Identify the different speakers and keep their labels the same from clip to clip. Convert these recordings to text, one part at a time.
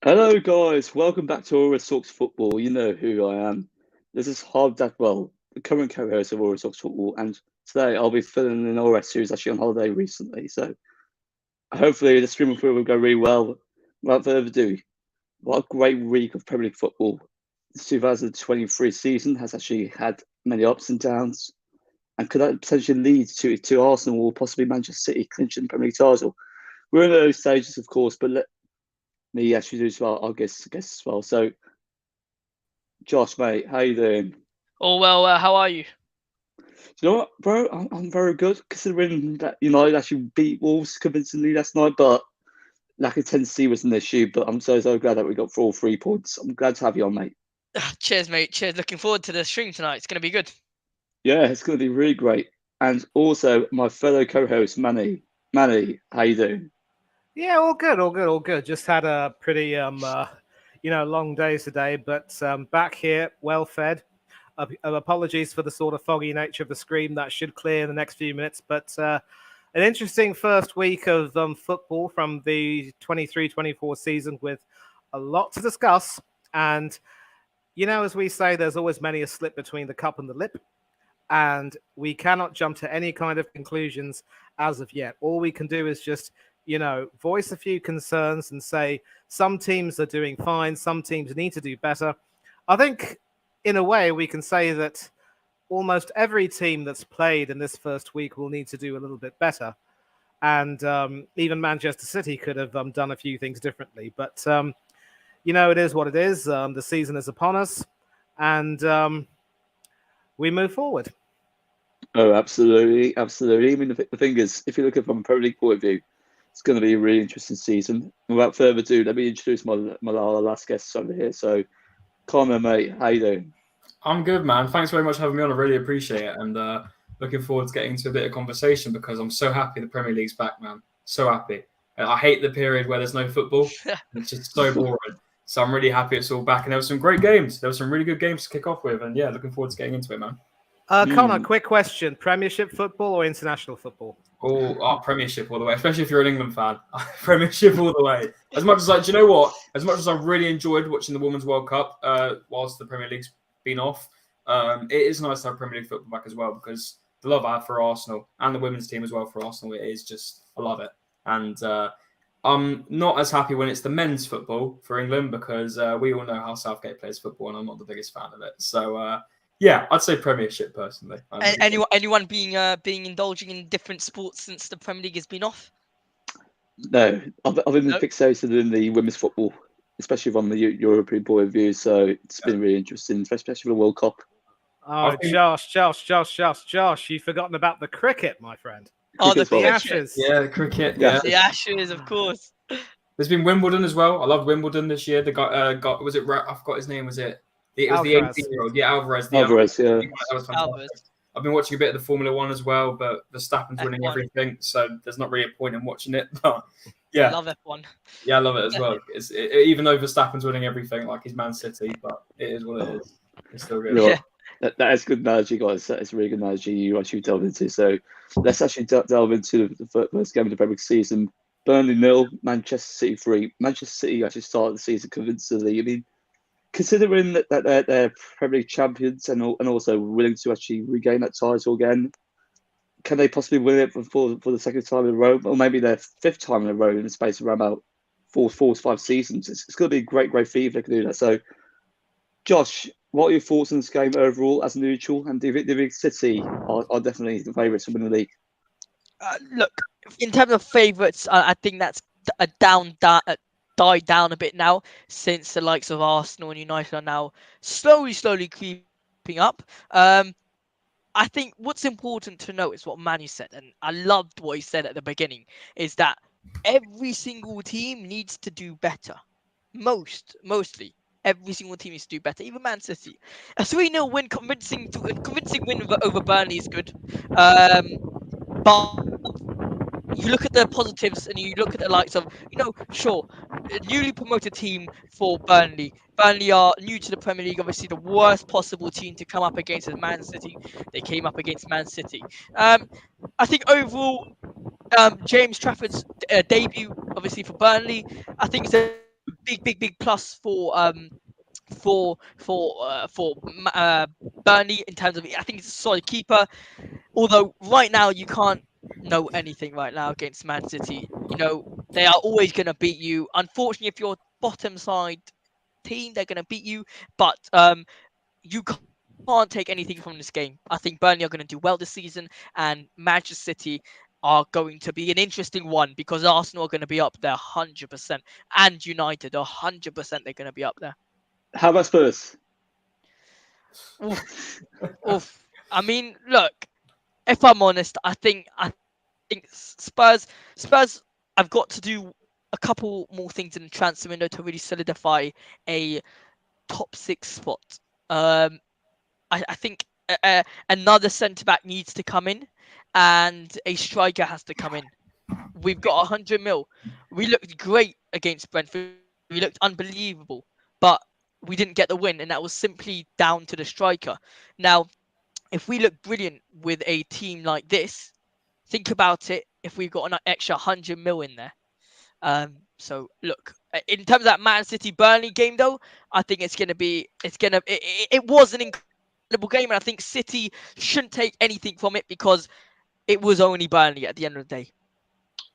Speaker 1: Hello, guys. Welcome back to Aura Talks Football. You know who I am. This is the current co-host of Aura Talks Football, and today I'll be filling in Aura, who's actually on holiday recently. So hopefully the streaming through will go really well. Without further ado, what a great week of Premier League football. The 2023 season has actually had many ups and downs, and could that potentially lead to Arsenal or possibly Manchester City clinching the Premier League title? We're in those stages, of course, but let me actually do as well. I'll guess as well. So Josh, mate, how you doing?
Speaker 2: Oh well, how are you?
Speaker 1: Do you know what, bro? I'm very good considering that United actually beat Wolves convincingly last night, but lack of intensity was an issue. But I'm so glad that we got all 3 points. I'm glad to have you on, mate.
Speaker 2: Cheers, mate. Cheers. Looking forward to the stream tonight. It's gonna be good.
Speaker 1: Yeah, it's going to be really great. And also my fellow co-host Manny. Manny, how you doing?
Speaker 3: Yeah, all good, all good, all good. Just had a pretty long day today, but back here, well fed. Apologies for the sort of foggy nature of the screen. That should clear in the next few minutes. But an interesting first week of football from the 23-24 season with a lot to discuss. And as we say, there's always many a slip between the cup and the lip. And we cannot jump to any kind of conclusions as of yet. All we can do is just voice a few concerns and say some teams are doing fine, some teams need to do better. I think, in a way, we can say that almost every team that's played in this first week will need to do a little bit better. And even Manchester City could have done a few things differently. But, it is what it is. The season is upon us. And we move forward.
Speaker 1: Oh, absolutely, absolutely. I mean, the thing is, if you look at it from a Pro League point of view, it's going to be a really interesting season. Without further ado, let me introduce my last guests over here. So, Connor, mate, how you doing?
Speaker 4: I'm good, man. Thanks very much for having me on. I really appreciate it. And looking forward to getting into a bit of conversation because I'm so happy the Premier League's back, man. So happy. I hate the period where there's no football. It's just so boring. So I'm really happy it's all back. And there were some great games. There were some really good games to kick off with. And yeah, looking forward to getting into it, man.
Speaker 3: Connor, quick question. Premiership football or international football?
Speaker 4: Premiership all the way, especially if you're an England fan. Premiership all the way. As much as do you know what? As much as I really enjoyed watching the Women's World Cup whilst the Premier League's been off, it is nice to have Premier League football back as well because the love I have for Arsenal and the women's team as well for Arsenal, it is just, I love it. And I'm not as happy when it's the men's football for England because we all know how Southgate plays football and I'm not the biggest fan of it. So, yeah, I'd say Premiership personally.
Speaker 2: Anyone being indulging in different sports since the Premier League has been off?
Speaker 1: No, I've been fixated in the women's football, especially from the European point of view. So it's been really interesting, especially for the World Cup.
Speaker 3: Oh, Josh, you've forgotten about the cricket, my friend.
Speaker 2: Oh, the
Speaker 3: Ashes.
Speaker 4: Yeah, the cricket. Yeah,
Speaker 2: the Ashes, of course.
Speaker 4: There's been Wimbledon as well. I love Wimbledon this year. The guy was it? I forgot his name. It was the 18-year-old. Yeah, Alvarez.
Speaker 1: Alvarez, yeah.
Speaker 4: That was fantastic. Alvarez. I've been watching a bit of the Formula One as well, but Verstappen's winning everything, so there's not really a point in watching it. But yeah,
Speaker 2: I love F1.
Speaker 4: Yeah, I love it as well. Even though Verstappen's winning everything, like he's Man City, but it is what it is. It's still good.
Speaker 1: Yeah. That is good analogy, guys. That is a really good analogy you actually delved into. So let's actually delve into the first game of the Premier League season. Burnley 0, Manchester City 3. Manchester City actually started the season convincingly. I mean, considering that they're Premier League champions and also willing to actually regain that title again, can they possibly win it for the second time in a row, or maybe their fifth time in a row in the space of around about four to 5 seasons? It's going to be a great feat if they can do that. So, Josh, what are your thoughts on this game overall as a neutral? And do you think City are definitely the favourites to win the league?
Speaker 2: Look, in terms of favourites, I think that's died down a bit now since the likes of Arsenal and United are now slowly creeping up. I think what's important to note is what Manu said, and I loved what he said at the beginning, is that every single team needs to do better. Mostly. Every single team needs to do better, even Man City. A 3-0 win, convincing win over Burnley is good. But you look at the positives and you look at the likes of, sure, a newly promoted team for Burnley. Burnley are new to the Premier League, obviously the worst possible team to come up against is Man City. They came up against Man City. I think overall, James Trafford's debut, obviously for Burnley, I think it's a big plus for Burnley in terms of, I think it's a solid keeper. Although right now you can't know anything right now against Man City. You know, they are always going to beat you. Unfortunately, if you're bottom side team, they're going to beat you. But you can't take anything from this game. I think Burnley are going to do well this season, and Manchester City are going to be an interesting one because Arsenal are going to be up there 100%, and United 100% they're going to be up there.
Speaker 1: How about Spurs?
Speaker 2: Oof, oof. I mean, look, if I'm honest, I think Spurs have got to do a couple more things in the transfer window to really solidify a top 6 spot. I think another centre back needs to come in, and a striker has to come in. We've got 100 mil. We looked great against Brentford. We looked unbelievable, but we didn't get the win, and that was simply down to the striker. Now, if we look brilliant with a team like this, think about it. If we've got an extra 100 mil in there. So look, in terms of that Man City Burnley game, though, I think it was an incredible game, and I think City shouldn't take anything from it because it was only Burnley at the end of the day.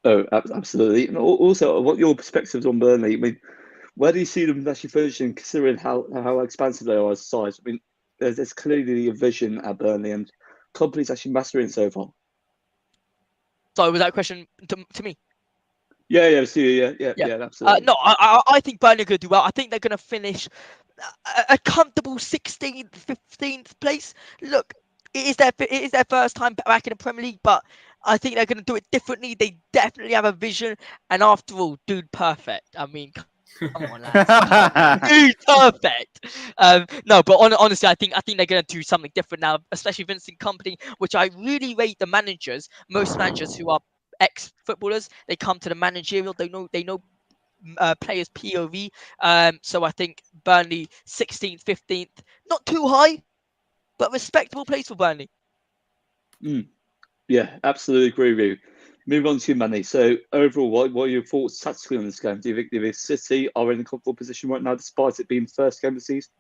Speaker 1: Oh, absolutely. And also, what your perspectives on Burnley? I mean, where do you see them actually finishing, considering how expansive they are as a size? I mean, there's clearly a vision at Burnley, and companies actually mastering it so far.
Speaker 2: So was that a question to me?
Speaker 1: Yeah, absolutely.
Speaker 2: No, I think Burnley are going to do well. I think they're going to finish a comfortable 16th, 15th place. Look, it is their first time back in the Premier League, but I think they're going to do it differently. They definitely have a vision, and after all, dude, perfect. I mean, come on, lads. Dude, perfect. No, but honestly, I think they're going to do something different now, especially Vincent Kompany, which I really rate the managers. Most managers who are ex-footballers, they come to the managerial. They know players POV. So I think Burnley 16th, 15th, not too high, but respectable place for Burnley.
Speaker 1: Yeah, absolutely agree with you. Move on to Manny. So overall, what are your thoughts tactically on this game? Do you think City are in a comfortable position right now, despite it being the first game of the season?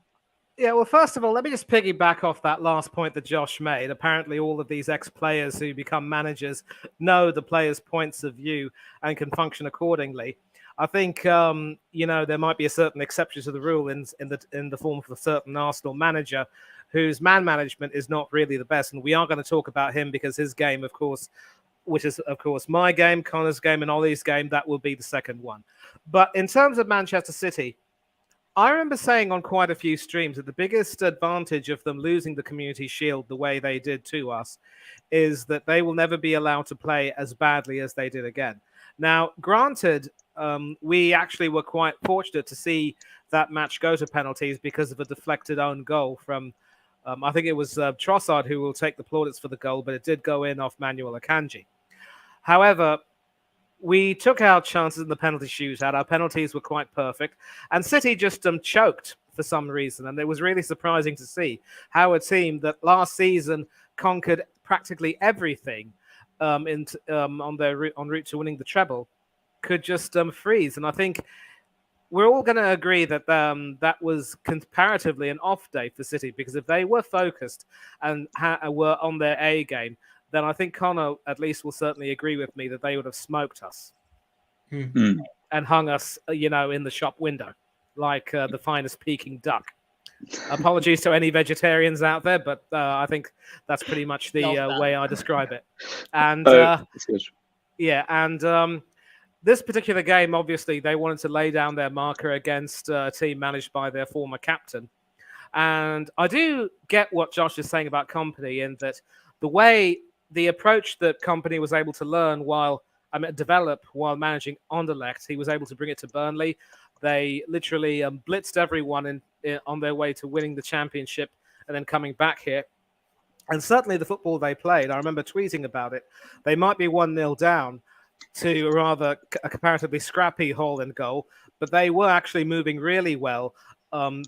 Speaker 3: Yeah, well, first of all, let me just piggyback off that last point that Josh made. Apparently, all of these ex-players who become managers know the players' points of view and can function accordingly. I think there might be a certain exception to the rule in the form of a certain Arsenal manager whose man management is not really the best, and we are going to talk about him because his game, of course, which is of course my game, Connor's game, and Ollie's game, that will be the second one. But in terms of Manchester City, I remember saying on quite a few streams that the biggest advantage of them losing the Community Shield the way they did to us is that they will never be allowed to play as badly as they did again. Now, granted, we actually were quite fortunate to see that match go to penalties because of a deflected own goal from, I think it was Trossard who will take the plaudits for the goal, but it did go in off Manuel Akanji. However, we took our chances in the penalty shootout. Our penalties were quite perfect. And City just choked for some reason. And it was really surprising to see how a team that last season conquered practically everything en route to winning the treble could just freeze. And I think we're all going to agree that that was comparatively an off day for City, because if they were focused and were on their A game, then I think Connor at least will certainly agree with me that they would have smoked us and hung us, in the shop window like the finest Peking duck. Apologies to any vegetarians out there, but I think that's pretty much the way I describe it. And this particular game, obviously, they wanted to lay down their marker against a team managed by their former captain. And I do get what Josh is saying about Kompany, in that the approach that Kompany was able to develop while managing Anderlecht, he was able to bring it to Burnley. They literally blitzed everyone on their way to winning the championship and then coming back here. And certainly the football they played, I remember tweeting about it, they might be 1-0 down to a comparatively scrappy Hall and goal, but they were actually moving really well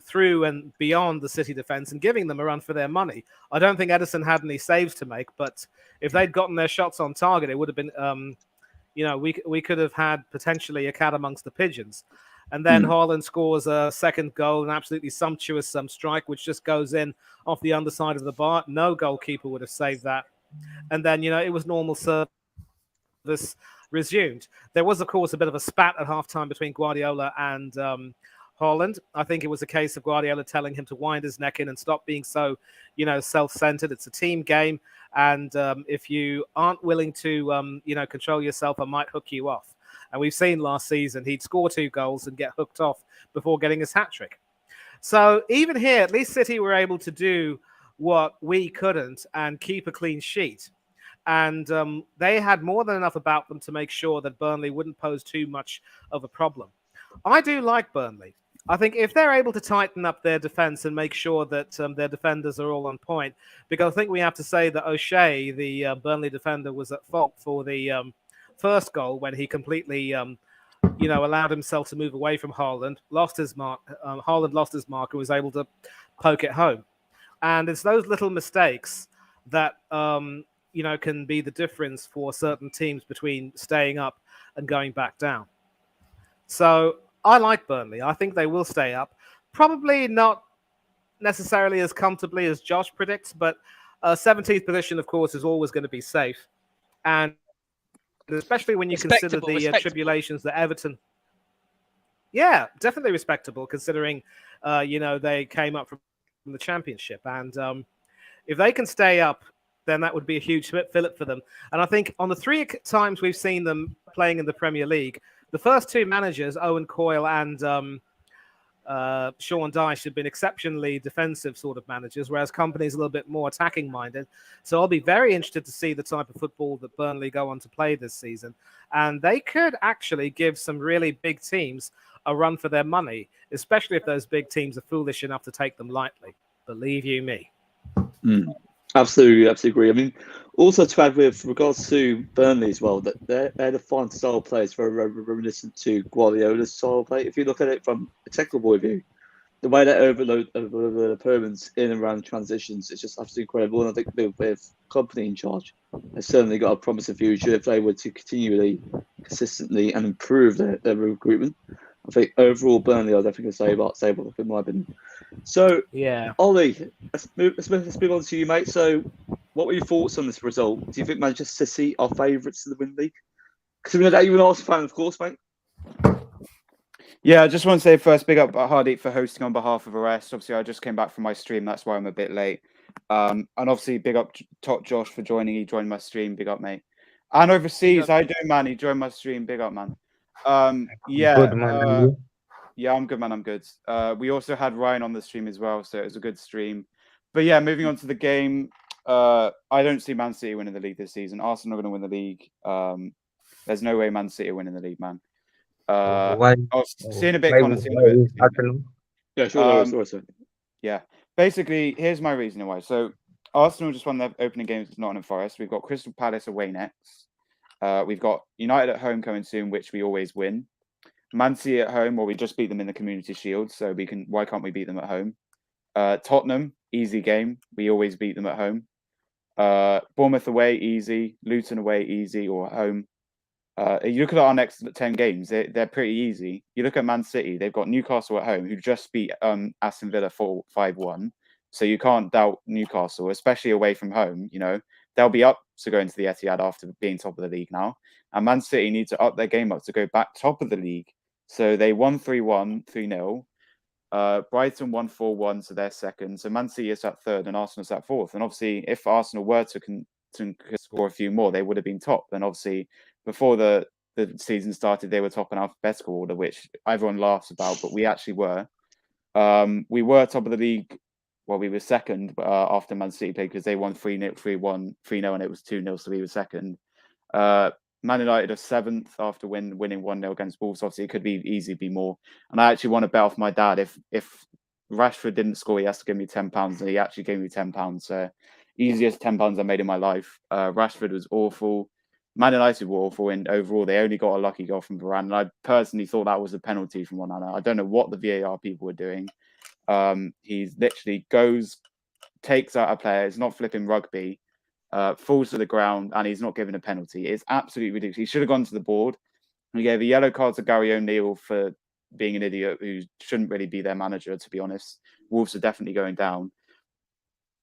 Speaker 3: through and beyond the City defense and giving them a run for their money. I don't think Edison had any saves to make, but if they'd gotten their shots on target, it would have been, we could have had potentially a cat amongst the pigeons. And then Haaland scores a second goal, an absolutely sumptuous strike, which just goes in off the underside of the bar. No goalkeeper would have saved that. And then, it was normal service resumed. There was, of course, a bit of a spat at halftime between Guardiola and Haaland. I think it was a case of Guardiola telling him to wind his neck in and stop being so, self-centered. It's a team game. And if you aren't willing to, control yourself, I might hook you off. And we've seen last season, he'd score 2 goals and get hooked off before getting his hat-trick. So even here, at least City were able to do what we couldn't and keep a clean sheet. And they had more than enough about them to make sure that Burnley wouldn't pose too much of a problem. I do like Burnley. I think if they're able to tighten up their defense and make sure that their defenders are all on point, because I think we have to say that O'Shea, the Burnley defender, was at fault for the first goal when he completely, allowed himself to move away from Haaland, lost his mark. Haaland lost his mark and was able to poke it home. And it's those little mistakes that, can be the difference for certain teams between staying up and going back down. So I like Burnley. I think they will stay up. Probably not necessarily as comfortably as Josh predicts, but 17th position, of course, is always going to be safe. And especially when you consider the tribulations that Everton... Yeah, definitely respectable, considering, they came up from the Championship. And if they can stay up, then that would be a huge fillip for them. And I think on the 3 times we've seen them playing in the Premier League, the first 2 managers, Owen Coyle and Sean Dyche, have been exceptionally defensive sort of managers, whereas Company's a little bit more attacking minded. So I'll be very interested to see the type of football that Burnley go on to play this season. And they could actually give some really big teams a run for their money, especially if those big teams are foolish enough to take them lightly. Believe you me.
Speaker 1: Absolutely agree. I mean, also to add with regards to Burnley as well, that they're the fine style players, very reminiscent to Guardiola's style play. If you look at it from a technical point of view, the way they overload the opponents in and around transitions is just absolutely incredible. And I think with Company in charge, they've certainly got a promising future if they were to continually, consistently, and improve their recruitment. I think overall Burnley are definitely going to stay up in my opinion. So yeah, Ollie, let's move on to you, mate. So, what were your thoughts on this result? Do you think Manchester City are favourites to the win league? Because we know that you're an Arsenal fan, of course, mate.
Speaker 5: Yeah, I just want to say first, big up Hardeep for hosting on behalf of Arrest. Obviously, I just came back from my stream, that's why I'm a bit late. And obviously, big up Top Josh for joining. He joined my stream. Big up, mate. And overseas, how you doing, man? He joined my stream. Big up, man.
Speaker 6: Good, man.
Speaker 5: Yeah, I'm good, man. I'm good. We also had Ryan on the stream as well, so it was a good stream. But yeah, moving on to the game, I don't see Man City winning the league this season. Arsenal are going to win the league. There's no way Man City are winning the league, man.
Speaker 6: Why?
Speaker 5: I was seeing a bit.
Speaker 1: Yeah, sure.
Speaker 5: Yeah, basically, here's my reasoning why. So Arsenal just won their opening games with Nottingham Forest. We've got Crystal Palace away next. We've got United at home coming soon, which we always win. Man City at home, well, we just beat them in the Community Shield, so why can't we beat them at home? Tottenham, easy game. We always beat them at home. Bournemouth away, easy. Luton away, easy, or at home. You look at our next 10 games, they're pretty easy. You look at Man City, they've got Newcastle at home, who just beat Aston Villa 5-1. So you can't doubt Newcastle, especially away from home. They'll be up to go into the Etihad after being top of the league now. And Man City need to up their game up to go back top of the league. So they won 3-1, 3-0. Brighton won 4-1, so they're second. So Man City is at third and Arsenal's at fourth. And obviously, if Arsenal were to score a few more, they would have been top. And obviously, before the season started, they were top in alphabetical order, which everyone laughs about, but we actually were. We were top of the league. Well, we were second after Man City played because they won 3-0, 3-1, 3-0, and it was 2-0, so we were second. Man United are seventh after winning 1-0 against Wolves. Obviously, it could easily be more. And I actually want to bet off my dad. If Rashford didn't score, he has to give me £10, and he actually gave me £10. So easiest £10 I made in my life. Rashford was awful. Man United were awful, and overall they only got a lucky goal from Varane. And I personally thought that was a penalty from Onana. I don't know what the VAR people were doing. He literally takes out a player. It's not flipping rugby. Falls to the ground, and he's not given a penalty. It's absolutely ridiculous. He should have gone to the board. He gave a yellow card to Gary O'Neill for being an idiot who shouldn't really be their manager, to be honest. Wolves are definitely going down.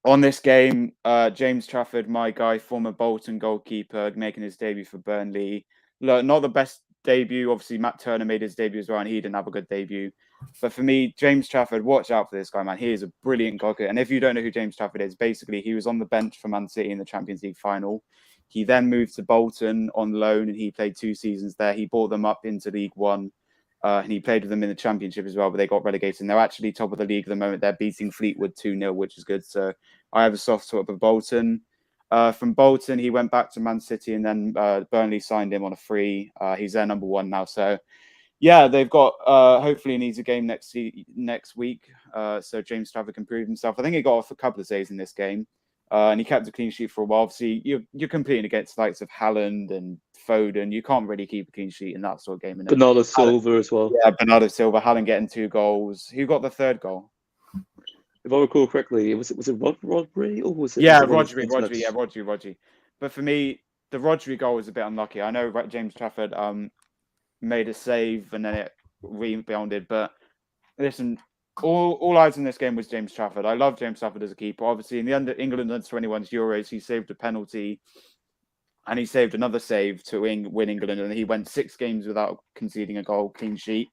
Speaker 5: On this game, James Trafford, my guy, former Bolton goalkeeper, making his debut for Burnley. Look, not the best debut. Obviously, Matt Turner made his debut as well, and he didn't have a good debut. But for me, James Trafford, watch out for this guy, man. He is a brilliant goalkeeper. And if you don't know who James Trafford is, basically, he was on the bench for Man City in the Champions League final. He then moved to Bolton on loan, and he played 2 seasons there. He brought them up into League One. And he played with them in the Championship as well, but they got relegated. And they're actually top of the league at the moment. They're beating Fleetwood 2-0, which is good. So I have a soft spot for Bolton. From Bolton, he went back to Man City, and then Burnley signed him on a free. He's their number 1 now. So, yeah, they've got hopefully he needs a game next week. So James Trafford can prove himself. I think he got off a couple of saves in this game. And he kept a clean sheet for a while. Obviously, you're competing against the likes of Haaland and Foden. You can't really keep a clean sheet in that sort of game.
Speaker 1: Bernardo Silva as well.
Speaker 5: Yeah, Bernardo Silva. Haaland getting 2 goals. Who got the 3rd goal?
Speaker 1: If I recall correctly, was it Rodri or was it?
Speaker 5: Yeah,
Speaker 1: was it
Speaker 5: Rodri. Yeah, Rodri. But for me, the Rodri goal was a bit unlucky. I know James Trafford made a save and then it rebounded. But listen, all eyes in this game was James Trafford. I love James Trafford as a keeper. Obviously, in the England under-21s Euros, he saved a penalty and he saved another save to win England. And he went 6 games without conceding a goal, clean sheet.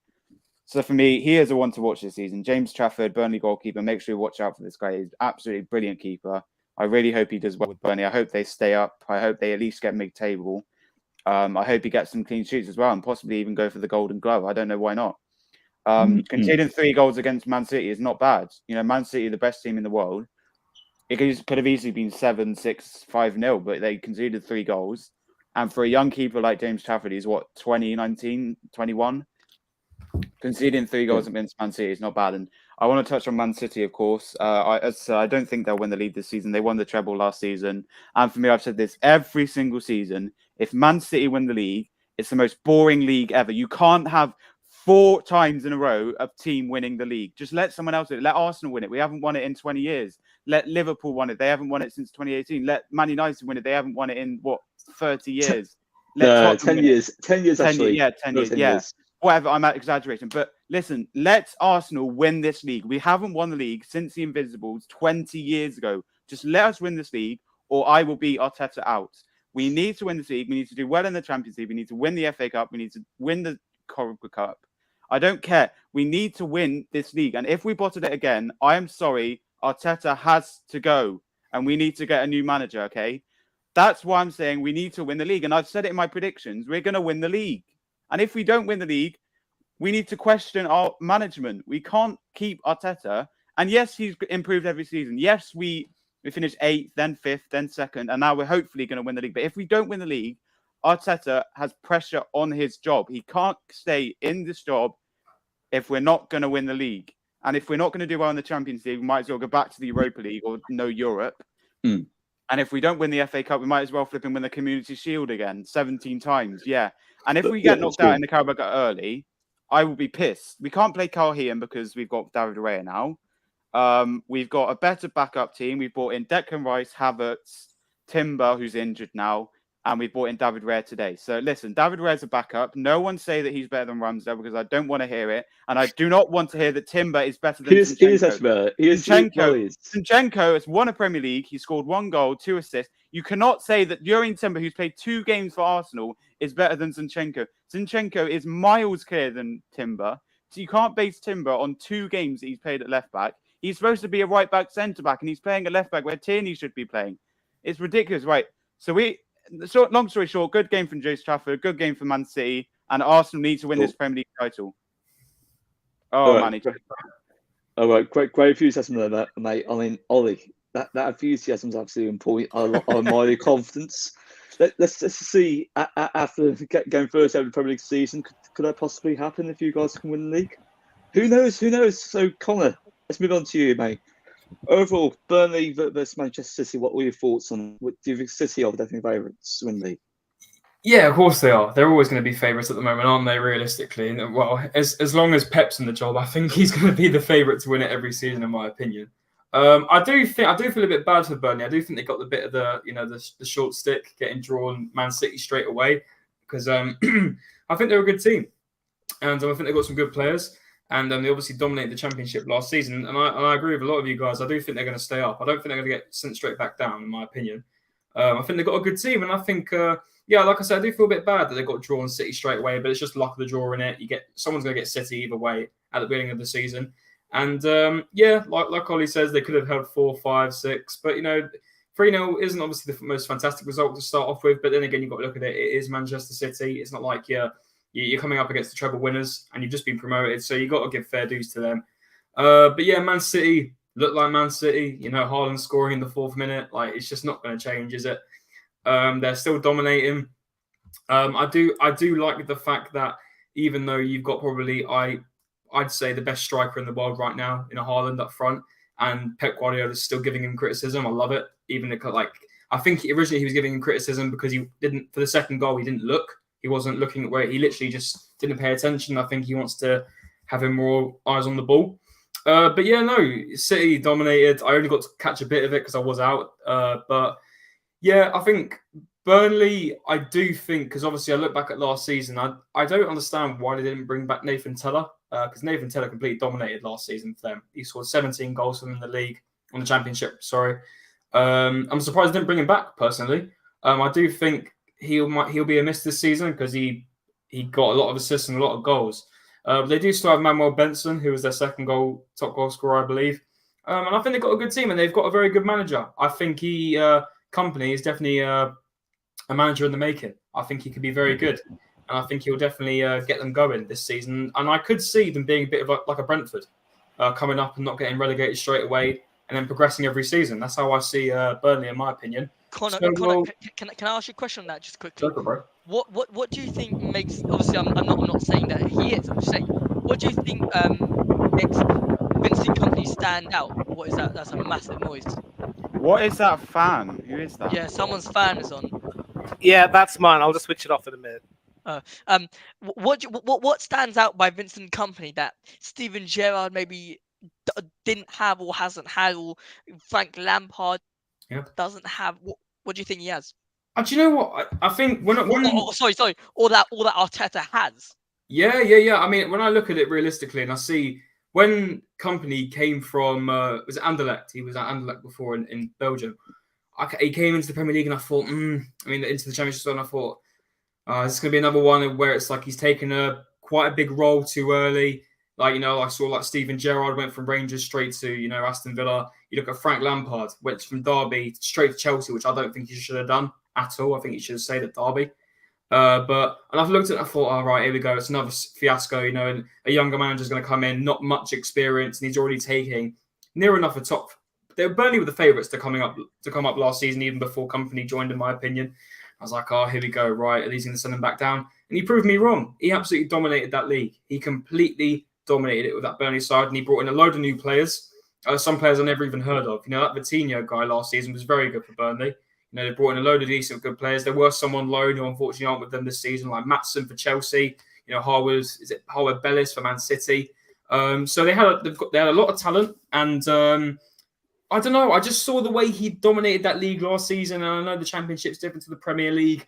Speaker 5: So for me, he is a one to watch this season. James Trafford, Burnley goalkeeper. Make sure you watch out for this guy. He's absolutely brilliant keeper. I really hope he does well with Burnley. I hope they stay up. I hope they at least get mid-table. I hope he gets some clean sheets as well and possibly even go for the Golden Glove. I don't know why not. Conceding 3 goals against Man City is not bad. You know, Man City, the best team in the world. It could have easily been 7-6, 5-0, but they conceded 3 goals. And for a young keeper like James Trafford, he's 19, 21? Conceding 3 goals against Man City is not bad. And I want to touch on Man City, of course. I don't think they'll win the league this season. They won the treble last season. And for me, I've said this every single season. If Man City win the league, it's the most boring league ever. You can't have 4 times in a row a team winning the league. Just let someone else win it. Let Arsenal win it. We haven't won it in 20 years. Let Liverpool win it. They haven't won it since 2018. Let Man United win it. They haven't won it in, 30 years?
Speaker 1: 10 years. 10 years, actually.
Speaker 5: 10 years. Yeah. Whatever, I'm exaggerating. But listen, let Arsenal win this league. We haven't won the league since the Invincibles 20 years ago. Just let us win this league or I will beat Arteta out. We need to win this league. We need to do well in the Champions League. We need to win the FA Cup. We need to win the Carabao Cup. I don't care. We need to win this league. And if we bottled it again, I am sorry. Arteta has to go. And we need to get a new manager, okay? That's why I'm saying we need to win the league. And I've said it in my predictions. We're going to win the league. And if we don't win the league, we need to question our management. We can't keep Arteta. And yes, he's improved every season. Yes, we finished 8th, then 5th, then 2nd. And now we're hopefully going to win the league. But if we don't win the league, Arteta has pressure on his job. He can't stay in this job if we're not going to win the league. And if we're not going to do well in the Champions League, we might as well go back to the Europa League or no Europe. And if we don't win the FA Cup, we might as well flip and win the Community Shield again 17 times. Yeah. And if we get knocked out in the Carabao Cup early, I will be pissed. We can't play Carl Heaton because we've got David Raya now. We've got a better backup team. We've brought in Declan Rice, Havertz, Timber, who's injured now, and we've brought in David Raya today. So listen, David Raya's a backup. No one say that he's better than Ramsdale because I don't want to hear it. And I do not want to hear that Timber is better than Zinchenko. Zinchenko has won a Premier League. He scored 1 goal, 2 assists. You cannot say that Jurrien Timber, who's played 2 games for Arsenal, is better than Zinchenko. Zinchenko is miles clearer than Timber. So you can't base Timber on 2 games that he's played at left back. He's supposed to be a right back, centre back, and he's playing at left back where Tierney should be playing. It's ridiculous, right? So long story short, good game from James Trafford, good game for Man City, and Arsenal need to win this Premier League title. Oh, man.
Speaker 1: All right, great enthusiasm there, mate. I mean, Ollie, that enthusiasm is absolutely important. I admire your confidence. Let's see, after going first over the Premier League season, could that possibly happen if you guys can win the league? Who knows? So, Connor, let's move on to you, mate. Overall, Burnley versus Manchester City, what were your thoughts on? Do you think City are definitely favourites to win the league?
Speaker 4: Yeah, of course they are. They're always going to be favourites at the moment, aren't they, realistically? And, well, as long as Pep's in the job, I think he's going to be the favourite to win it every season, in my opinion. I do feel a bit bad for Burnley. I do think they got the bit of the short stick, getting drawn Man City straight away, because I think they're a good team. and I think they've got some good players. And they obviously dominated the Championship last season. And I agree with a lot of you guys. I do think they're going to stay up. I don't think they're going to get sent straight back down, in my opinion. I think they've got a good team. And I think, like I said, I do feel a bit bad that they got drawn City straight away. But it's just luck of the draw in it. Someone's going to get City either way at the beginning of the season. And, like Ollie says, they could have held 4, 5, 6. But, 3-0 isn't obviously the most fantastic result to start off with. But then again, you've got to look at it. It is Manchester City. It's not like you're coming up against the treble winners and you've just been promoted, so you've got to give fair dues to them. But yeah, Man City look like Man City. Haaland scoring in the 4th minute, it's just not going to change, is it? They're still dominating. I do like the fact that even though you've got probably I'd say the best striker in the world right now in a Haaland up front, and Pep Guardiola is still giving him criticism. I love it. Even I think originally he was giving him criticism because he didn't, for the second goal, he didn't look. He wasn't looking at where he literally just didn't pay attention. I think he wants to have him more eyes on the ball. But yeah, no, City dominated. I only got to catch a bit of it because I was out. But yeah, I think Burnley, I do think, because obviously I look back at last season, I don't understand why they didn't bring back Nathan Tella, because Nathan Tella completely dominated last season for them. He scored 17 goals for them in the league, on the Championship, sorry. I'm surprised they didn't bring him back, personally. I do think he'll be a miss this season because he got a lot of assists and a lot of goals. They do still have Manuel Benson, who was their second top goal scorer, I believe. And I think they've got a good team and they've got a very good manager. I think Company is definitely a manager in the making. I think he could be very good. And I think he'll definitely get them going this season. And I could see them being a bit of like a Brentford, coming up and not getting relegated straight away and then progressing every season. That's how I see Burnley, in my opinion.
Speaker 2: Connor, can I ask you a question on that just quickly?
Speaker 4: Go for it,
Speaker 2: bro. What do you think makes? Obviously, I'm not saying that he is. I'm just saying, what do you think makes Vincent Company stand out? What is that? That's a massive noise.
Speaker 5: What is that fan? Who is that?
Speaker 2: Yeah, someone's fan is on.
Speaker 3: Yeah, that's mine. I'll just switch it off in a minute.
Speaker 2: What stands out by Vincent Company that Steven Gerrard maybe didn't have or hasn't had, or Frank Lampard doesn't have? What do you think he has?
Speaker 4: Do you know what? I think
Speaker 2: sorry, all that Arteta has.
Speaker 4: Yeah. I mean, when I look at it realistically, and I see when Company came from was it Anderlecht? He was at Anderlecht before in Belgium. He came into the Premier League, and I thought, into the Championship, and I thought, this is going to be another one where it's like he's taken quite a big role too early. I saw Steven Gerrard went from Rangers straight to, Aston Villa. You look at Frank Lampard, went from Derby straight to Chelsea, which I don't think he should have done at all. I think he should have stayed at Derby. And I've looked at it and I thought, all right, here we go. It's another fiasco, and a younger manager's going to come in, not much experience, and he's already taking near enough a top. Burnley were the favourites to come up last season, even before Company joined, in my opinion. I was like, oh, here we go, right? Are these going to send them back down? And he proved me wrong. He absolutely dominated that league. He completely dominated it with that Burnley side, and he brought in a load of new players. Some players I never even heard of. That Vitinho guy last season was very good for Burnley. They brought in a load of decent, good players. There were some on loan who unfortunately aren't with them this season, like Maatsen for Chelsea. Harwood Bellis for Man City. So they had a lot of talent, and I don't know. I just saw the way he dominated that league last season, and I know the Championship's different to the Premier League,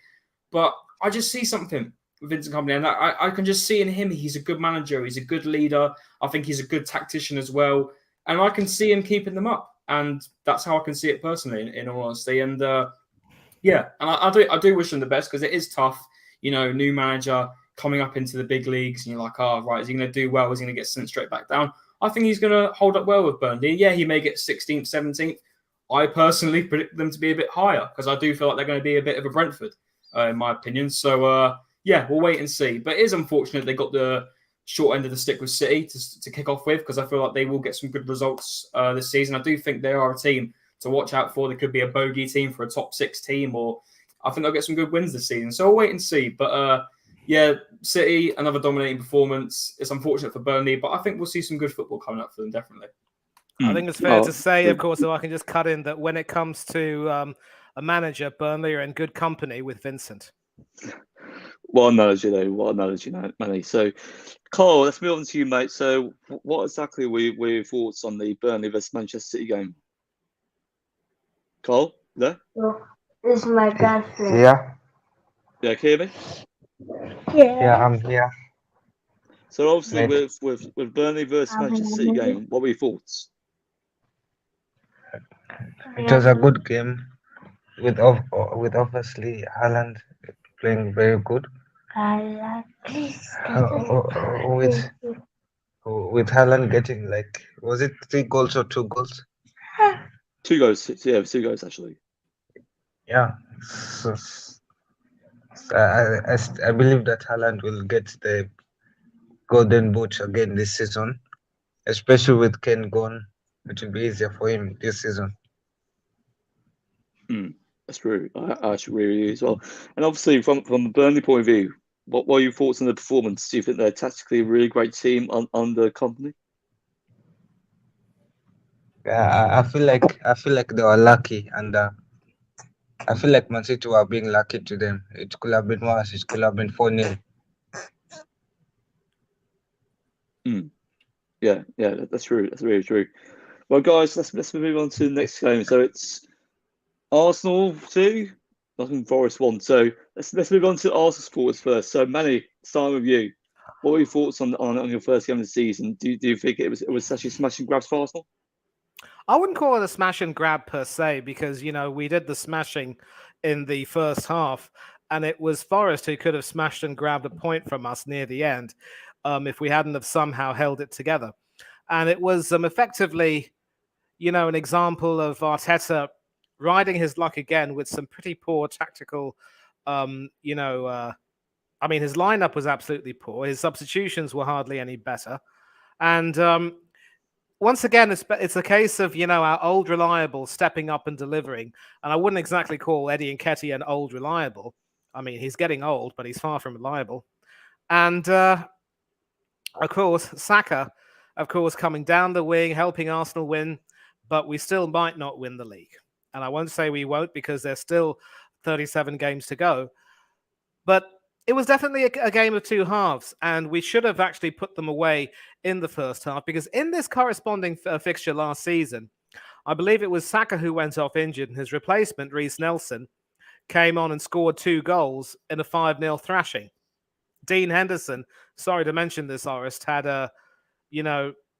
Speaker 4: but I just see something with Vincent Company, and I can just see in him he's a good manager, he's a good leader. I think he's a good tactician as well, and I can see him keeping them up, and that's how I can see it personally, in all honesty. And and I do wish him the best, because it is tough, new manager coming up into the big leagues, and you're like, oh, right, is he going to do well? Is he going to get sent straight back down? I think he's going to hold up well with Burnley. Yeah, he may get 16th, 17th. I personally predict them to be a bit higher, because I do feel like they're going to be a bit of a Brentford, in my opinion. So, we'll wait and see. But it is unfortunate they got the short end of the stick with City to kick off with, because I feel like they will get some good results this season. I do think they are a team to watch out for. They could be a bogey team for a top 6 team, or I think they'll get some good wins this season. So we'll wait and see. But City, another dominating performance. It's unfortunate for Burnley, but I think we'll see some good football coming up for them, definitely.
Speaker 3: I think it's fair to say, of course, if I can just cut in, that when it comes to a manager, Burnley are in good company with Vincent.
Speaker 1: What analogy, Manny. So, Carl, let's move on to you, mate. So, what exactly were your thoughts on the Burnley versus Manchester City game? Carl, there?
Speaker 7: This is my grandfather.
Speaker 6: Yeah,
Speaker 1: Yeah, can you hear me?
Speaker 7: Yeah.
Speaker 6: I'm here.
Speaker 1: So obviously
Speaker 6: Maybe.
Speaker 1: with Burnley versus Manchester City game, what were your thoughts?
Speaker 6: It was a good game with obviously Haaland playing very good. With with Haaland getting was it 3 goals or 2 goals?
Speaker 1: 2 goals, yeah, 2 goals actually.
Speaker 6: Yeah. So, I believe that Haaland will get the golden boot again this season, especially with Kane gone. It will be easier for him this season.
Speaker 1: That's true. I actually agree with you as well. And obviously, from the Burnley point of view, what were your thoughts on the performance? Do you think they're tactically a really great team under company?
Speaker 6: Yeah, I feel like they were lucky, and I feel like Man City were being lucky to them. It could have been worse. It could have been 4-0.
Speaker 1: Yeah, that's true. That's really true. Well, guys, let's move on to the next game. So it's Arsenal 2, Nottingham Forest 1. So let's move on to Arsenal supporters first. So Manny, starting with you, what were your thoughts on your first game of the season? Do you think it was such a smash and grabs for Arsenal?
Speaker 3: I wouldn't call it a smash and grab per se, because we did the smashing in the first half, and it was Forest who could have smashed and grabbed a point from us near the end, if we hadn't have somehow held it together. And it was effectively, an example of Arteta riding his luck again with some pretty poor tactical, I mean, his lineup was absolutely poor. His substitutions were hardly any better. And once again, it's a case of, our old reliable stepping up and delivering. And I wouldn't exactly call Eddie Nketiah an old reliable. I mean, he's getting old, but he's far from reliable. And, of course, Saka, coming down the wing, helping Arsenal win, but we still might not win the league. And I won't say we won't, because there's still 37 games to go. But it was definitely a game of two halves, and we should have actually put them away in the first half, because in this corresponding fixture last season, I believe it was Saka who went off injured, and his replacement, Reece Nelson, came on and scored 2 goals in a 5-0 thrashing. Dean Henderson, sorry to mention this, Orest, had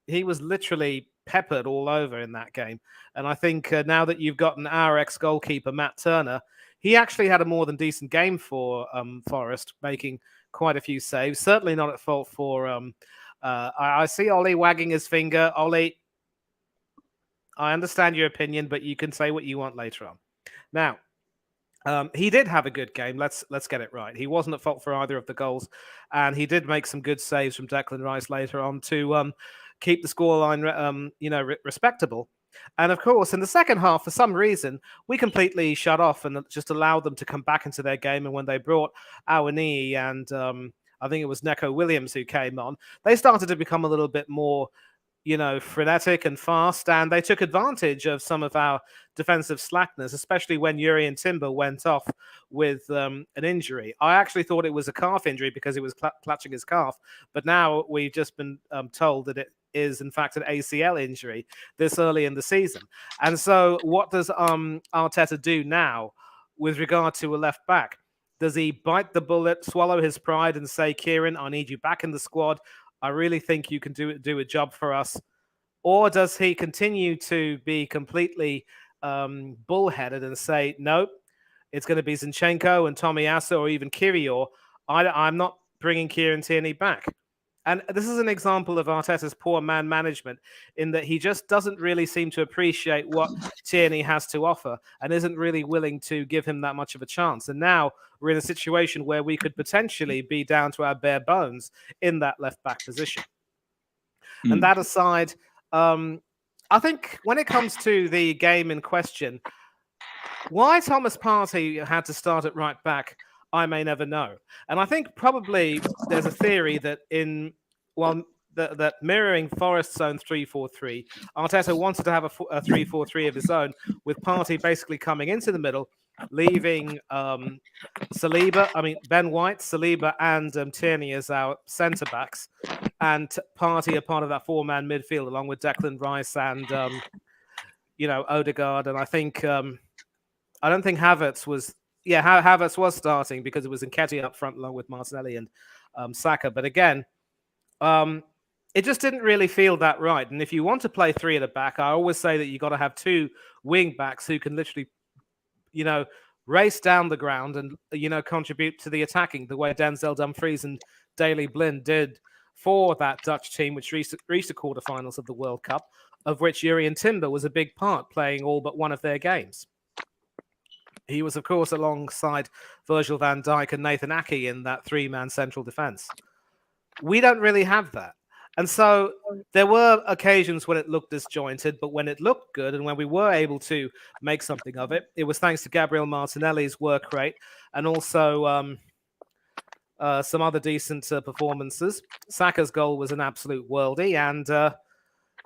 Speaker 3: he was literally peppered all over in that game. And I think now that you've gotten our ex-goalkeeper, Matt Turner, he actually had a more than decent game for Forest, making quite a few saves. Certainly not at fault for... I see Ollie wagging his finger. Ollie, I understand your opinion, but you can say what you want later on. Now, he did have a good game. Let's get it right. He wasn't at fault for either of the goals, and he did make some good saves from Declan Rice later on to keep the scoreline, respectable. And of course, in the second half, for some reason, we completely shut off and just allowed them to come back into their game. And when they brought Awaniyi and I think it was Neco Williams who came on, they started to become a little bit more, frenetic and fast, and they took advantage of some of our defensive slackness, especially when Yuri and Timber went off with an injury. I actually thought it was a calf injury because he was clutching his calf, but now we've just been told that it is in fact an ACL injury this early in the season. And so what does Arteta do now with regard to a left back? Does he bite the bullet, swallow his pride and say, Kieran, I need you back in the squad. I really think you can do a job for us? Or does he continue to be completely bullheaded and say, nope, it's going to be Zinchenko and Tomiyasu or even Kirior. I'm not bringing Kieran Tierney back. And this is an example of Arteta's poor man management, in that he just doesn't really seem to appreciate what Tierney has to offer and isn't really willing to give him that much of a chance. And now we're in a situation where we could potentially be down to our bare bones in that left-back position. And that aside, I think when it comes to the game in question, why Thomas Partey had to start at right back, I may never know. And I think probably there's a theory that that mirroring Forest's own 3-4-3, Arteta wanted to have a 3-4-3 of his own, with Partey basically coming into the middle, leaving Ben White, Saliba, and Tierney as our centre backs, and Partey a part of that 4-man midfield along with Declan Rice and Odegaard. And I think I don't think Havertz was. Yeah, Havertz was starting because it was Nketiah up front along with Martinelli and Saka. But again, It just didn't really feel that right. And if you want to play three at the back, I always say that you got to have two wing backs who can literally, race down the ground and contribute to the attacking the way Denzel Dumfries and Daley Blind did for that Dutch team, which reached the quarterfinals of the World Cup, of which Jurrien Timber was a big part, playing all but one of their games. He was, of course, alongside Virgil van Dijk and Nathan Ake in that three-man central defence. We don't really have that. And so there were occasions when it looked disjointed, but when it looked good and when we were able to make something of it, it was thanks to Gabriel Martinelli's work rate and also some other decent performances. Saka's goal was an absolute worldie. And,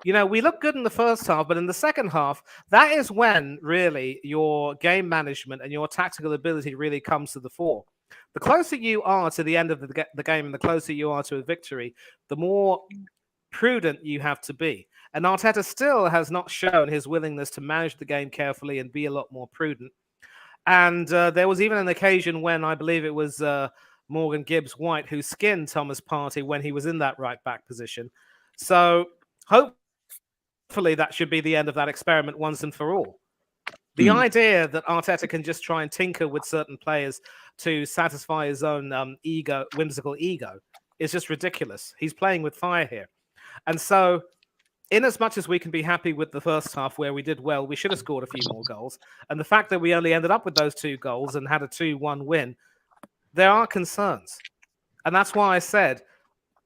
Speaker 3: we looked good in the first half, but in the second half, that is when really your game management and your tactical ability really comes to the fore. The closer you are to the end of the game and the closer you are to a victory, the more prudent you have to be. And Arteta still has not shown his willingness to manage the game carefully and be a lot more prudent. And there was even an occasion when I believe it was Morgan Gibbs-White who skinned Thomas Partey when he was in that right back position. So hopefully that should be the end of that experiment once and for all. The idea that Arteta can just try and tinker with certain players to satisfy his own whimsical ego, is just ridiculous. He's playing with fire here. And so, in as much as we can be happy with the first half where we did well, we should have scored a few more goals. And the fact that we only ended up with those 2 goals and had a 2-1 win, there are concerns. And that's why I said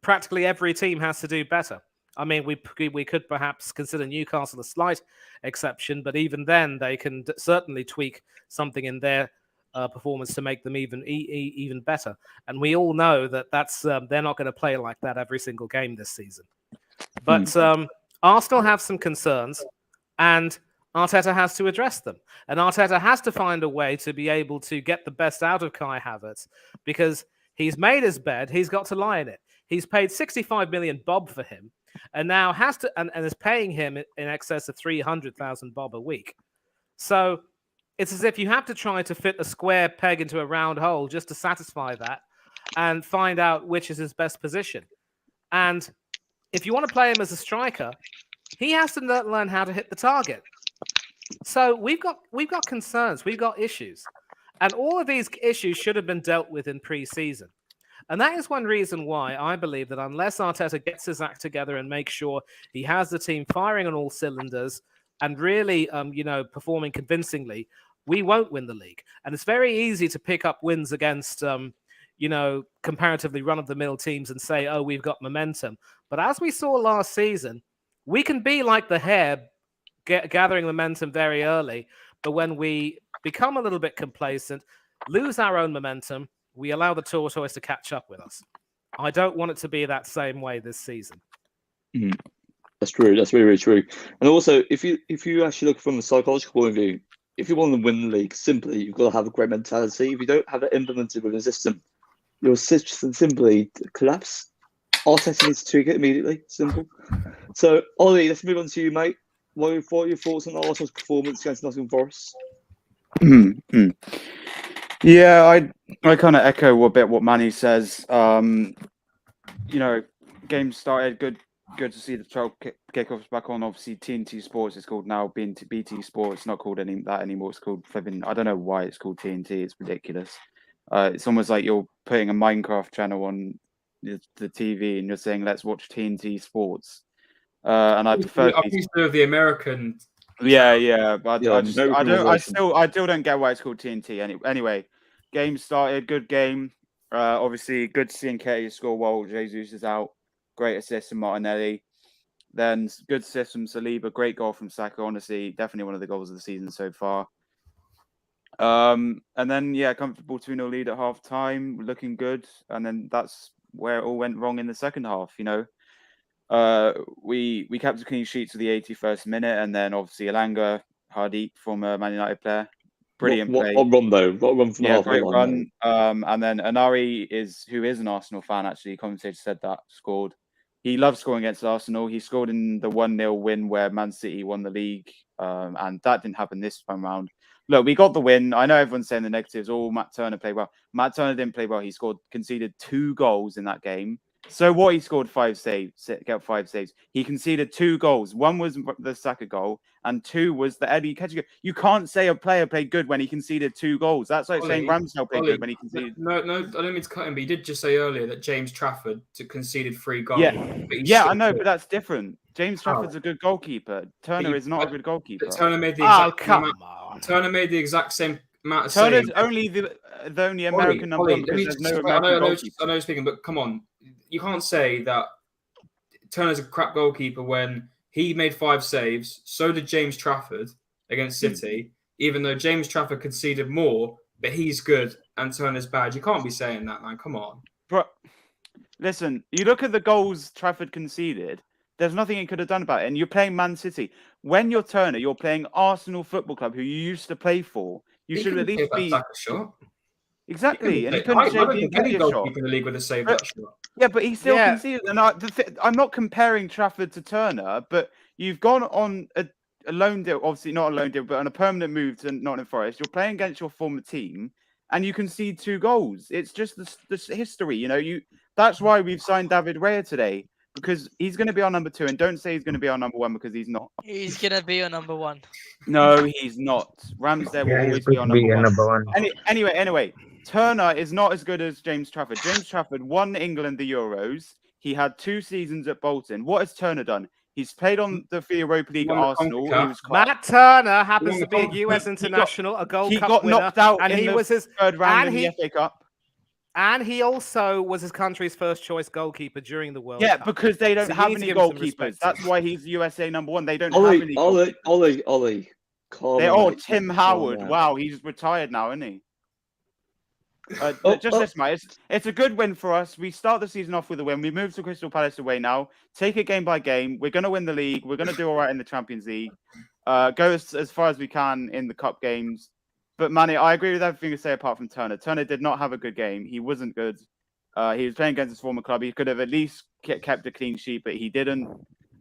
Speaker 3: practically every team has to do better. I mean, we could perhaps consider Newcastle a slight exception, but even then, they can certainly tweak something in their performance to make them even better. And we all know that they're not going to play like that every single game this season. But Arsenal have some concerns, and Arteta has to address them. And Arteta has to find a way to be able to get the best out of Kai Havertz, because he's made his bed, he's got to lie in it. He's paid 65 million bob for him, and now has to and is paying him in excess of 300,000 bob a week. So it's as if you have to try to fit a square peg into a round hole just to satisfy that and find out which is his best position. And if you want to play him as a striker, he has to learn how to hit the target. So we've got concerns, we've got issues. And all of these issues should have been dealt with in pre-season. And that is one reason why I believe that unless Arteta gets his act together and makes sure he has the team firing on all cylinders and really, performing convincingly, we won't win the league. And it's very easy to pick up wins against, comparatively run-of-the-mill teams and say, oh, we've got momentum. But as we saw last season, we can be like the hare, gathering momentum very early. But when we become a little bit complacent, lose our own momentum, we allow the tortoise to catch up with us. I don't want it to be that same way this season.
Speaker 1: That's true. That's really, really true. And also, if you actually look from a psychological point of view, if you want to win the league, simply you've got to have a great mentality. If you don't have it implemented within the system, your system simply collapse. Arteta needs to tweak it immediately. Simple. So, Ollie, let's move on to you, mate. What are your thoughts on Arsenal's performance against Nottingham Forest?
Speaker 5: Yeah, I kind of echo what Manny says. Game started good to see the 12 kickoffs back on. Obviously, TNT Sports is called now BT Sports. It's not called that anymore. It's called flipping. I don't know why it's called TNT. It's ridiculous. It's almost like you're putting a Minecraft channel on the TV and you're saying, "Let's watch TNT Sports." And I prefer.
Speaker 4: I'm used to the American.
Speaker 5: Yeah, but
Speaker 1: Yeah,
Speaker 5: I still don't get why it's called TNT. Anyway, game started. Good game. Obviously, good to see Nketiah score while Jesus is out. Great assist from Martinelli. Then good assist from Saliba. Great goal from Saka. Honestly, definitely one of the goals of the season so far. And then comfortable 2-0 lead at half time, looking good. And then that's where it all went wrong in the second half. We kept a clean sheet to the 81st minute, and then obviously Elanga Hardeep from a Man United player. Brilliant play.
Speaker 1: What run though? What run from the halfway
Speaker 5: great
Speaker 1: line?
Speaker 5: Run. And then Anari who is an Arsenal fan, actually, commentator said that, scored. He loves scoring against Arsenal. He scored in the 1-0 win where Man City won the league. And that didn't happen this time around. Look, we got the win. I know everyone's saying the negatives. Matt Turner played well. Matt Turner didn't play well. He conceded 2 goals in that game. So what? He scored 5 saves. Got 5 saves. He conceded 2 goals. One was the Saka goal, and 2 was the Eddie Ketchum goal. You can't say a player played good when he conceded 2 goals. That's like saying Ramsdale played good when he conceded.
Speaker 4: No, I don't mean to cut him, but he did just say earlier that James Trafford conceded 3 goals.
Speaker 5: Yeah, I know, but that's different. James Trafford's a good goalkeeper. Turner is not a good goalkeeper.
Speaker 4: Turner made the Turner made the exact same amount of
Speaker 5: Turner's
Speaker 4: saves.
Speaker 5: only the only American number one because there's no American goalkeeper.
Speaker 4: I know you're speaking, but come on. You can't say that Turner's a crap goalkeeper when he made 5 saves. So did James Trafford against City, even though James Trafford conceded more, but he's good and Turner's bad. You can't be saying that, man. Come on.
Speaker 5: Bro, listen, you look at the goals Trafford conceded, there's nothing he could have done about it. And you're playing Man City. When you're Turner, you're playing Arsenal Football Club, who you used to play for. You should at least be...
Speaker 4: shot.
Speaker 5: Exactly. And he couldn't save the Nketiah shot.
Speaker 4: In the league with a save that shot.
Speaker 5: Yeah, but he still conceded. And I'm not comparing Trafford to Turner, but you've gone on a loan deal, obviously not a loan deal, but on a permanent move to Nottingham Forest. You're playing against your former team, and you concede 2 goals. It's just this history, you know. That's why we've signed David Raya today, because he's going to be our number 2. And don't say he's going to be our number 1 because he's not.
Speaker 2: He's going to be our number 1.
Speaker 5: No, he's not. Ramsdale will always be our number 1. Anyway. Turner is not as good as James Trafford. James Trafford won England the Euros. He had 2 seasons at Bolton. What has Turner done? He's played on the Europa League at Arsenal.
Speaker 3: Matt Turner happens to be a US international, a Gold Cup
Speaker 5: got
Speaker 3: winner,
Speaker 5: knocked out
Speaker 3: and he was his
Speaker 5: 3rd round in the FA Cup.
Speaker 3: And he also was his country's first choice goalkeeper during the World Cup.
Speaker 5: Yeah, because they don't have any goalkeepers. That's why he's USA number 1. They don't have any.
Speaker 1: Ollie.
Speaker 5: Tim Howard. Wow, he's retired now, isn't he? Listen, mate. It's a good win for us. We start the season off with a win. We move to Crystal Palace away now. Take it game by game. We're going to win the league. We're going to do all right in the Champions League. Go as far as we can in the cup games. But Manny, I agree with everything you say apart from Turner. Turner did not have a good game. He wasn't good. He was playing against his former club. He could have at least kept a clean sheet, but he didn't.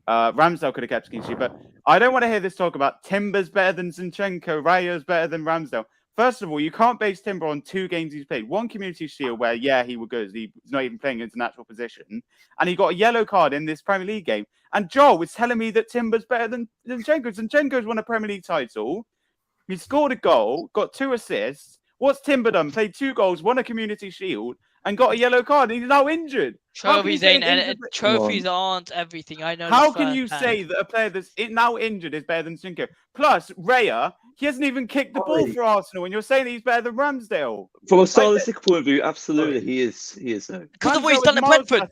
Speaker 5: Ramsdale could have kept a clean sheet. But I don't want to hear this talk about Timber's better than Zinchenko, Raya's better than Ramsdale. First of all, you can't base Timber on 2 games he's played. 1 Community Shield where, he was good. He's not even playing into natural position. And he got a yellow card in this Premier League game. And Joel was telling me that Timber's better than Zinchenko. Zinchenko's won a Premier League title. He scored a goal, got 2 assists. What's Timber done? Played 2 goals, won a Community Shield, and got a yellow card. And he's now injured.
Speaker 2: Trophies aren't everything. I know.
Speaker 5: How can you say that a player that's now injured is better than Zinchenko? Plus, Raya, he hasn't even kicked the ball for Arsenal, and you're saying he's better than Ramsdale.
Speaker 1: From a stylistic point of view, absolutely, he is.
Speaker 2: Because of what he's done at Brentford.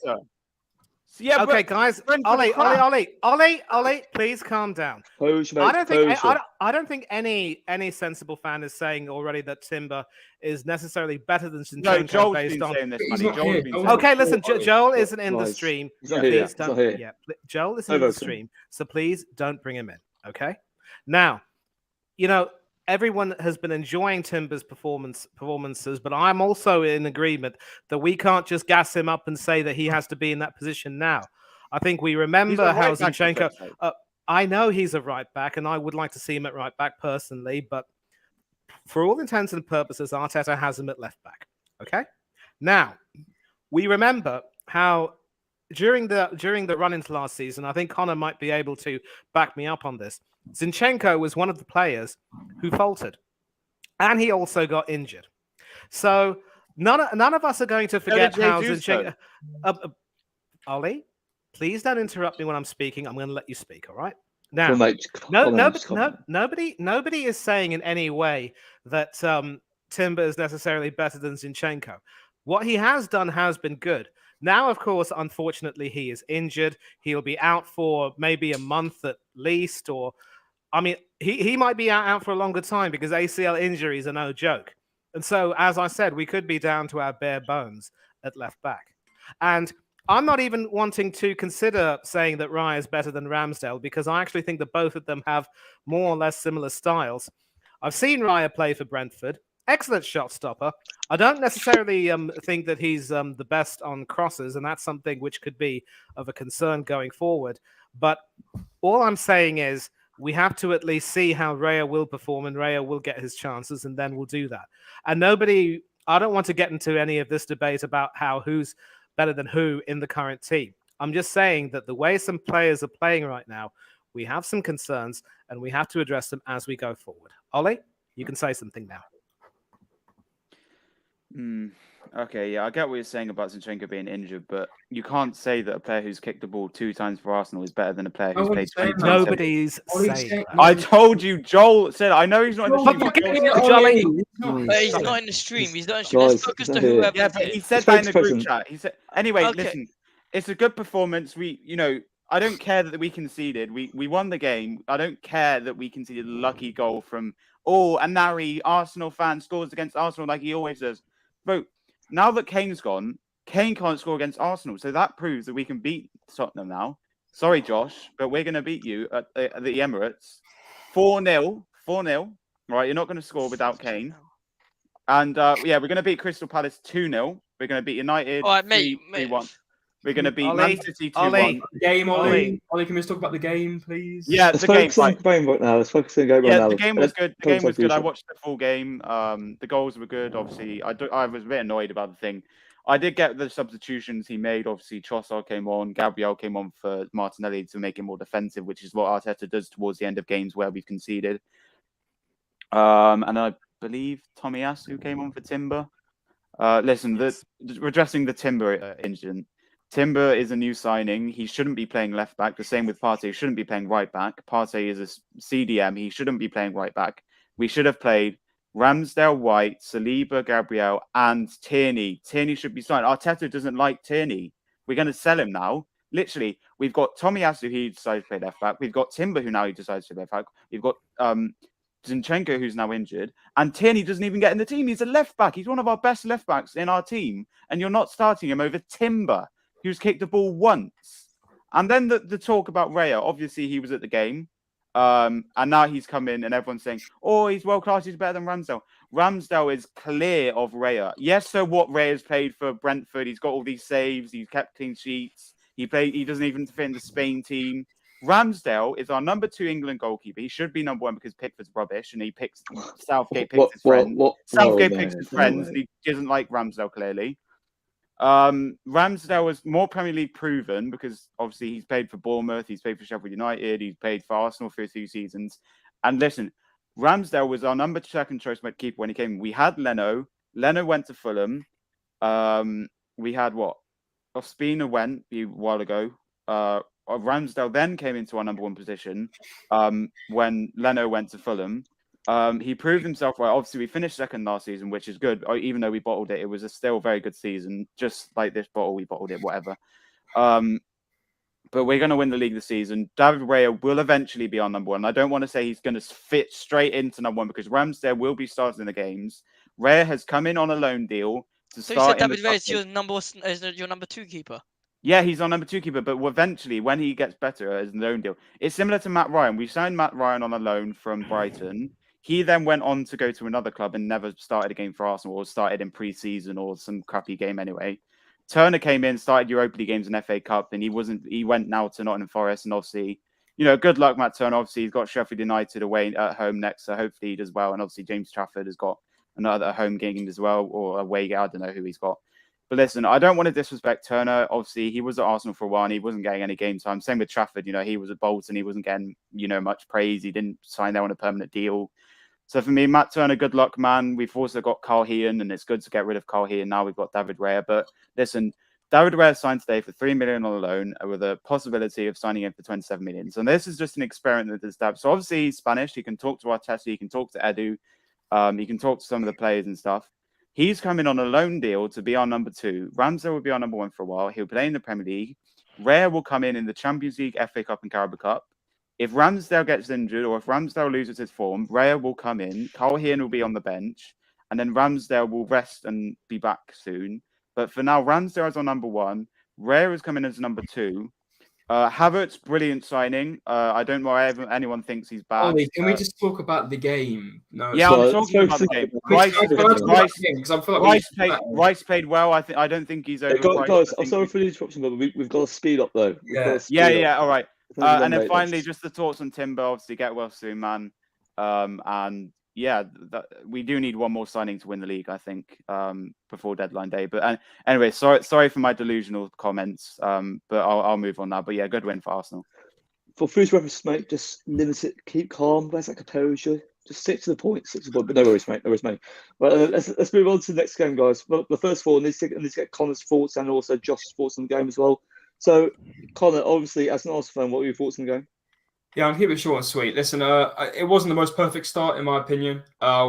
Speaker 3: Yeah, okay, guys. Ollie, please calm down. I don't think any sensible fan is saying already that Timber is necessarily better than Zinchenko.
Speaker 5: No, Joel's been saying this.
Speaker 3: Okay, listen, Joel isn't in the stream.
Speaker 1: Please don't.
Speaker 3: Joel isn't in the stream, so please don't bring him in. Okay. Now, everyone has been enjoying Timber's performances, but I'm also in agreement that we can't just gas him up and say that he has to be in that position now. I think we remember how Zinchenko... I know he's a right back, and I would like to see him at right back personally, but for all intents and purposes, Arteta has him at left back. Okay? Now, we remember how during the run into last season, I think Connor might be able to back me up on this. Zinchenko was one of the players who faltered, and he also got injured. So none of us are going to forget how Zinchenko. Ollie, please don't interrupt me when I'm speaking. I'm going to let you speak. All right. Now, nobody is saying in any way that Timber is necessarily better than Zinchenko. What he has done has been good. Now, of course, unfortunately, he is injured. He'll be out for maybe a month at least, or he might be out for a longer time because ACL injuries are no joke. And so, as I said, we could be down to our bare bones at left back. And I'm not even wanting to consider saying that Raya is better than Ramsdale because I actually think that both of them have more or less similar styles. I've seen Raya play for Brentford. Excellent shot stopper. I don't necessarily think that he's the best on crosses, and that's something which could be of a concern going forward. But all I'm saying is we have to at least see how Raya will perform, and Raya will get his chances, and then we'll do that. And I don't want to get into any of this debate about how who's better than who in the current team. I'm just saying that the way some players are playing right now, we have some concerns and we have to address them as we go forward. Ollie, you can say something now.
Speaker 5: Okay, yeah, I get what you're saying about Zinchenko being injured, but you can't say that a player who's kicked the ball 2 times for Arsenal is better than a player who's played 20 times.
Speaker 3: Nobody's
Speaker 4: Ollie's
Speaker 3: saying
Speaker 4: saying-
Speaker 3: that.
Speaker 5: I told you, Joel said. I know he's not in the
Speaker 4: Joel,
Speaker 5: stream.
Speaker 4: you're
Speaker 5: But
Speaker 4: getting
Speaker 5: Joel
Speaker 4: it,
Speaker 5: said-
Speaker 4: Ollie.
Speaker 2: But he's not in the stream. He's not in the stream.
Speaker 1: Guys,
Speaker 2: Let's focus
Speaker 1: he's
Speaker 2: to
Speaker 1: not here.
Speaker 2: whoever's
Speaker 5: Yeah, but
Speaker 2: here.
Speaker 5: he said
Speaker 1: It's
Speaker 5: that in the group
Speaker 1: present.
Speaker 5: chat. He said anyway.
Speaker 2: Okay.
Speaker 5: Listen, it's a good performance. I don't care that we conceded. We won the game. I don't care that we conceded a lucky goal from and Nari, Arsenal fan, scores against Arsenal like he always does. But now that Kane's gone, Kane can't score against Arsenal, so that proves that we can beat Tottenham now. Sorry, Josh, but we're going to beat you at the Emirates 4-0. 4-0. Right, you're not going to score without Kane. And we're going to beat Crystal Palace 2-0. We're going to beat United
Speaker 2: All right, mate.
Speaker 5: 3-1. We're going to beat
Speaker 3: Ollie,
Speaker 5: Man City 2-1.
Speaker 3: Ollie.
Speaker 4: Game, Ollie.
Speaker 3: Ollie.
Speaker 4: Ollie, can we just talk about the game, please?
Speaker 5: Yeah,
Speaker 1: Let's
Speaker 5: the game.
Speaker 1: focus on the game right now. Let's focus on the game right
Speaker 5: Yeah,
Speaker 1: now.
Speaker 5: the game was good. The
Speaker 1: Focus
Speaker 5: game
Speaker 1: on
Speaker 5: was good. I
Speaker 1: future.
Speaker 5: watched the full game. The goals were good. Obviously, I was a bit annoyed about the thing. I did get the substitutions he made. Obviously, Trossard came on. Gabriel came on for Martinelli to make it more defensive, which is what Arteta does towards the end of games where we've conceded. And I believe Tomiyasu came on for Timber. Listen, redressing the Timber incident. Timber is a new signing. He shouldn't be playing left back. The same with Partey. He shouldn't be playing right back. Partey is a CDM. He shouldn't be playing right back. We should have played Ramsdale, White, Saliba, Gabriel, and Tierney. Tierney should be signed. Arteta doesn't like Tierney. We're going to sell him now. Literally, we've got Tomiyasu, who decides to play left back. We've got Timber, who now he decides to play left back. We've got Zinchenko, who's now injured. And Tierney doesn't even get in the team. He's a left back. He's one of our best left backs in our team. And you're not starting him over Timber, who's kicked the ball once. And then the talk about Raya. Obviously, he was at the game. And now he's come in and everyone's saying, he's world class, he's better than Ramsdale. Ramsdale is clear of Raya. Yes, so what? Raya's played for Brentford. He's got all these saves. He's kept clean sheets. He doesn't even fit in the Spain team. Ramsdale is our number 2 England goalkeeper. He should be number 1 because Pickford's rubbish and Southgate picks his friends. Southgate picks his friends and he doesn't like Ramsdale clearly. Ramsdale was more Premier League proven because obviously he's played for Bournemouth, he's played for Sheffield United, he's played for Arsenal for a few seasons. And listen, Ramsdale was our number 2 choice keeper when he came. We had Leno. Leno went to Fulham. We had Ospina went a while ago. Ramsdale then came into our number 1 position when Leno went to Fulham. He proved himself right. Obviously, we finished second last season, which is good. Even though we bottled it, it was still a very good season. Just like this bottle, we bottled it, whatever. But we're going to win the league this season. David Raya will eventually be our number 1. I don't want to say he's going to fit straight into number 1 because Ramsdale will be starting the games. Raya has come in on a loan deal to
Speaker 2: So
Speaker 5: start.
Speaker 2: you said David Raya is your number 2 keeper?
Speaker 5: Yeah, he's our number 2 keeper, but eventually, when he gets better as a loan deal, it's similar to Matt Ryan. We signed Matt Ryan on a loan from Brighton. He then went on to go to another club and never started a game for Arsenal or started in pre-season or some crappy game anyway. Turner came in, started Europa League games and FA Cup, and he went now to Nottingham Forest. And obviously, good luck, Matt Turner. Obviously, he's got Sheffield United away at home next, so hopefully he does well. And obviously, James Trafford has got another home game as well, or away. I don't know who he's got. But listen, I don't want to disrespect Turner. Obviously, he was at Arsenal for a while and he wasn't getting any game time. Same with Trafford. He was at Bolton. He wasn't getting, much praise. He didn't sign there on a permanent deal. So for me, Matt Turner, good luck, man. We've also got Carl Hean, and it's good to get rid of Carl Hean. Now we've got David Raya. But listen, David Raya signed today for 3 million on a loan with a possibility of signing him for 27 million. So this is just an experiment with this David. So obviously he's Spanish. He can talk to Arteta. He can talk to Edu. He can talk to some of the players and stuff. He's coming on a loan deal to be our number 2. Ramsdale will be our number 1 for a while. He'll play in the Premier League. Raya will come in the Champions League, FA Cup, and Carabao Cup. If Ramsdale gets injured or if Ramsdale loses his form, Raya will come in. Carl Hean will be on the bench. And then Ramsdale will rest and be back soon. But for now, Ramsdale is our number 1. Raya is coming as number 2. Havertz, brilliant signing. I don't know why anyone thinks he's bad.
Speaker 4: Ollie, can we just talk about the game? No.
Speaker 5: Yeah, I'm talking about the game. Rice played well. I don't think he's over.
Speaker 1: Guys, I'm sorry for the interruption, but we've got to speed up though.
Speaker 5: Yeah. All right. And then finally, just the thoughts on Timber. Obviously, get well soon, man. And yeah, we do need one more signing to win the league, I think, before deadline day. But anyway, sorry for my delusional comments. But I'll move on now. But yeah, good win for Arsenal.
Speaker 1: For future reference, mate, just limit it, keep calm. Where's that composure? Just stick to the point, But no worries, mate. No worries, mate. Well, let's move on to the next game, guys. Well, the first four needs to get Connor's thoughts and also Josh's thoughts on the game as well. So, Connor, obviously, as an Arsenal fan, what were your thoughts on the game?
Speaker 4: Yeah, I'll keep it short and sweet. Listen, it wasn't the most perfect start in my opinion. I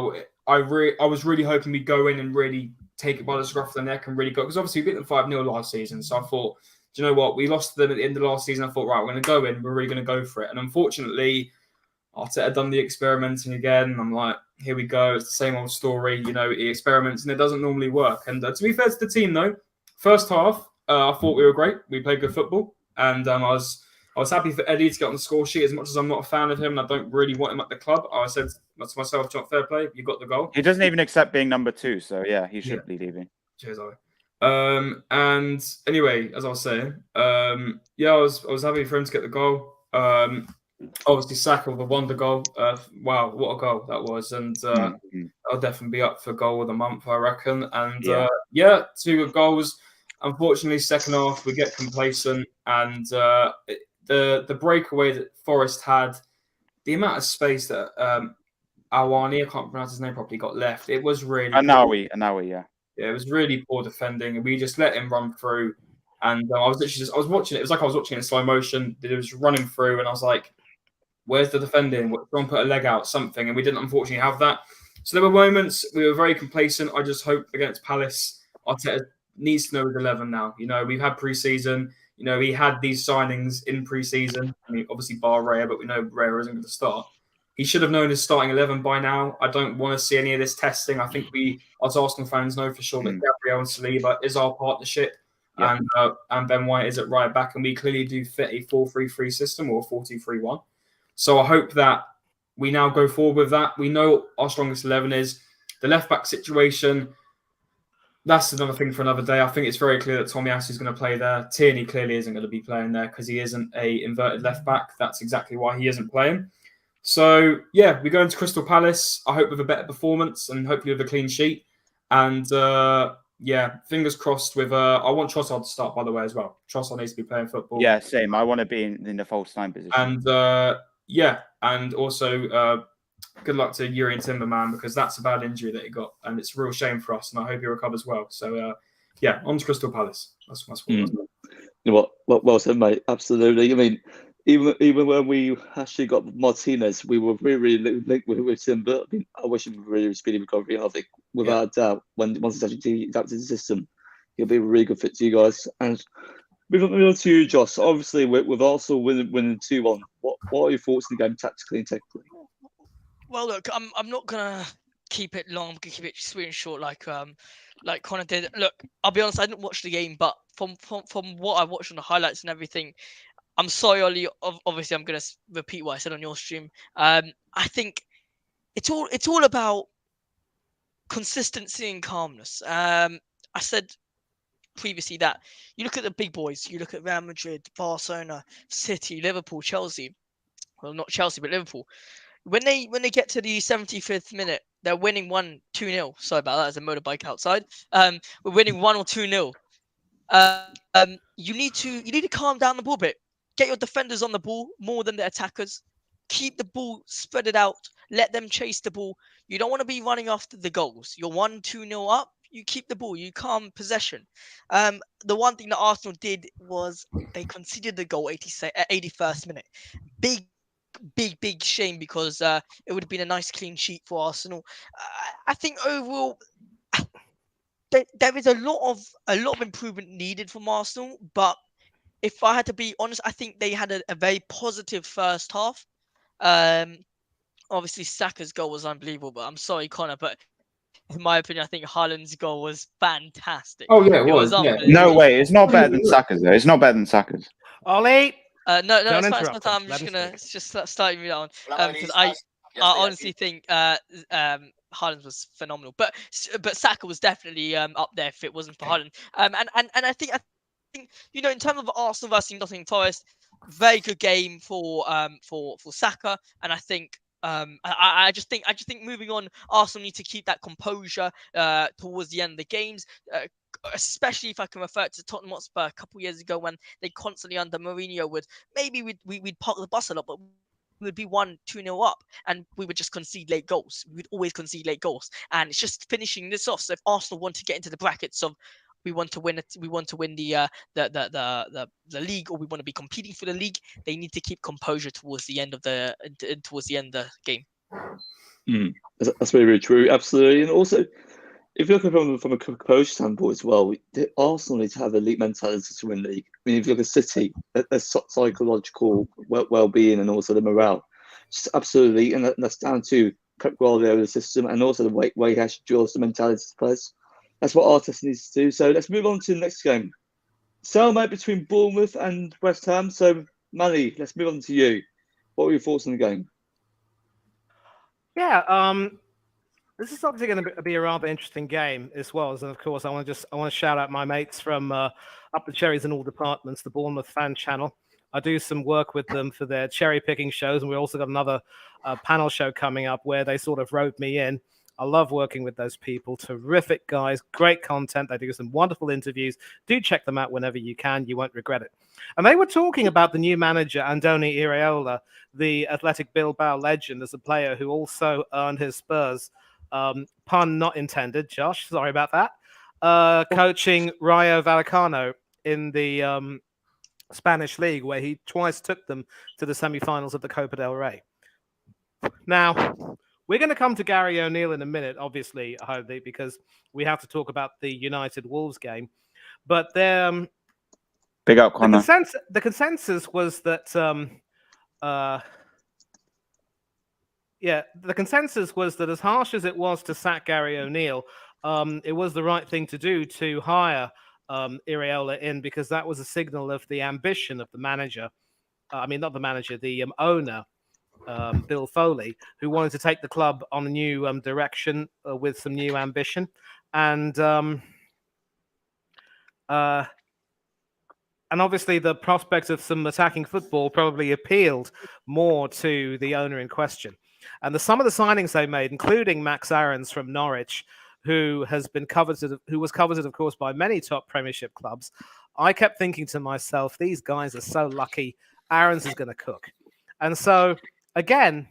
Speaker 4: was really hoping we'd go in and really take it by the scruff of the neck and really go, because obviously we beat them 5-0 last season. So I thought, do you know what? We lost to them at the end of last season. I thought, right, we're going to go in. We're really going to go for it. And unfortunately, Arteta done the experimenting again. I'm like, here we go. It's the same old story. You know, he experiments and it doesn't normally work. And to be fair to the team, though, first half, I thought we were great. We played good football. And I was happy for Eddie to get on the score sheet. As much as I'm not a fan of him and I don't really want him at the club, I said to myself, John, fair play, you got the goal.
Speaker 5: He doesn't even accept being number 2, so yeah, he should be leaving.
Speaker 4: Cheers, Ollie. And anyway, as I was saying, yeah, I was happy for him to get the goal. Obviously, Saka with the wonder goal. Wow, what a goal that was! And I'll definitely be up for goal of the month, I reckon. And yeah, 2 good goals. Unfortunately, second half we get complacent, and the breakaway that Forest had, the amount of space that Awani, I can't pronounce his name properly, got left. It was really
Speaker 5: Anawi, yeah.
Speaker 4: Yeah, it was really poor defending, and we just let him run through. And I was watching it. It was like I was watching it in slow motion. It was running through, and I was like, "Where's the defending? Someone put a leg out, something." And we didn't, unfortunately, have that. So there were moments we were very complacent. I just hope against Palace, Arteta needs to know his 11 now. You know, we've had pre-season. You know, he had these signings in pre-season. I mean, obviously bar Raya, but we know Raya isn't going to start. He should have known his starting 11 by now. I don't want to see any of this testing. I think we, as Arsenal fans, know for sure that Gabriel and Saliba is our partnership, and Ben White is at right back, and we clearly do fit a 4-3-3 system or a 4-2-3-1. So I hope that we now go forward with that. We know what our strongest 11 is. The left back situation, that's another thing for another day. I think it's very clear that Tomiyasu is going to play there. Tierney clearly isn't going to be playing there because he isn't a inverted left back. That's exactly why he isn't playing. So, yeah, we go into Crystal Palace, I hope with a better performance and hopefully with a clean sheet. And, yeah, fingers crossed with... I want Trossard to start, by the way, as well. Trossard needs to be playing football.
Speaker 5: Yeah, same. I want to be in the false 9 position.
Speaker 4: And, yeah, and also good luck to Yuri and Timberman because that's a bad injury that he got. And it's a real shame for us, and I hope he recovers well. So, yeah, on to Crystal Palace. That's what
Speaker 1: You know what? Well said, mate. Absolutely. I mean... Even when we actually got Martinez, we were really linked with him. But I mean, I wish him a really speedy recovery. I think, without a doubt, once he's actually adapted to the system, he'll be a really good fit to you guys. And moving on to you, Josh. Obviously, with Arsenal winning 2-1, what are your thoughts on the game tactically and technically?
Speaker 2: Well, look, I'm not gonna keep it long. I'm gonna keep it sweet and short, like Connor did. Look, I'll be honest, I didn't watch the game, but from what I watched on the highlights and everything. I'm sorry, Ollie. Obviously, I'm going to repeat what I said on your stream. I think it's all about consistency and calmness. I said previously that you look at the big boys. You look at Real Madrid, Barcelona, City, Liverpool, Chelsea. Well, not Chelsea, but Liverpool. When they get to the 75th minute, they're winning 2-0. Sorry about that. There's a motorbike outside. We're winning 1 or 2-0. You need to calm down the ball a bit. Get your defenders on the ball more than the attackers. Keep the ball, spread it out. Let them chase the ball. You don't want to be running after the goals. You're 1-2-0 up. You keep the ball. You calm possession. The one thing that Arsenal did was they conceded the goal 81st minute. Big shame because it would have been a nice clean sheet for Arsenal. I think overall there is a lot of improvement needed from Arsenal, but if I had to be honest, I think they had a very positive first half. Obviously, Saka's goal was unbelievable, but I'm sorry, Connor, but in my opinion, I think Haaland's goal was fantastic.
Speaker 4: Oh, yeah, it was. Yeah.
Speaker 5: No way. It's not better than Saka's, though. It's not better than Saka's.
Speaker 3: Ollie!
Speaker 2: No,
Speaker 3: Don't
Speaker 2: it's
Speaker 3: interrupt
Speaker 2: fine.
Speaker 3: him.
Speaker 2: I'm
Speaker 3: Let
Speaker 2: just
Speaker 3: him
Speaker 2: going
Speaker 3: speak.
Speaker 2: to start you down because I honestly think Haaland was phenomenal. But Saka was definitely up there if it wasn't for Haaland. And I think in terms of Arsenal versus Nottingham Forest, very good game for Saka, and I think I just think moving on, Arsenal need to keep that composure towards the end of the games. Especially if I can refer to Tottenham Hotspur a couple of years ago when they constantly under Mourinho we'd park the bus a lot, but we would be 1-2-0 up and we would just concede late goals. We would always concede late goals, and it's just finishing this off. So if Arsenal want to get into the brackets of we want to win the league, or we want to be competing for the league, they need to keep composure towards the end of the game.
Speaker 1: That's very, very true. Absolutely. And also, if you look at it from a composure standpoint as well, Arsenal need to have elite mentality to win the league. I mean, if you look at City, their psychological well-being and also the morale, just absolutely, and that's down to Pep Guardiola's system and also the way he actually draws the mentality to players. That's what Arteta needs to do. So let's move on to the next game. Stalemate between Bournemouth and West Ham. So, Manny, let's move on to you. What were your thoughts on the game?
Speaker 3: Yeah, this is obviously going to be a rather interesting game as well. And of course, I want to shout out my mates from Up the Cherries in all departments, the Bournemouth fan channel. I do some work with them for their cherry picking shows, and we also got another panel show coming up where they sort of wrote me in. I love working with those people. Terrific guys, great content. They do some wonderful interviews. Do check them out whenever you can. You won't regret it. And they were talking about the new manager, Andoni Iraola, the Athletic Bilbao legend, as a player who also earned his Spurs, pun not intended, Josh, sorry about that, coaching Rayo Vallecano in the Spanish league, where he twice took them to the semi-finals of the Copa del Rey. Now, we're going to come to Gary O'Neill in a minute, obviously, because we have to talk about the United Wolves game. But
Speaker 5: big up, Connor.
Speaker 3: The consensus was that the consensus was that as harsh as it was to sack Gary O'Neill, it was the right thing to do to hire Iraola in, because that was a signal of the ambition of the manager. Not the manager, the owner. Bill Foley, who wanted to take the club on a new direction with some new ambition, and obviously the prospect of some attacking football probably appealed more to the owner in question. And some of the signings they made, including Max Aarons from Norwich, who was coveted, of course, by many top Premiership clubs. I kept thinking to myself, these guys are so lucky. Aarons is going to cook, and so. Again,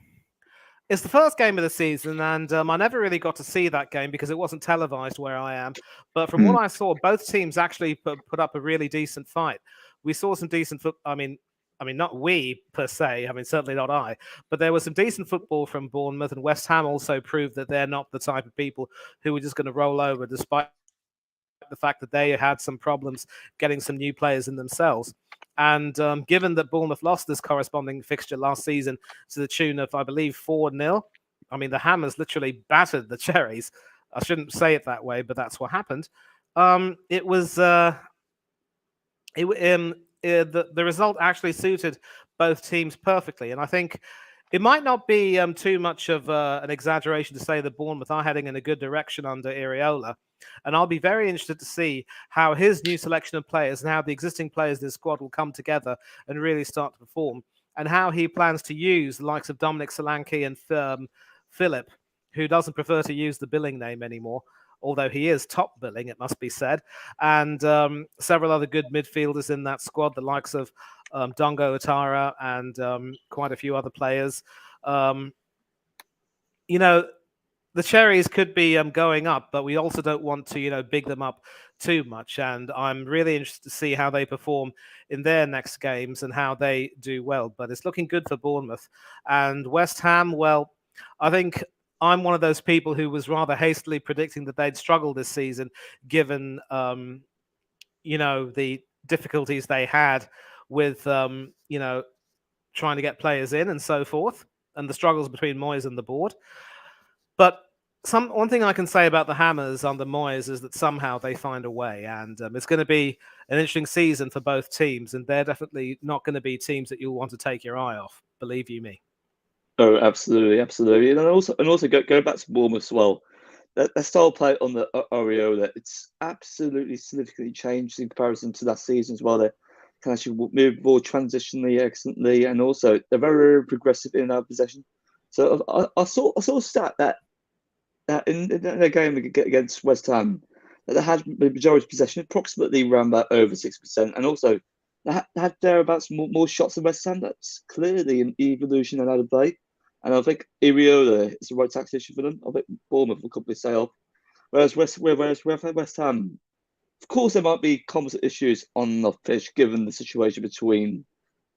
Speaker 3: it's the first game of the season, and I never really got to see that game because it wasn't televised where I am. But from what I saw, both teams actually put up a really decent fight. We saw some decent football. I mean, not we per se. Certainly not I. But there was some decent football from Bournemouth, and West Ham also proved that they're not the type of people who were just going to roll over, despite the fact that they had some problems getting some new players in themselves. And given that Bournemouth lost this corresponding fixture last season to the tune of, I believe, 4-0, the Hammers literally battered the Cherries. I shouldn't say it that way, but that's what happened. The result actually suited both teams perfectly. And I think it might not be too much of an exaggeration to say that Bournemouth are heading in a good direction under Iraola. And I'll be very interested to see how his new selection of players and how the existing players in his squad will come together and really start to perform, and how he plans to use the likes of Dominic Solanke and Philip, who doesn't prefer to use the billing name anymore, although he is top billing, it must be said, and several other good midfielders in that squad, the likes of Dongo Otara and quite a few other players. The Cherries could be going up, but we also don't want to, big them up too much. And I'm really interested to see how they perform in their next games and how they do well. But it's looking good for Bournemouth. And West Ham, well, I think I'm one of those people who was rather hastily predicting that they'd struggle this season, given, the difficulties they had with, trying to get players in and so forth, and the struggles between Moyes and the board. But one thing I can say about the Hammers under Moyes is that somehow they find a way, and it's going to be an interesting season for both teams, and they're definitely not going to be teams that you'll want to take your eye off. Believe you me.
Speaker 1: Oh, absolutely, and also go back to Bournemouth as well. Their style play on the Areola, it's absolutely significantly changed in comparison to last season as well. They can actually move more transitionally, excellently, and also they're very, very progressive in our possession. So I saw a stat that in their game against West Ham, that they had the majority possession, approximately around about over 6%, and also they had thereabouts more shots than West Ham. That's clearly an evolution in how to play, and I think Iriola is the right tactician for them. I think Bournemouth will probably say up, whereas West Ham, of course, there might be composite issues on the pitch given the situation between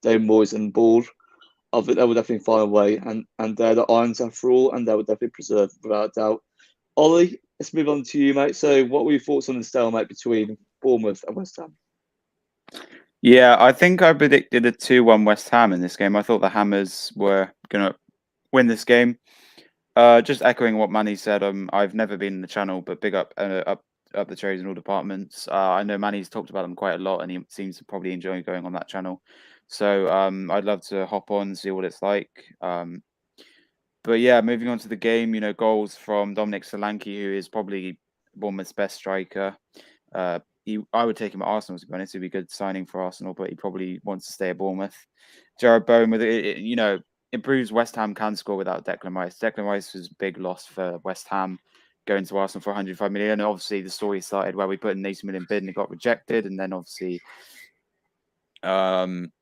Speaker 1: Dave Moyes and Ball. I think they will definitely find a way, and they're the irons after all, and they will definitely preserve without doubt. Ollie, let's move on to you, mate. So, what were your thoughts on the stalemate between Bournemouth and West Ham?
Speaker 5: Yeah, I think I predicted a 2-1 West Ham in this game. I thought the Hammers were going to win this game. Just echoing what Manny said, I've never been in the channel, but big up the trades in all departments. I know Manny's talked about them quite a lot, and he seems to probably enjoy going on that channel. So I'd love to hop on and see what it's like. But yeah, moving on to the game, goals from Dominic Solanke, who is probably Bournemouth's best striker. I would take him at Arsenal, to be honest. It'd be a good signing for Arsenal, but he probably wants to stay at Bournemouth. Jared Bowen, with it, improves West Ham can score without Declan Rice. Declan Rice was a big loss for West Ham going to Arsenal for 105 million. And obviously, the story started where we put an 80 million bid and it got rejected. And then obviously,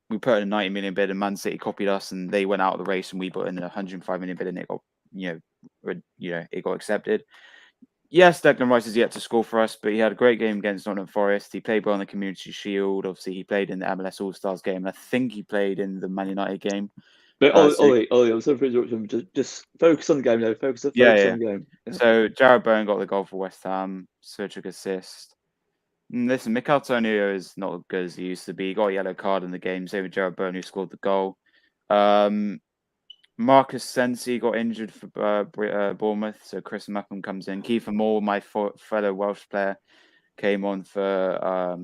Speaker 5: we put in a 90 million bid and Man City copied us and they went out of the race and we put in a 105 million bid and it got, it got accepted. Yes, Declan Rice is yet to score for us, but he had a great game against Nottingham Forest. He played well in the Community Shield. Obviously, he played in the MLS All-Stars game. And I think he played in the Man United game.
Speaker 1: But Ollie, I'm sorry for interrupting. Just focus on the game, though. Focus on the game. Yeah.
Speaker 5: So Jared Bowen got the goal for West Ham. Suchuk assist. Listen, Mikel Antonio is not as good as he used to be. He got a yellow card in the game. Same with Jared Bowen, who scored the goal. Marcus Sensi got injured for Bournemouth, so Chris Mapham comes in. Kiefer Moore, my fellow Welsh player, came on for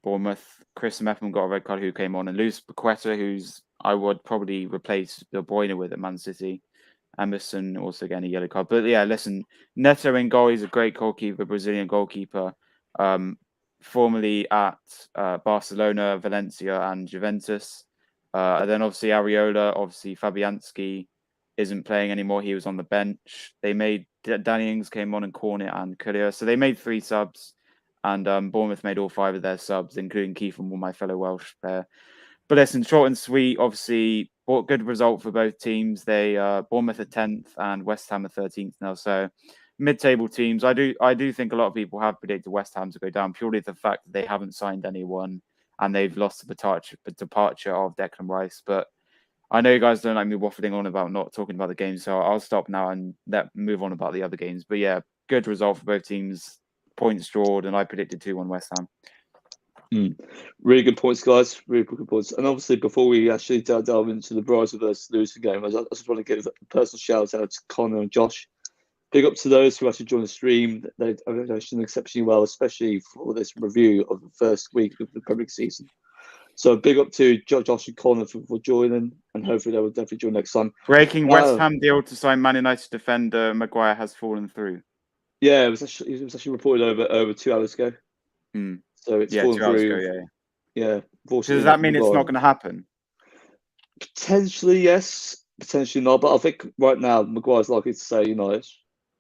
Speaker 5: Bournemouth. Chris Mapham got a red card, who came on, and Luis Paqueta, who's I would probably replace De Bruyne with at Man City. Emerson also getting a yellow card. But yeah, listen, Neto in goal, he's a great goalkeeper, Brazilian goalkeeper, formerly at Barcelona, Valencia, and Juventus. And then obviously Areola, obviously Fabianski isn't playing anymore. He was on the bench. They made Danny Ings came on and Cornet and Courier. So they made 3 subs, and Bournemouth made all 5 of their subs, including Kiefer Moore, my fellow Welsh player. But listen, short and sweet. Obviously, good result for both teams. They Bournemouth are 10th and West Ham are 13th now. So mid-table teams. I do think a lot of people have predicted West Ham to go down purely the fact that they haven't signed anyone. And they've lost the departure of Declan Rice. But I know you guys don't like me waffling on about not talking about the games, so I'll stop now and move on about the other games. But yeah, good result for both teams. Points drawn, and I predicted 2-1 West Ham.
Speaker 1: Really good points, guys. Really good points. And obviously, before we actually delve into the Brighton versus Luton game, I just want to give a personal shout out to Connor and Josh. Big up to those who actually joined the stream. They've done exceptionally well, especially for this review of the first week of the Premier League season. So big up to Josh and Connor for joining, and hopefully they will definitely join next time.
Speaker 5: Breaking West Ham deal to sign Man United defender Maguire has fallen through.
Speaker 1: Yeah, it was actually reported over 2 hours ago. So it's fallen
Speaker 5: 2 hours
Speaker 1: through.
Speaker 5: ago,
Speaker 1: Yeah.
Speaker 5: So does that mean it's not going to happen?
Speaker 1: Potentially yes, potentially not. But I think right now Maguire's likely to say United.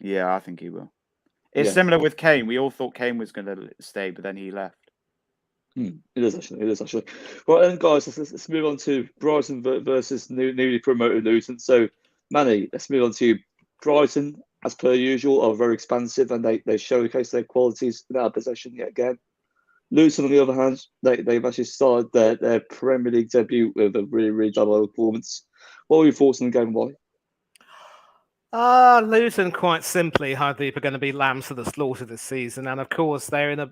Speaker 5: Yeah, I think he will. It's similar with Kane. We all thought Kane was going to stay, but then he left.
Speaker 1: It is actually. Right then, guys, let's move on to Brighton versus newly promoted Luton. So, Manny, let's move on to you. Brighton, as per usual, are very expansive and they showcase their qualities without possession yet again. Luton, on the other hand, they've actually started their Premier League debut with a really, really double performance. What were your thoughts on the game, why?
Speaker 3: Luton, quite simply, I think are going to be lambs to the slaughter this season. And of course, they're in an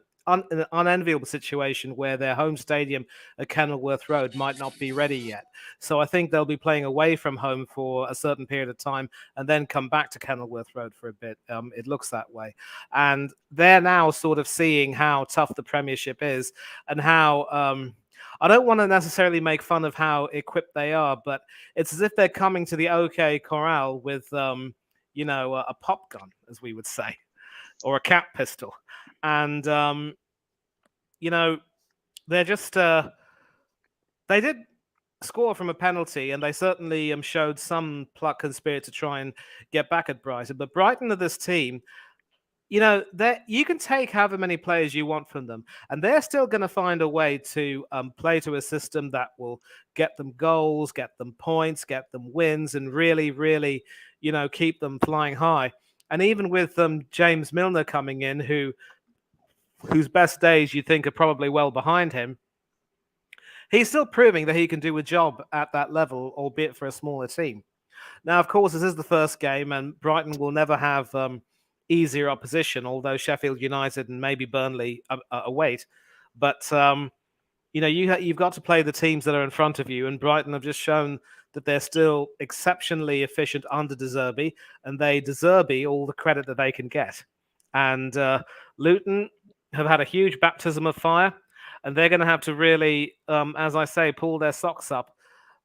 Speaker 3: unenviable situation where their home stadium at Kenilworth Road might not be ready yet. So I think they'll be playing away from home for a certain period of time and then come back to Kenilworth Road for a bit. It looks that way. And they're now sort of seeing how tough the Premiership is and how... I don't want to necessarily make fun of how equipped they are, but it's as if they're coming to the OK Corral with, a pop gun, as we would say, or a cap pistol. And, they're just, they did score from a penalty, and they certainly showed some pluck and spirit to try and get back at Brighton. But Brighton are this team, you know, that you can take however many players you want from them, and they're still going to find a way to play to a system that will get them goals, get them points, get them wins, and really, really, you know, keep them flying high. And even with James Milner coming in, whose best days you think are probably well behind him, he's still proving that he can do a job at that level, albeit for a smaller team. Now, of course, this is the first game, and Brighton will never have easier opposition, although Sheffield United and maybe Burnley await. But you know, you've got to play the teams that are in front of you, and Brighton have just shown that they're still exceptionally efficient under De Zerbi, and they deserve all the credit that they can get. And Luton have had a huge baptism of fire, and they're going to have to really, as I say, pull their socks up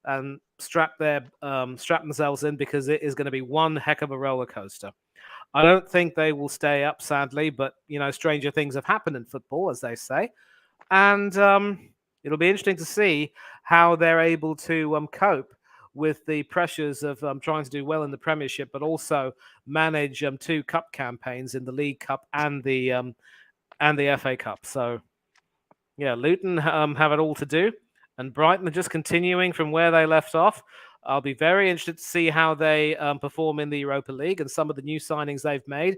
Speaker 3: and strap themselves in, because it is going to be one heck of a roller coaster. I don't think they will stay up, sadly, but you know, stranger things have happened in football, as they say, and it'll be interesting to see how they're able to cope with the pressures of trying to do well in the Premiership, but also manage two cup campaigns in the League Cup and the FA Cup. So yeah, Luton have it all to do, and Brighton are just continuing from where they left off. I'll be very interested to see how they perform in the Europa League, and some of the new signings they've made,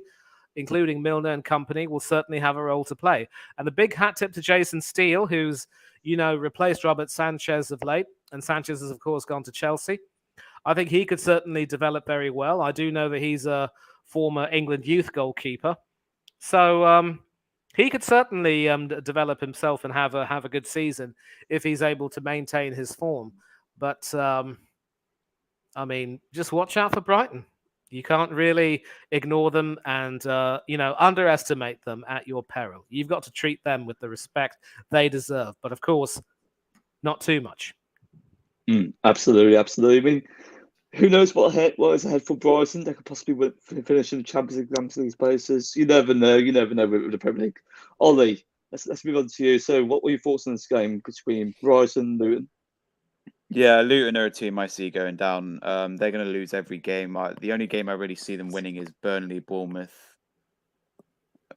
Speaker 3: including Milner and company, will certainly have a role to play. And a big hat tip to Jason Steele, who's, you know, replaced Robert Sanchez of late, and Sanchez has, of course, gone to Chelsea. I think he could certainly develop very well. I do know that he's a former England youth goalkeeper, so he could certainly develop himself and have a good season if he's able to maintain his form. But I mean, just watch out for Brighton. You can't really ignore them and you know, underestimate them at your peril. You've got to treat them with the respect they deserve, but of course, not too much.
Speaker 1: Absolutely, absolutely. I mean, who knows what is ahead for Brighton? They could possibly finish in the Champions League amongst these places. You never know. You never know with the Premier League. Ollie, let's move on to you. So, what were your thoughts on this game between Brighton and Luton?
Speaker 5: Yeah, Luton are a team I see going down. They're going to lose every game. The only game I really see them winning is Burnley, Bournemouth,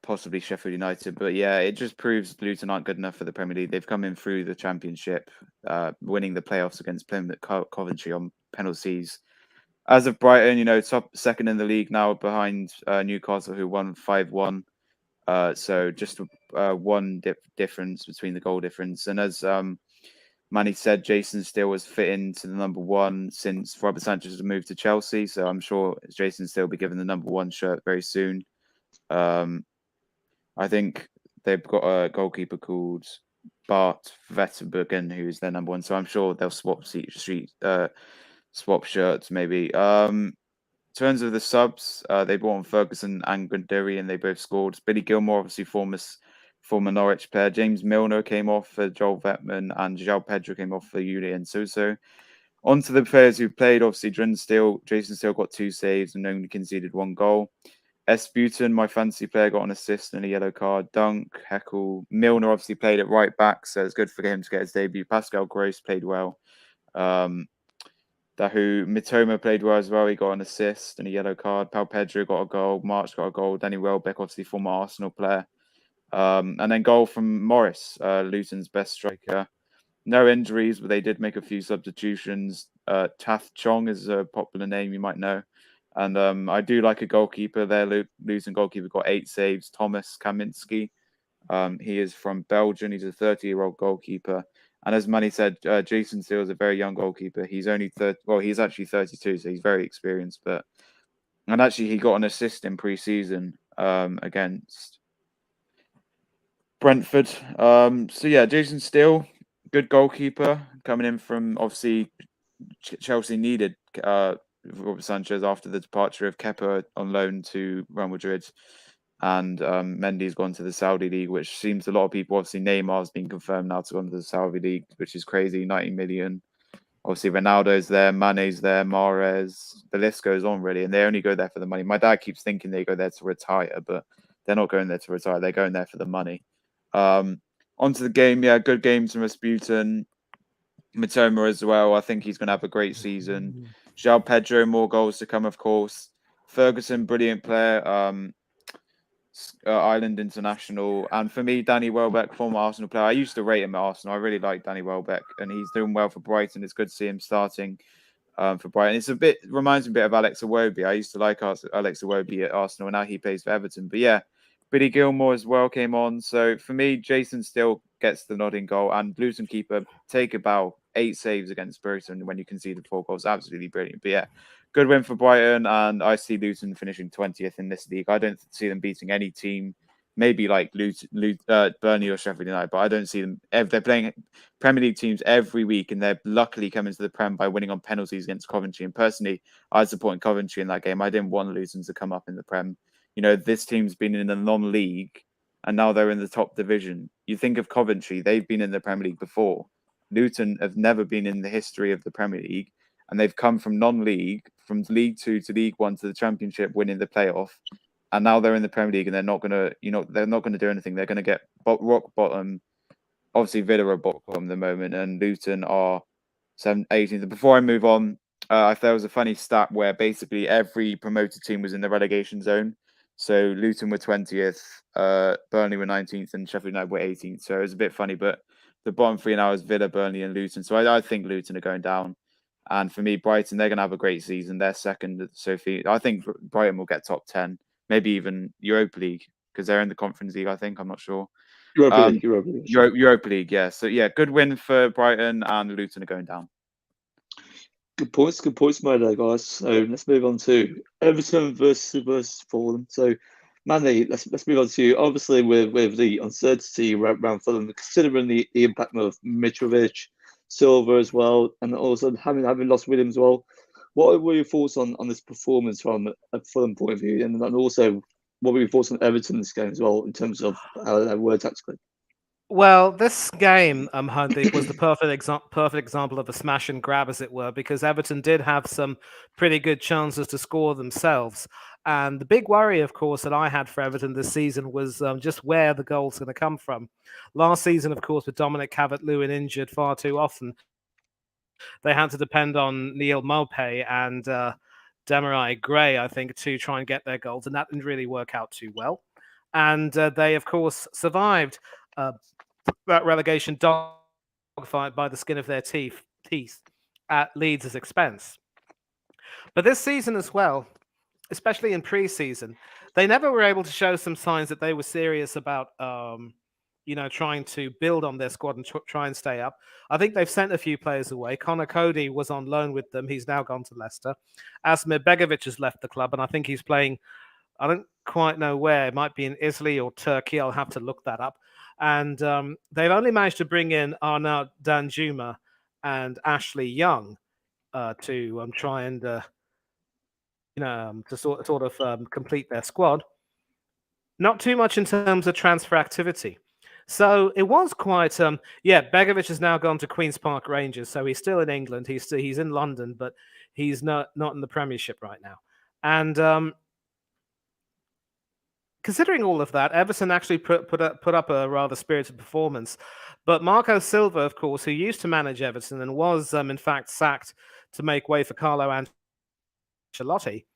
Speaker 5: possibly Sheffield United. But yeah, it just proves Luton aren't good enough for the Premier League. They've come in through the Championship, winning the playoffs against Plymouth, Coventry on penalties. As of Brighton, you know, top second in the league now behind Newcastle, who won 5-1. So just one difference between the goal difference. And as Manny said, Jason Steele was fit into the number one since Robert Sanchez has moved to Chelsea. So I'm sure Jason Steele will be given the number one shirt very soon. I think they've got a goalkeeper called Bart Vetterbergen, who's their number one. So I'm sure they'll swap shirts maybe. In terms of the subs, they brought on Ferguson and Gunduri, and they both scored. Billy Gilmore, obviously former Norwich player. James Milner came off for Joel Vetman, and João Pedro came off for Julian Sousa. On to the players who played, obviously, Jason Steele got 2 saves and only conceded 1 goal. S. Buton, my fantasy player, got an assist and a yellow card. Dunk, Heckel, Milner obviously played at right back, so it's good for him to get his debut. Pascal Gross played well. Dahu Mitoma played well as well. He got an assist and a yellow card. Pal Pedro got a goal. March got a goal. Danny Welbeck, obviously former Arsenal player. And then goal from Morris, Luton's best striker. No injuries, but they did make a few substitutions. Tath Chong is a popular name you might know. And I do like a goalkeeper there. Luton goalkeeper got 8 saves. Thomas Kaminski. He is from Belgium. He's a 30-year-old goalkeeper. And as Manny said, Jason Steele is a very young goalkeeper. He's only he's actually 32, so he's very experienced. And actually, he got an assist in pre-season against Brentford. So yeah, Jason Steele, good goalkeeper, coming in from obviously Chelsea needed Robert Sanchez after the departure of Kepa on loan to Real Madrid. And Mendy's gone to the Saudi League, which seems a lot of people, obviously Neymar's been confirmed now to go to the Saudi League, which is crazy, 90 million. Obviously Ronaldo's there, Mane's there, Mahrez, the list goes on really, and they only go there for the money. My dad keeps thinking they go there to retire, but they're not going there to retire, they're going there for the money. Onto the game, yeah, good game from Rasputin. Matoma as well. I think he's going to have a great season. João Pedro, more goals to come, of course. Ferguson, brilliant player. Ireland international. And for me, Danny Welbeck, former Arsenal player. I used to rate him at Arsenal. I really like Danny Welbeck, and he's doing well for Brighton. It's good to see him starting for Brighton. Reminds me a bit of Alex Iwobi. I used to like Alex Iwobi at Arsenal, and now he plays for Everton. But yeah, Billy Gilmore as well came on. So for me, Jason still gets the nodding goal, and Luton keeper take about 8 saves against Brighton when you conceded 4 goals. Absolutely brilliant. But yeah, good win for Brighton, and I see Luton finishing 20th in this league. I don't see them beating any team. Maybe like Burnley or Sheffield United, but I don't see them. They're playing Premier League teams every week, and they're luckily coming to the Prem by winning on penalties against Coventry. And personally, I was supporting Coventry in that game. I didn't want Luton to come up in the Prem. You know, this team's been in the non-league, and now they're in the top division. You think of Coventry; they've been in the Premier League before. Luton have never been in the history of the Premier League, and they've come from non-league, from League 2 to League 1 to the Championship, winning the playoff. And now they're in the Premier League, and they're not going to do anything. They're going to get rock bottom. Obviously, Villa are bottom at the moment, and Luton are 18th. Before I move on, there was a funny stat where basically every promoted team was in the relegation zone. So Luton were 20th, Burnley were 19th, and Sheffield United were 18th. So it was a bit funny, but the bottom 3 now is Villa, Burnley, and Luton. So I think Luton are going down. And for me, Brighton, they're going to have a great season. They're second. Sophie, I think Brighton will get top 10. Maybe even Europa League, because they're in the Conference League, I think. I'm not sure.
Speaker 1: Europa League.
Speaker 5: Europa League, yeah. So, yeah, good win for Brighton, and Luton are going down.
Speaker 1: Good points made there, guys. So let's move on to Everton versus Fulham. So, Manny, let's move on to you. Obviously, with the uncertainty around Fulham, considering the impact of Mitrovic, Silva as well, and also having lost Williams as well. What were your thoughts on this performance from a Fulham point of view, and also what were your thoughts on Everton's game as well in terms of how they were tactically?
Speaker 3: Well, this game, I think, was the perfect example of a smash and grab, as it were, because Everton did have some pretty good chances to score themselves. And the big worry, of course, that I had for Everton this season was just where the goal's going to come from. Last season, of course, with Dominic Calvert-Lewin injured far too often, they had to depend on Neil Maupay and Demarai Gray, I think, to try and get their goals, and that didn't really work out too well. And they, of course, survived that relegation dogfight by the skin of their teeth at Leeds' expense. But this season as well, especially in pre-season, they never were able to show some signs that they were serious about trying to build on their squad and try and stay up. I think they've sent a few players away. Connor Cody was on loan with them. He's now gone to Leicester. Asmir Begovic has left the club, and I think he's playing, I don't quite know where. It might be in Italy or Turkey. I'll have to look that up. And they've only managed to bring in Arnaud Danjuma and Ashley Young to try and to sort of complete their squad. Not too much in terms of transfer activity. So it was quite, Begovic has now gone to Queen's Park Rangers, so he's still in England. He's in London, but he's not in the Premiership right now. And considering all of that, Everton actually put up a rather spirited performance. But Marco Silva, of course, who used to manage Everton and was, in fact, sacked to make way for Carlo Ancelotti,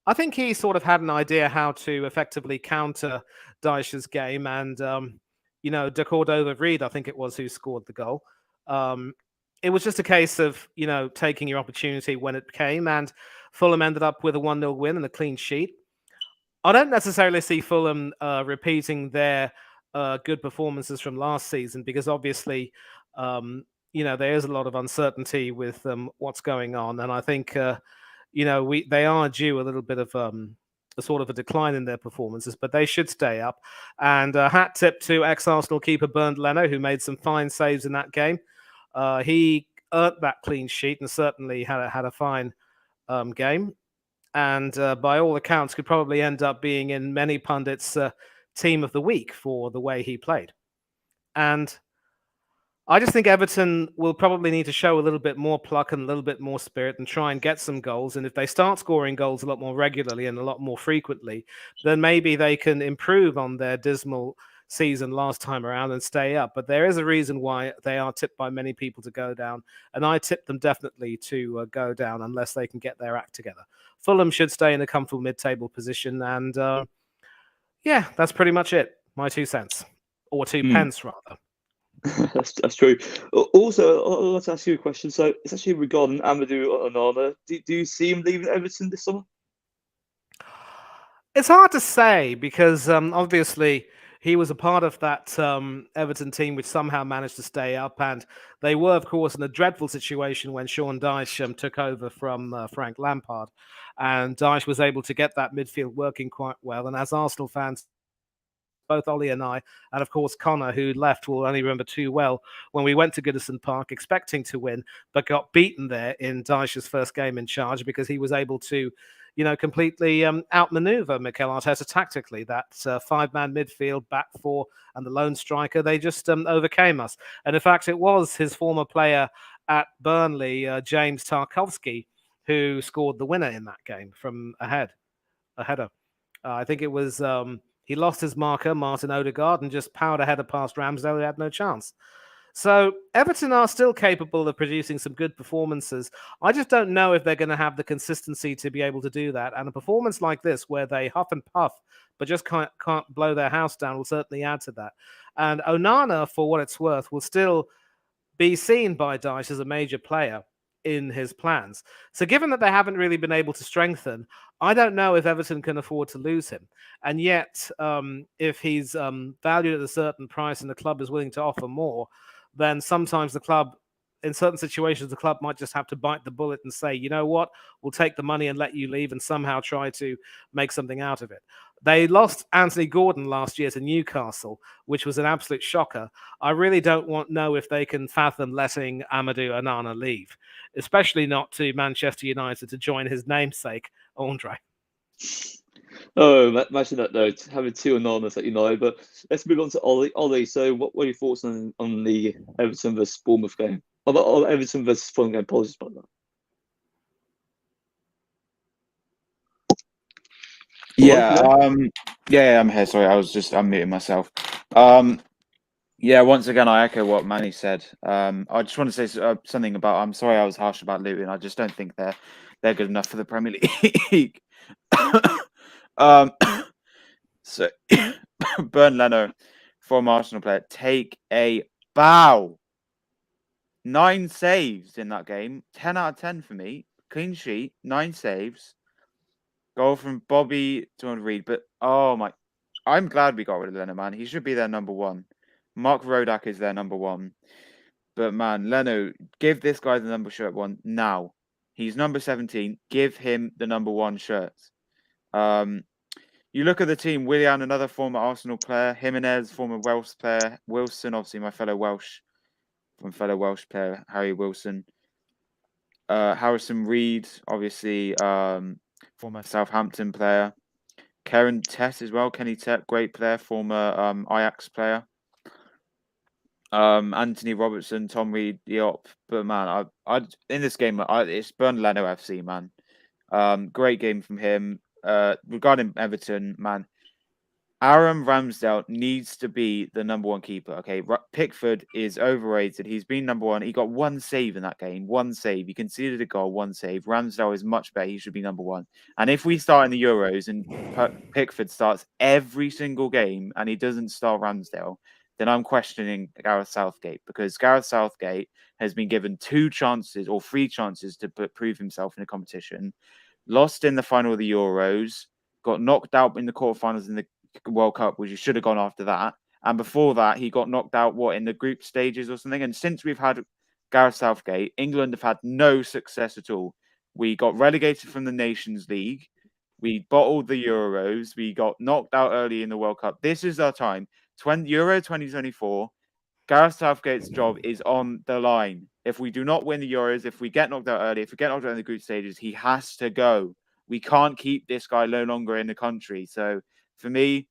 Speaker 3: I think he sort of had an idea how to effectively counter Dyche's game. And, De Cordova-Reid, I think it was, who scored the goal. It was just a case of, taking your opportunity when it came. And Fulham ended up with a 1-0 win and a clean sheet. I don't necessarily see Fulham repeating their good performances from last season because obviously, there is a lot of uncertainty with what's going on. And I think, they are due a little bit of a sort of a decline in their performances, but they should stay up. And a hat tip to ex-Arsenal keeper Bernd Leno, who made some fine saves in that game. He earned that clean sheet and certainly had a fine game. And by all accounts, could probably end up being in many pundits' team of the week for the way he played. And I just think Everton will probably need to show a little bit more pluck and a little bit more spirit and try and get some goals. And if they start scoring goals a lot more regularly and a lot more frequently, then maybe they can improve on their dismal season last time around and stay up. But there is a reason why they are tipped by many people to go down. And I tip them definitely to go down unless they can get their act together. Fulham should stay in a comfortable mid-table position. And yeah, that's pretty much it. My 2 cents. Or 2 pence, rather.
Speaker 1: That's true. Also, I'd like to ask you a question. So it's actually regarding Amadou Onana. Do you see him leaving Everton this summer?
Speaker 3: It's hard to say because obviously he was a part of that Everton team which somehow managed to stay up, and they were, of course, in a dreadful situation when Sean Dyche took over from Frank Lampard, and Dyche was able to get that midfield working quite well. And as Arsenal fans, both Ollie and I, and of course Connor, who left, will only remember too well when we went to Goodison Park expecting to win, but got beaten there in Dyche's first game in charge because he was able to, completely outmaneuver Mikel Arteta tactically. That 5-man midfield, back four, and the lone striker, they just overcame us. And in fact, it was his former player at Burnley, James Tarkowski, who scored the winner in that game from a header. I think it was he lost his marker, Martin Odegaard, and just powered a header past Ramsdale, who had no chance. So Everton are still capable of producing some good performances. I just don't know if they're going to have the consistency to be able to do that. And a performance like this, where they huff and puff, but just can't blow their house down, will certainly add to that. And Onana, for what it's worth, will still be seen by Dyche as a major player in his plans. So given that they haven't really been able to strengthen, I don't know if Everton can afford to lose him. And yet, if he's valued at a certain price and the club is willing to offer more, then sometimes the club, in certain situations, the club might just have to bite the bullet and say, you know what, we'll take the money and let you leave and somehow try to make something out of it. They lost Anthony Gordon last year to Newcastle, which was an absolute shocker. I really don't know if they can fathom letting Amadou Onana leave, especially not to Manchester United to join his namesake, Andre.
Speaker 1: Oh, imagine that though, having 2 Onanas at United. But let's move on to Ollie. Ollie, so what were your thoughts on the Everton versus Bournemouth game? Or Everton versus Fulham game? Apologies about that.
Speaker 5: Yeah, I'm here. Sorry, I was just unmuting myself. Yeah, once again, I echo what Manny said. I just want to say something about. I'm sorry, I was harsh about Luton. I just don't think they're good enough for the Premier League. So Bernd Leno, former Arsenal player, take a bow. 9 saves in that game. 10 out of 10 for me. Clean sheet, 9 saves. Goal from Bobby to Reed. But oh my, I'm glad we got rid of Leno, man. He should be their number 1. Mark Rodak is their number 1. But man, Leno, give this guy the number shirt 1 now. He's number 17. Give him the number 1 shirt. You look at the team, Willian, another former Arsenal player, Jimenez, former Welsh player, Wilson, obviously my fellow Welsh player, Harry Wilson. Harrison Reed, obviously former Southampton player. Karen Tess as well, Kenny Tett, great player, former Ajax player. Anthony Robertson, Tom Reed, Diop. But man, I in this game, it's Bernd Leno FC, man. Great game from him. Regarding Everton, man, Aaron Ramsdale needs to be the number 1 keeper. Okay, Pickford is overrated. He's been number 1. He got 1 save in that game. 1 save. He conceded a goal. 1 save. Ramsdale is much better. He should be number 1. And if we start in the Euros and Pickford starts every single game and he doesn't start Ramsdale, then I'm questioning Gareth Southgate, because Gareth Southgate has been given 2 chances or 3 chances to prove himself in a competition. Lost in the final of the Euros, got knocked out in the quarterfinals in the World Cup, which he should have gone after that. And before that, he got knocked out, in the group stages or something. And since we've had Gareth Southgate, England have had no success at all. We got relegated from the Nations League. We bottled the Euros. We got knocked out early in the World Cup. This is our time. Euro 2024. Gareth Southgate's job is on the line. If we do not win the Euros, if we get knocked out early, if we get knocked out in the group stages, he has to go. We can't keep this guy no longer in the country. So for me,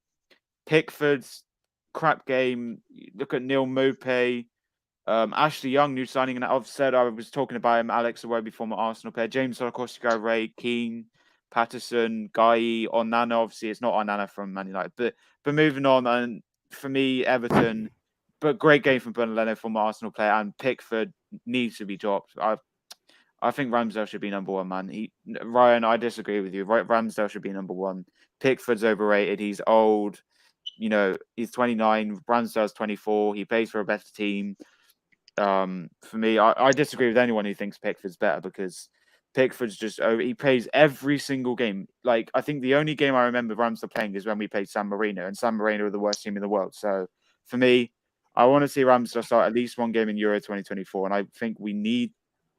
Speaker 5: Pickford's crap game. Look at Neil Maupay, Ashley Young, new signing. And I've said I was talking about him, Alex Iwobi, former Arsenal player, James Ray, Keane, Patterson, Guy, Onana. Obviously, it's not Onana from Man United. But moving on, and for me, Everton, but great game from Bernardo from Arsenal player, and Pickford needs to be dropped. I think Ramsdale should be number one, man. Ryan, I disagree with you. Ramsdale should be number one. Pickford's overrated. He's old. You know, he's 29. Ramsdale's 24. He plays for a better team. For me, I disagree with anyone who thinks Pickford's better, because Pickford's just he plays every single game. Like, I think the only game I remember Ramsdale playing is when we played San Marino, and San Marino are the worst team in the world. So for me, I want to see Ramsdale start at least one game in Euro 2024, and I think we need.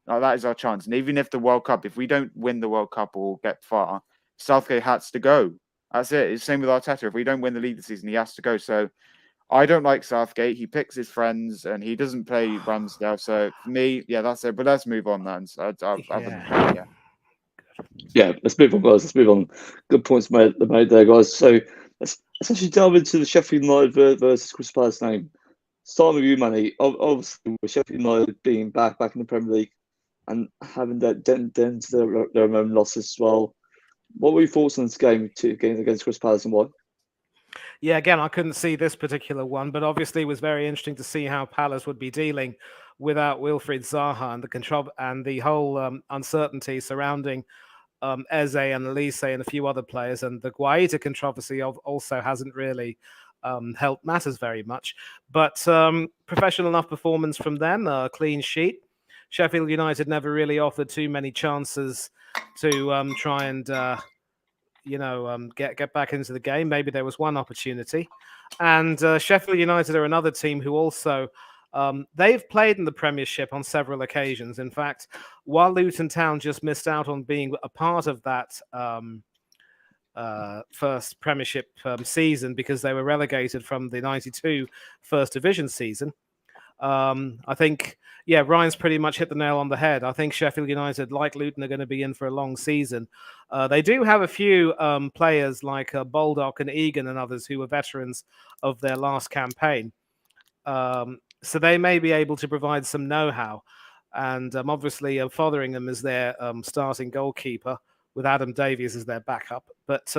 Speaker 5: That is our chance. And even if the World Cup, if we don't win the World Cup or get far, Southgate has to go. That's it. It's the same with Arteta. If we don't win the league this season, he has to go. So I don't like Southgate. He picks his friends and he doesn't play Ramsdale. So for me, yeah, that's it. But let's move on, man. So
Speaker 1: Yeah, let's move on, guys. Let's move on. Good points made there, guys. So let's actually delve into the Sheffield United versus Crystal Palace game. Starting with you, Manny. Obviously, with Sheffield United being back in the Premier League and having that dent to their own losses as well. What were your thoughts on this game against Crystal Palace, and why?
Speaker 3: Yeah, again, I couldn't see this particular one, but obviously it was very interesting to see how Palace would be dealing without Wilfried Zaha and the whole uncertainty surrounding Eze and Elise and a few other players. And the Guaita controversy also hasn't really helped matters very much. But professional enough performance from them, a clean sheet. Sheffield United never really offered too many chances to try and get back into the game. Maybe there was one opportunity. And Sheffield United are another team who also they've played in the Premiership on several occasions. In fact, while Luton Town just missed out on being a part of that first Premiership season because they were relegated from the 92 First Division season. I think, Ryan's pretty much hit the nail on the head. I think Sheffield United, like Luton, are going to be in for a long season. They do have a few players like Baldock and Egan and others who were veterans of their last campaign. So they may be able to provide some know-how. And obviously, Fotheringham is their starting goalkeeper with Adam Davies as their backup. But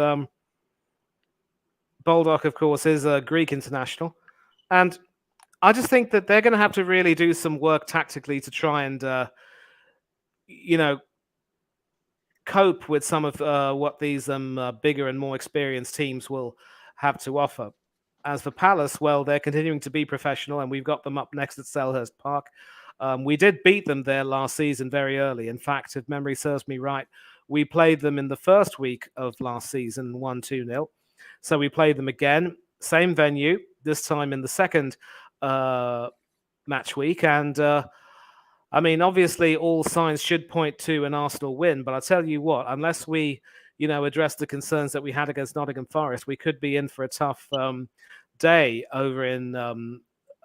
Speaker 3: Baldock, of course, is a Greek international. And I just think that they're going to have to really do some work tactically to try and, cope with some of what these bigger and more experienced teams will have to offer. As for Palace, well, they're continuing to be professional, and we've got them up next at Selhurst Park. We did beat them there last season very early. In fact, if memory serves me right, we played them in the first week of last season, 1-2-0. So we played them again, same venue, this time in the second match week. And obviously all signs should point to an Arsenal win, but I'll tell you what, unless we address the concerns that we had against Nottingham Forest, we could be in for a tough day over at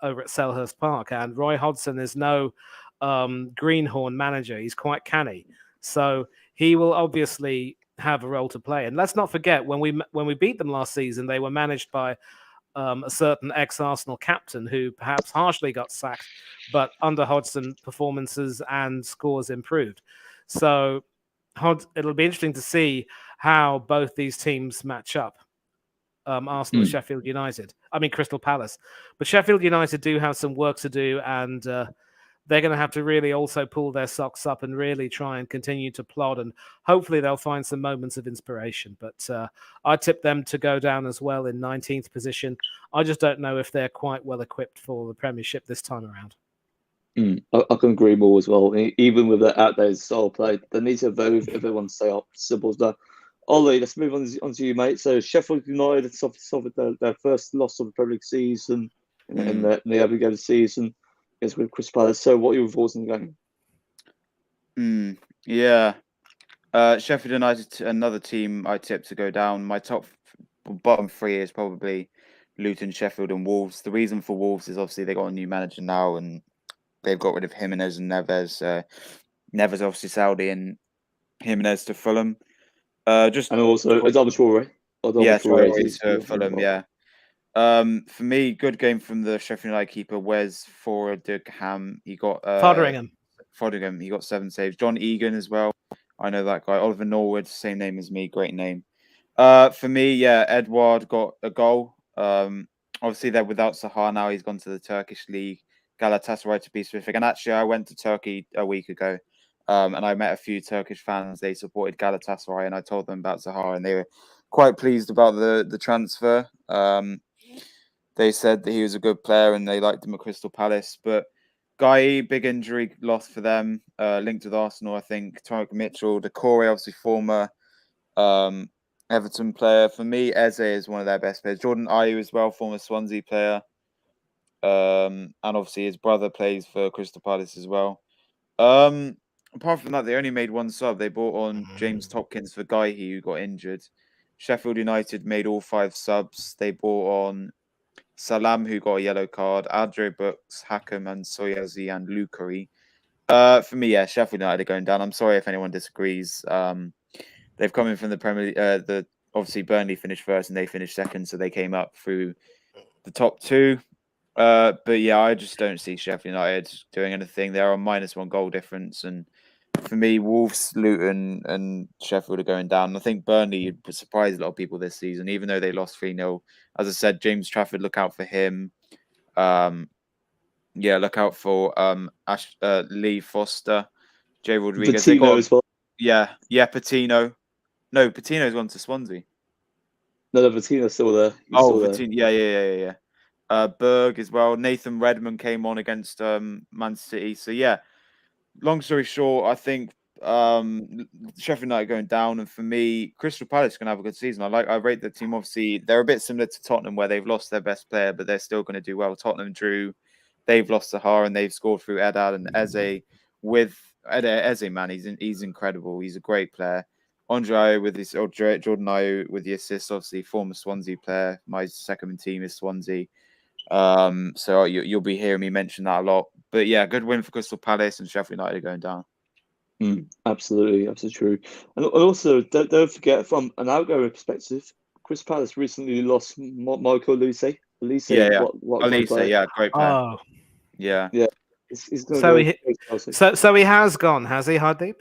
Speaker 3: Selhurst Park. And Roy Hodgson is no greenhorn manager. He's quite canny, so he will obviously have a role to play. And let's not forget, when we beat them last season, they were managed by a certain ex-Arsenal captain who perhaps harshly got sacked, but under Hodgson, performances and scores improved. So it'll be interesting to see how both these teams match up. Arsenal, Sheffield United. Crystal Palace. But Sheffield United do have some work to do, and they're going to have to really also pull their socks up and really try and continue to plod, and hopefully they'll find some moments of inspiration. But I tip them to go down as well in 19th position. I just don't know if they're quite well equipped for the Premiership this time around.
Speaker 1: I can agree more as well. Even with the outdated style play, they need to evolve if they want to stay up. Simple as that. Ollie, let's move on to you, mate. So Sheffield United suffered their first loss of the Premier League season in the early game of the season against Crystal Palace. So what are your thoughts on the game?
Speaker 5: Sheffield United, another team I tip to go down. My bottom three is probably Luton, Sheffield, and Wolves. The reason for Wolves is obviously they got a new manager now, and they've got rid of Jimenez and Neves. Neves obviously Saudi and Jimenez to Fulham. And
Speaker 1: also Adama Traore.
Speaker 5: Traore to Fulham. Yeah. For me, good game from the Sheffield United keeper, Wes Foderingham. He got Foderingham. He got 7 saves. John Egan as well. I know that guy. Oliver Norwood, same name as me. Great name. For me, Edouard got a goal. Obviously, they're without Sahar now. He's gone to the Turkish league, Galatasaray to be specific. And actually, I went to Turkey a week ago, and I met a few Turkish fans. They supported Galatasaray, and I told them about Sahar, and they were quite pleased about the transfer. They said that he was a good player, and they liked him at Crystal Palace. But Guy, big injury loss for them, linked with Arsenal, I think. Tyrick Mitchell, Decore, obviously former Everton player. For me, Eze is one of their best players. Jordan Ayew as well, former Swansea player. And obviously his brother plays for Crystal Palace as well. Apart from that, they only made one sub. They brought on James Topkins for Guy, who got injured. Sheffield United made all 5 subs. They brought on Salam, who got a yellow card, Adre Brooks, Hakim, and Soyazi and Lucari. For me, yeah, Sheffield United are going down. I'm sorry if anyone disagrees. They've come in from the Premier League. Obviously, Burnley finished first and they finished second, so they came up through the top 2. But yeah, I just don't see Sheffield United doing anything. They're on -1 goal difference, and for me, Wolves, Luton, and Sheffield are going down. I think Burnley surprised a lot of people this season, even though they lost 3-0. As I said, James Trafford, look out for him. Yeah, look out for Lee Foster, Jay Rodriguez. They
Speaker 1: Patino
Speaker 5: got
Speaker 1: as well.
Speaker 5: yeah, Patino. No, Patino's gone to Swansea.
Speaker 1: No, Patino's still there. He's still there.
Speaker 5: Patino. Yeah. Berg as well. Nathan Redmond came on against Man City. So yeah, long story short, I think Sheffield United going down, and for me, Crystal Palace going to have a good season. I rate the team. Obviously, they're a bit similar to Tottenham, where they've lost their best player, but they're still going to do well. Tottenham drew, they've lost Sahar, and they've scored through Edad and Eze. With Eze, man, he's incredible. He's a great player. Andre with his Jordan Ayew with the assist, obviously former Swansea player. My second team is Swansea. So you'll be hearing me mention that a lot. But yeah, good win for Crystal Palace, and Sheffield United are going down.
Speaker 1: Absolutely true. And also, don't forget, from an outgoing perspective, Crystal Palace recently lost Michael Olise. What
Speaker 5: Olise,
Speaker 1: player.
Speaker 5: yeah, great player.
Speaker 3: Oh,
Speaker 5: yeah.
Speaker 1: He's going
Speaker 3: so he has gone, has he, Hardeep?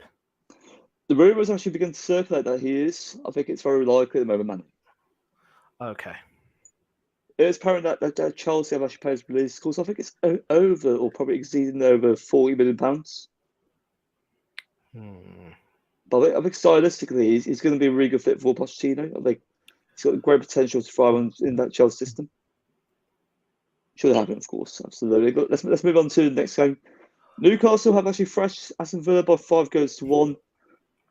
Speaker 1: The rumours actually begin to circulate that he is. I think it's very likely at the moment, man.
Speaker 3: Okay.
Speaker 1: It's apparent that Chelsea have actually paid his release course. I think it's over, or probably exceeding over £40 million. But I think stylistically, he's going to be a really good fit for Pochettino. I think he's got great potential to thrive in that Chelsea system. Should happen, of course, absolutely. But let's move on to the next game. Newcastle have actually thrashed Aston Villa by 5-1.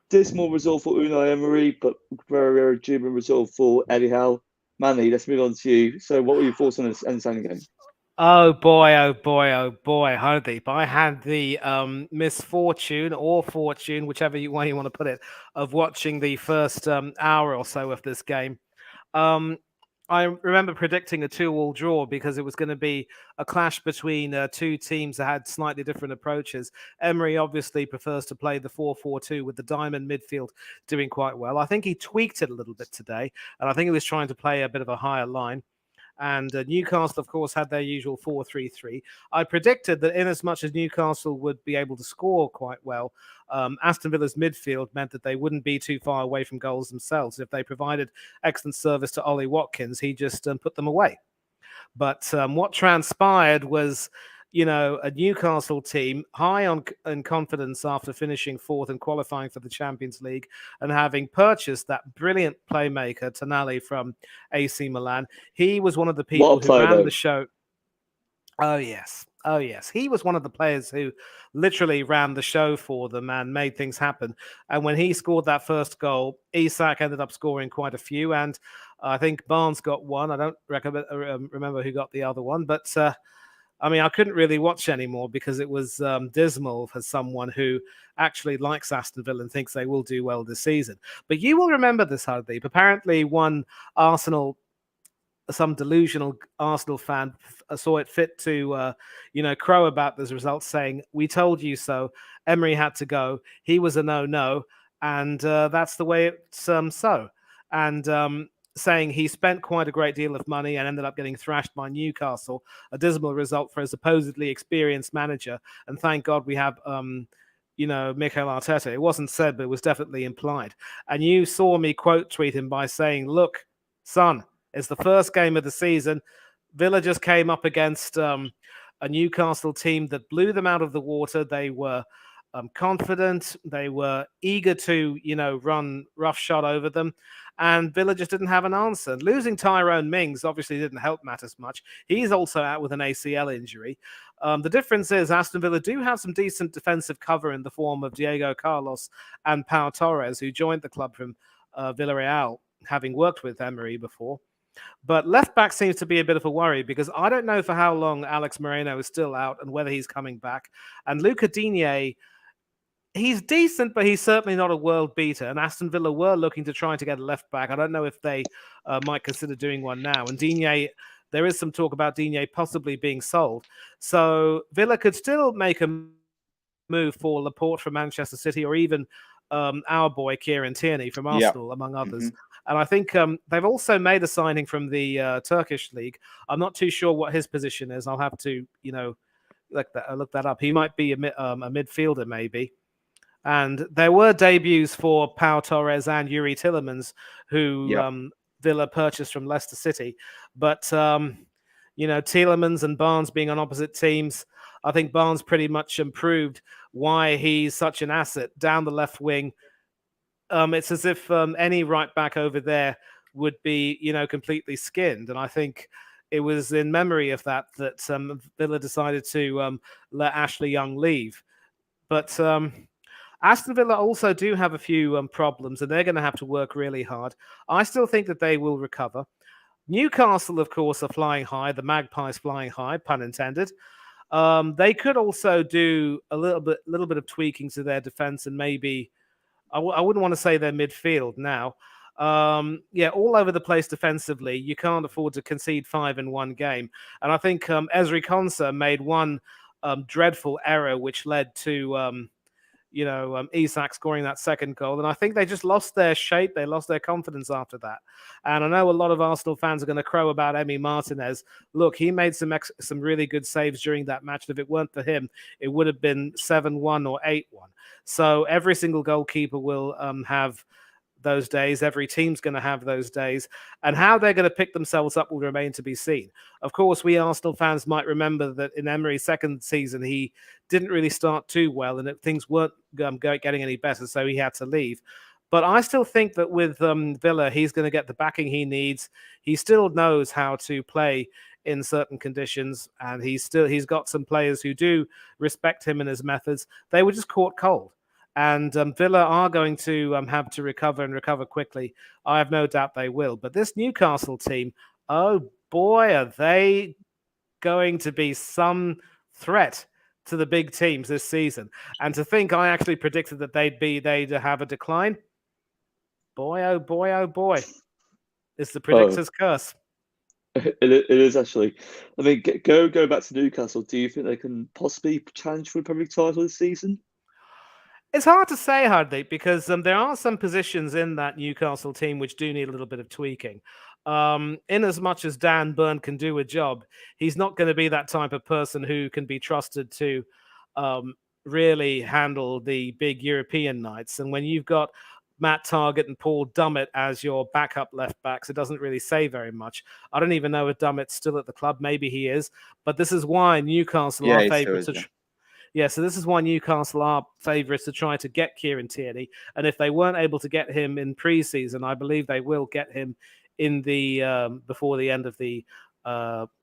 Speaker 1: Dismal result for Unai Emery, but very, very jubilant result for Eddie Howe. Manny, let's move on to you. So, what were your thoughts on this ending game?
Speaker 3: Oh boy, Hardeep. I had the misfortune or fortune, whichever way you want to put it, of watching the first hour or so of this game. I remember predicting a 2-2 draw because it was going to be a clash between 2 teams that had slightly different approaches. Emery obviously prefers to play the 4-4-2 with the diamond midfield doing quite well. I think he tweaked it a little bit today, and I think he was trying to play a bit of a higher line. And Newcastle, of course, had their usual 4-3-3. I predicted that in as much as Newcastle would be able to score quite well, Aston Villa's midfield meant that they wouldn't be too far away from goals themselves. If they provided excellent service to Ollie Watkins, he just put them away. But what transpired was, a Newcastle team high on confidence after finishing 4th and qualifying for the Champions League, and having purchased that brilliant playmaker Tonali from AC Milan. He was one of the people who ran the show. Oh yes. He was one of the players who literally ran the show for them and made things happen. And when he scored that first goal, Isak ended up scoring quite a few, and I think Barnes got one. I don't remember who got the other one, but I couldn't really watch anymore because it was dismal for someone who actually likes Aston Villa and thinks they will do well this season. But you will remember this, Hardeep. Apparently, some delusional Arsenal fan saw it fit to, crow about this result, saying, "We told you so. Emery had to go. He was a no-no, and that's the way it's so." And saying he spent quite a great deal of money and ended up getting thrashed by Newcastle, a dismal result for a supposedly experienced manager. And thank God we have, Mikel Arteta. It wasn't said, but it was definitely implied. And you saw me quote tweet him by saying, "Look, son, it's the first game of the season. Villa just came up against a Newcastle team that blew them out of the water. They were confident. They were eager to, run roughshod over them. And Villa just didn't have an answer. Losing Tyrone Mings obviously didn't help matters much. He's also out with an ACL injury. The difference is Aston Villa do have some decent defensive cover in the form of Diego Carlos and Pau Torres, who joined the club from Villarreal, having worked with Emery before. But left back seems to be a bit of a worry because I don't know for how long Alex Moreno is still out and whether he's coming back. And Luca Digne, he's decent, but he's certainly not a world beater. And Aston Villa were looking to try to get a left back. I don't know if they might consider doing one now. And Digne, there is some talk about Digne possibly being sold. So Villa could still make a move for Laporte from Manchester City, or even our boy Kieran Tierney from Arsenal, among others.
Speaker 5: Mhm.
Speaker 3: And I think they've also made a signing from the Turkish league. I'm not too sure what his position is. I'll have to, look that up. He might be a midfielder, maybe. And there were debuts for Pau Torres and Yuri Tillemans, who Villa purchased from Leicester City. But, Tillemans and Barnes being on opposite teams, I think Barnes pretty much improved why he's such an asset down the left wing. It's as if any right back over there would be, completely skinned. And I think it was in memory of that Villa decided to let Ashley Young leave. But Aston Villa also do have a few problems, and they're going to have to work really hard. I still think that they will recover. Newcastle, of course, are flying high. The Magpies flying high, pun intended. They could also do a little bit of tweaking to their defense, and maybe I wouldn't want to say their midfield now. All over the place defensively. You can't afford to concede 5 in one game. And I think Ezri Konsa made one dreadful error, which led to Isak scoring that second goal. And I think they just lost their shape. They lost their confidence after that. And I know a lot of Arsenal fans are going to crow about Emi Martinez. Look, he made some really good saves during that match. And if it weren't for him, it would have been 7-1 or 8-1. So every single goalkeeper will have those days. Every team's going to have those days. And how they're going to pick themselves up will remain to be seen. Of course, we Arsenal fans might remember that in Emery's second season, he didn't really start too well and things weren't getting any better, so he had to leave. But I still think that with Villa, he's going to get the backing he needs. He still knows how to play in certain conditions, and he's got some players who do respect him and his methods. They were just caught cold. And Villa are going to have to recover quickly. I have no doubt they will. But this Newcastle team, oh boy, are they going to be some threat to the big teams this season. And to think I actually predicted that they'd have a decline. Boy, oh boy, oh boy. It's the predictor's curse.
Speaker 1: It is actually. I mean, go back to Newcastle. Do you think they can possibly challenge for a Premier League title this season?
Speaker 3: It's hard to say, Hardeep, because there are some positions in that Newcastle team which do need a little bit of tweaking. In as much as Dan Burn can do a job, he's not going to be that type of person who can be trusted to really handle the big European nights. And when you've got Matt Targett and Paul Dummett as your backup left backs, it doesn't really say very much. I don't even know if Dummett's still at the club. Maybe he is. But this is why Newcastle are favourites to... so this is why Newcastle are favourites to try to get Kieran Tierney. And if they weren't able to get him in pre-season, I believe they will get him in the before the end of the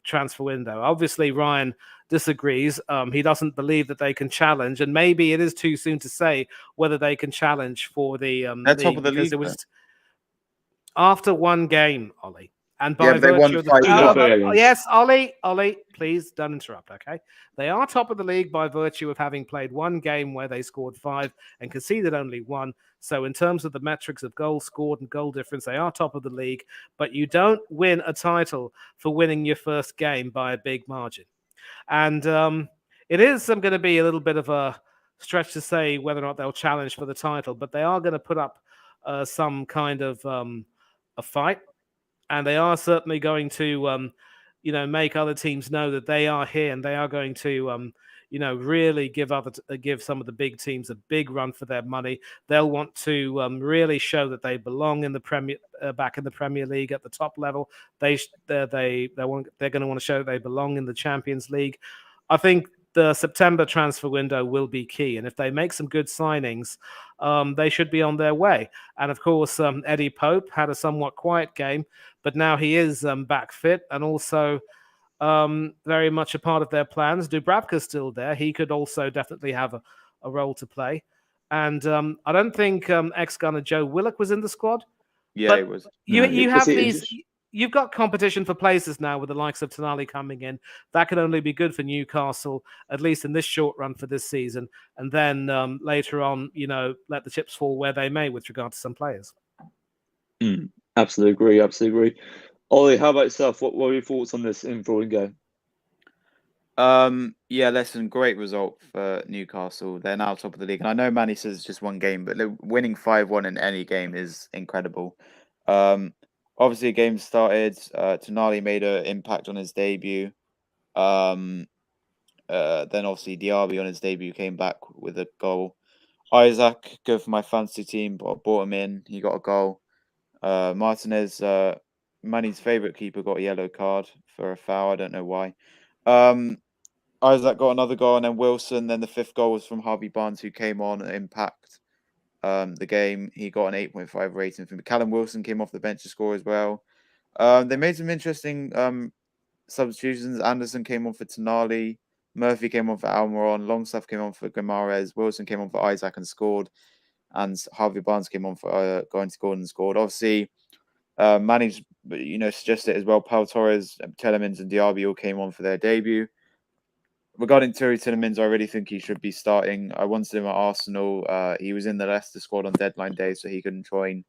Speaker 3: transfer window. Obviously, Ryan disagrees. He doesn't believe that they can challenge, and maybe it is too soon to say whether they can challenge for the league,
Speaker 5: top of the league,
Speaker 3: it was after one game, Ollie. And by virtue of yes, Ollie, please don't interrupt, okay? They are top of the league by virtue of having played one game where they scored 5 and conceded only 1. So in terms of the metrics of goals scored and goal difference, they are top of the league. But you don't win a title for winning your first game by a big margin. And it is going to be a little bit of a stretch to say whether or not they'll challenge for the title, but they are going to put up some kind of a fight. And they are certainly going to, make other teams know that they are here and they are going to, really give some of the big teams a big run for their money. They'll want to really show that they belong in the back in the Premier League at the top level. They're going to want to show that they belong in the Champions League. I think the September transfer window will be key, and if they make some good signings, they should be on their way. And of course, Eddie Pope had a somewhat quiet game, but now he is back fit, and also very much a part of their plans. Dubravka's still there; he could also definitely have a role to play. And I don't think ex-gunner Joe Willock was in the squad.
Speaker 5: Yeah,
Speaker 3: but
Speaker 5: it was.
Speaker 3: You have
Speaker 1: Was he
Speaker 3: these.
Speaker 1: injured?
Speaker 3: You've got competition for places now with the likes of Tonali coming in. That could only be good for Newcastle, at least in this short run for this season. And then later on, let the chips fall where they may with regard to some players.
Speaker 1: Absolutely agree. Absolutely agree. Ollie, how about yourself? What were your thoughts on this enthralling game?
Speaker 5: Yeah, listen, great result for Newcastle. They're now top of the league. And I know Manny says it's just one game, but winning 5-1 in any game is incredible. Obviously, a game started. Tonali made an impact on his debut. Then obviously Diaby on his debut came back with a goal. Isaac, good for my fantasy team, but I brought him in. He got a goal. Martinez, Manny's favourite keeper, got a yellow card for a foul. I don't know why. Isaac got another goal, and then Wilson. Then the fifth goal was from Harvey Barnes, who came on and impact the game. He got an 8.5 rating from Callum Wilson, came off the bench to score as well. They made some interesting substitutions. Anderson came on for Tonali. Murphy came on for Almiron. Longstaff came on for Guimaraes. Wilson came on for Isaac and scored. And Harvey Barnes came on for going to score and scored. Obviously, Manny's suggested as well. Pau Torres, Telemans, and Diaby all came on for their debut. Regarding Terry Tillemans, I really think he should be starting. I wanted him at Arsenal. He was in the Leicester squad on deadline day, so he couldn't join.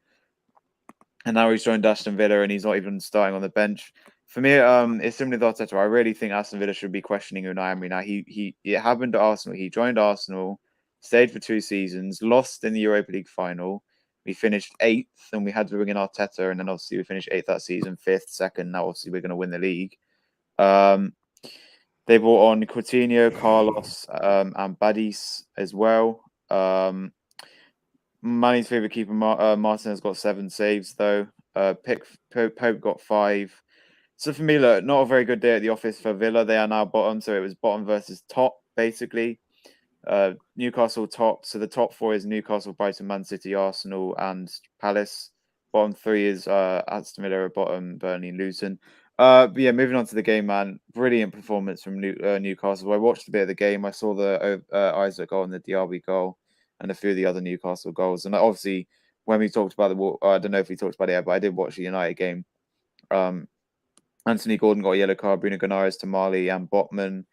Speaker 5: And now he's joined Aston Villa, and he's not even starting on the bench. For me, it's similar to Arteta. I really think Aston Villa should be questioning Unai Emery now. It happened to Arsenal. He joined Arsenal, stayed for 2 seasons, lost in the Europa League final. We finished 8th, and we had to bring in Arteta, and then obviously we finished 8th that season, 5th, 2nd. Now obviously we're going to win the league. They brought on Coutinho, Carlos, and Badis as well. Manny's favourite keeper, Martin, has got 7 saves, though. Pope got 5. So for me, look, not a very good day at the office for Villa. They are now bottom, so it was bottom versus top, basically. Newcastle top. So the top 4 is Newcastle, Brighton, Man City, Arsenal, and Palace. Bottom 3 is Aston Villa, bottom, Burnley, and Luton. But yeah, moving on to the game, man. Brilliant performance from Newcastle. I watched a bit of the game. I saw the Isaac goal and the Diaby goal and a few of the other Newcastle goals. And obviously, when we talked about I don't know if we talked about it yet, but I did watch the United game. Anthony Gordon got a yellow card, Bruno Guimaraes, Tamale, and Botman.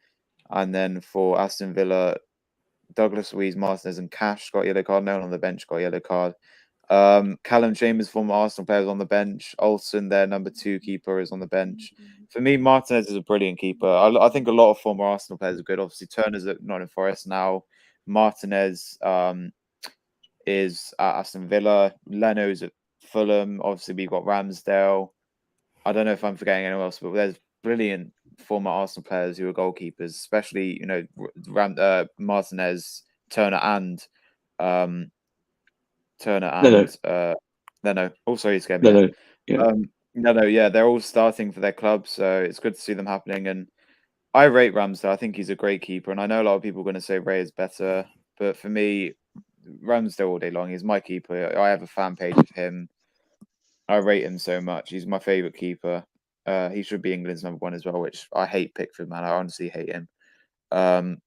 Speaker 5: And then for Aston Villa, Douglas Luiz, Martinez, and Cash got a yellow card. No one on the bench got a yellow card. Callum Chambers, former Arsenal player, is on the bench. Olsen, their number 2 keeper, is on the bench. For me, Martinez is a brilliant keeper. I think a lot of former Arsenal players are good. Obviously, Turner's at Nottingham Forest now. Martinez is at Aston Villa. Leno's at Fulham. Obviously, we've got Ramsdale. I don't know if I'm forgetting anyone else, but there's brilliant former Arsenal players who are goalkeepers, especially Martinez, Turner, and Leno. Also, he scared me. Yeah, they're all starting for their club, so it's good to see them happening. And I rate Ramsdale. I think he's a great keeper, and I know a lot of people are going to say Ray is better, but for me, Ramsdale all day long. He's my keeper. I have a fan page of him. I rate him so much. He's my favourite keeper. He should be England's number 1 as well, which I hate Pickford, man. I honestly hate him.
Speaker 1: Hate's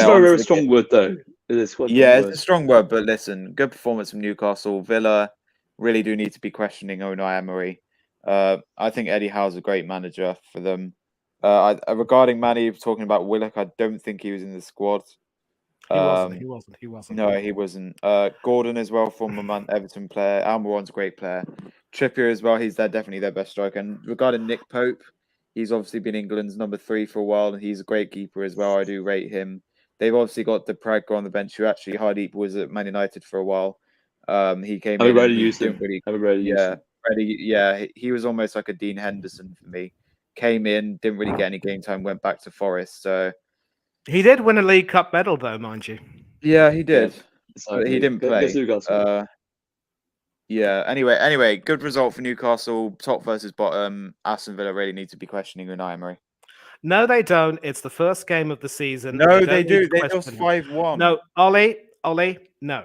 Speaker 1: a very strong word, though. It's
Speaker 5: a strong word, but listen, good performance from Newcastle. Villa really do need to be questioning Unai Emery. I think Eddie Howe's a great manager for them. Regarding Manny, talking about Willock, I don't think he was in the squad.
Speaker 3: He wasn't.
Speaker 5: No, he wasn't. Gordon as well, former Everton player. Almiron's a great player. Trippier as well, he's definitely their best striker. And regarding Nick Pope, he's obviously been England's number 3 for a while, and he's a great keeper as well. I do rate him. They've obviously got the Prague on the bench, who actually Hardeep was at Man United for a while. He came in. He was almost like a Dean Henderson for me. Came in, didn't really get any game time, went back to Forest. So
Speaker 3: He did win a League Cup medal, though, mind you.
Speaker 5: Yeah, he did,
Speaker 1: So
Speaker 5: but he didn't
Speaker 1: Go
Speaker 5: play.
Speaker 1: Newcastle.
Speaker 5: Yeah. Anyway, good result for Newcastle. Top versus bottom. Aston Villa really need to be questioning Unai Emery.
Speaker 3: No, they don't. It's the first game of the season.
Speaker 5: No,
Speaker 3: don't
Speaker 5: they
Speaker 3: need
Speaker 5: do.
Speaker 3: to
Speaker 5: They
Speaker 3: question
Speaker 5: lost
Speaker 3: him.
Speaker 5: 5-1.
Speaker 3: No, Ollie, no.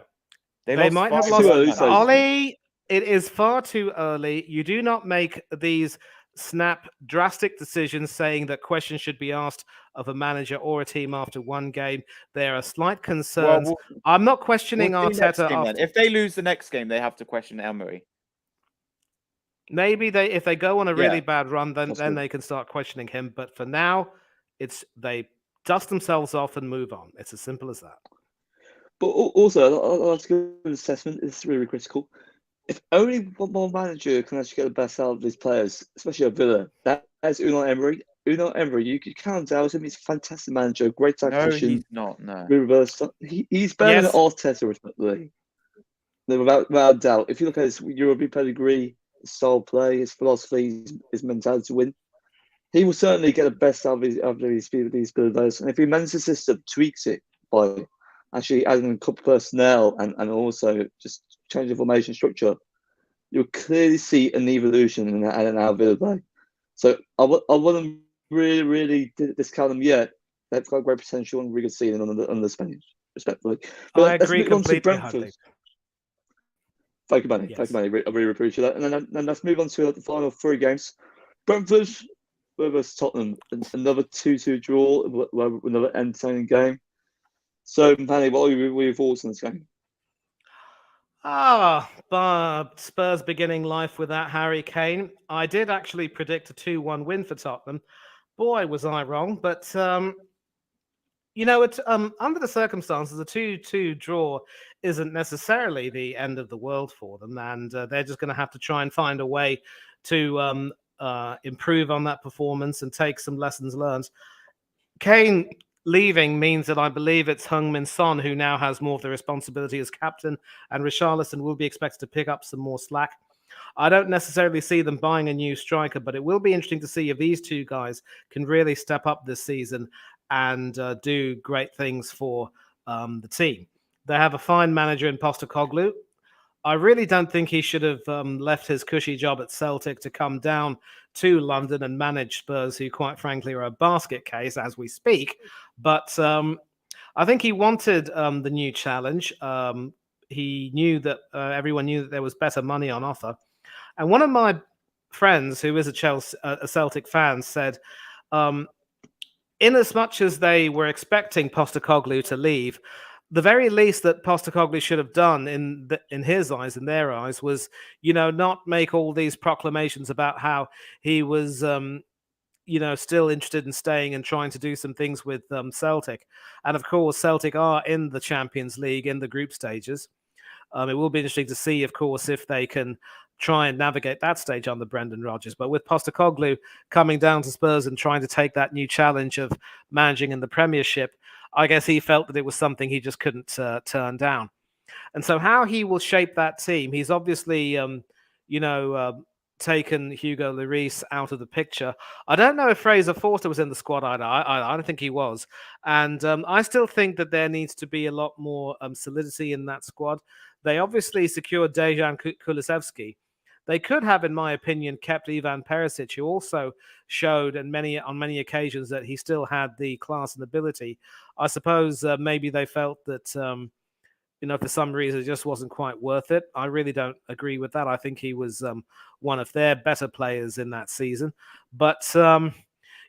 Speaker 5: They
Speaker 3: They
Speaker 5: lost
Speaker 3: might have
Speaker 5: 5-1.
Speaker 3: lost.
Speaker 1: Too early, so-
Speaker 3: Ollie, it is far too early. You do not make these drastic decisions saying that questions should be asked of a manager or a team after one game. There are slight concerns.
Speaker 5: Well,
Speaker 3: I'm not questioning
Speaker 5: we'll see next
Speaker 3: Arteta.
Speaker 5: game, then. If they lose the next game, they have to question Emery.
Speaker 3: Maybe if they go on a really
Speaker 5: Yeah.
Speaker 3: bad run, then
Speaker 1: Possibly.
Speaker 3: they can start questioning him. But for now, they dust themselves off and move on. It's as simple as that.
Speaker 1: But also, I'd like to give an assessment. It's really critical. If only one more manager can actually get the best out of these players, especially at Villa, that's Unai Emery. Unai Emery, you could count out him. He's a fantastic manager, great
Speaker 5: No,
Speaker 1: tactician.
Speaker 5: he's not. No.
Speaker 1: Reverse. He's better
Speaker 3: Yes.
Speaker 1: than Arteta, respectively. Without doubt. If you look at his European pedigree, his style of play, his philosophy, his mentality to win, he will certainly get the best out of these players. And if he manages the system, tweaks it by actually adding a couple personnel and also just changing the formation structure, you'll clearly see an evolution in our Villa play. So I wouldn't really discount them yet. They've got great potential and really good ceiling on the Spanish, respectfully. But
Speaker 3: I agree
Speaker 1: let's move on to
Speaker 3: completely,
Speaker 1: Brentford.
Speaker 3: Hadley.
Speaker 1: Thank you, Manny.
Speaker 3: Yes.
Speaker 1: Thank you, Manny. I really appreciate that. And then let's move on to the final three games. Brentford versus Tottenham. Another 2-2 draw, another entertaining game. So, Manny, what were your thoughts on this game?
Speaker 3: Spurs beginning life without Harry Kane. I did actually predict a 2-1 win for Tottenham. Boy, was I wrong. But, it's under the circumstances, a 2-2 draw isn't necessarily the end of the world for them. And they're just going to have to try and find a way to improve on that performance and take some lessons learned. Kane leaving means that I believe it's Heung-min Son who now has more of the responsibility as captain, and Richarlison will be expected to pick up some more slack. I don't necessarily see them buying a new striker, but it will be interesting to see if these two guys can really step up this season and do great things for the team. They have a fine manager in Postecoglou. I really don't think he should have left his cushy job at Celtic to come down to London and manage Spurs, who, quite frankly, are a basket case as we speak. But I think he wanted the new challenge. He knew that everyone knew that there was better money on offer. And one of my friends, who is a Celtic fan, said, in as much as they were expecting Postecoglou to leave, the very least that Postecoglou should have done in his eyes, in their eyes, was, not make all these proclamations about how he was, still interested in staying and trying to do some things with Celtic. And of course, Celtic are in the Champions League in the group stages. It will be interesting to see, of course, if they can try and navigate that stage under Brendan Rodgers. But with Postecoglou coming down to Spurs and trying to take that new challenge of managing in the Premiership, I guess he felt that it was something he just couldn't turn down. And so how he will shape that team, he's obviously, taken Hugo Lloris out of the picture. I don't know if Fraser Forster was in the squad either. I don't think he was. And I still think that there needs to be a lot more solidity in that squad. They obviously secured Dejan Kulusevski. They could have, in my opinion, kept Ivan Perisic, who also showed on many occasions that he still had the class and ability. I suppose maybe they felt that, for some reason, it just wasn't quite worth it. I really don't agree with that. I think he was one of their better players in that season. But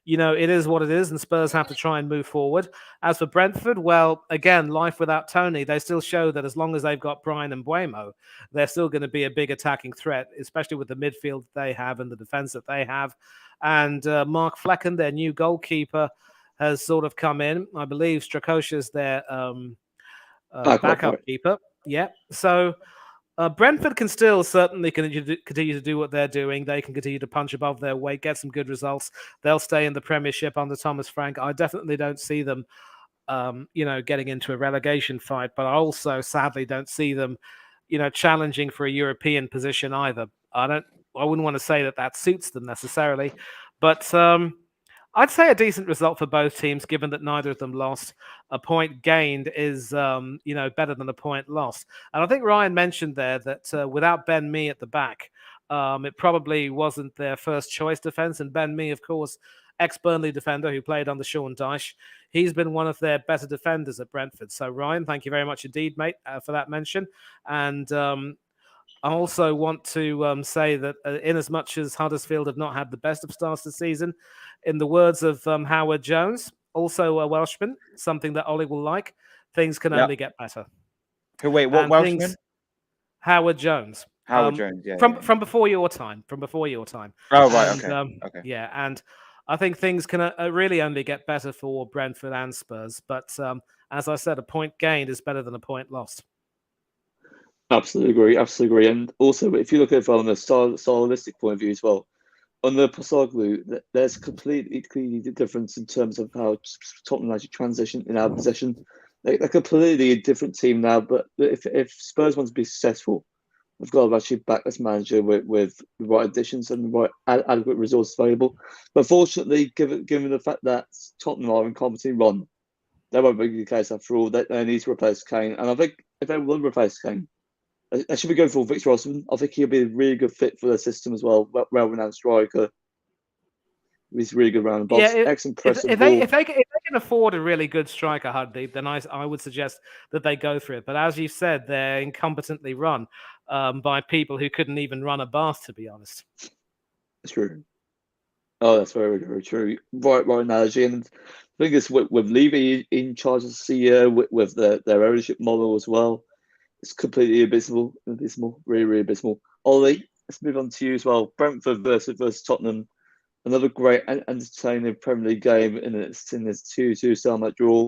Speaker 3: it is what it is, and Spurs have to try and move forward. As for Brentford, well, again, life without Tony, they still show that as long as they've got Brian and Mbeumo, they're still going to be a big attacking threat, especially with the midfield they have and the defense that they have. And Mark Flecken, their new goalkeeper, has sort of come in. I believe Strakosha's their backup keeper. Yeah. So Brentford can still certainly continue to do what they're doing. They can continue to punch above their weight, get some good results. They'll stay in the Premiership under Thomas Frank. I definitely don't see them, getting into a relegation fight. But I also sadly don't see them, challenging for a European position either. I wouldn't want to say that suits them necessarily, but I'd say a decent result for both teams, given that neither of them lost. A point gained is, better than a point lost. And I think Ryan mentioned there that without Ben Mee at the back, it probably wasn't their first choice defense. And Ben Mee, of course, ex-Burnley defender who played under Sean Dyche, he's been one of their better defenders at Brentford. So Ryan, thank you very much indeed, mate, for that mention. And I also want to say that in as much as Huddersfield have not had the best of starts this season, in the words of Howard Jones, also a Welshman, something that Ollie will like, things can only get better.
Speaker 5: Wait, what
Speaker 3: And
Speaker 5: Welshman?
Speaker 3: Howard Jones.
Speaker 5: Howard Jones, yeah.
Speaker 3: From before your time. From before your time.
Speaker 5: Oh, right,
Speaker 3: And,
Speaker 5: okay.
Speaker 3: Yeah, and I think things can really only get better for Brentford and Spurs. But as I said, a point gained is better than a point lost.
Speaker 1: Absolutely agree. And also, if you look at it from a stylistic point of view as well, on the Postecoglou, there's completely difference in terms of how Tottenham actually transition in our possession. They're completely a different team now, but if Spurs want to be successful, they've got to actually back this manager with the right additions and the right adequate resources available. But fortunately, given the fact that Tottenham are in competent run, that won't be the case after all. They need to replace Kane. And I think if they will replace Kane, I should be going for Victor Osimhen. I think he'll be a really good fit for the system as well. Well-renowned striker. He's really good around the box. Excellent press and ball.
Speaker 3: If they can afford a really good striker, Huddeep, then I would suggest that they go for it. But as you said, they're incompetently run by people who couldn't even run a bath, to be honest.
Speaker 1: It's true. Oh, that's very, very true. Right analogy. And I think it's with Levy in charge of the CEO, with their ownership model as well. It's completely abysmal, really, really abysmal. Ollie, let's move on to you as well. Brentford versus Tottenham. Another great and entertaining Premier League game in this 2-2 stalemate draw.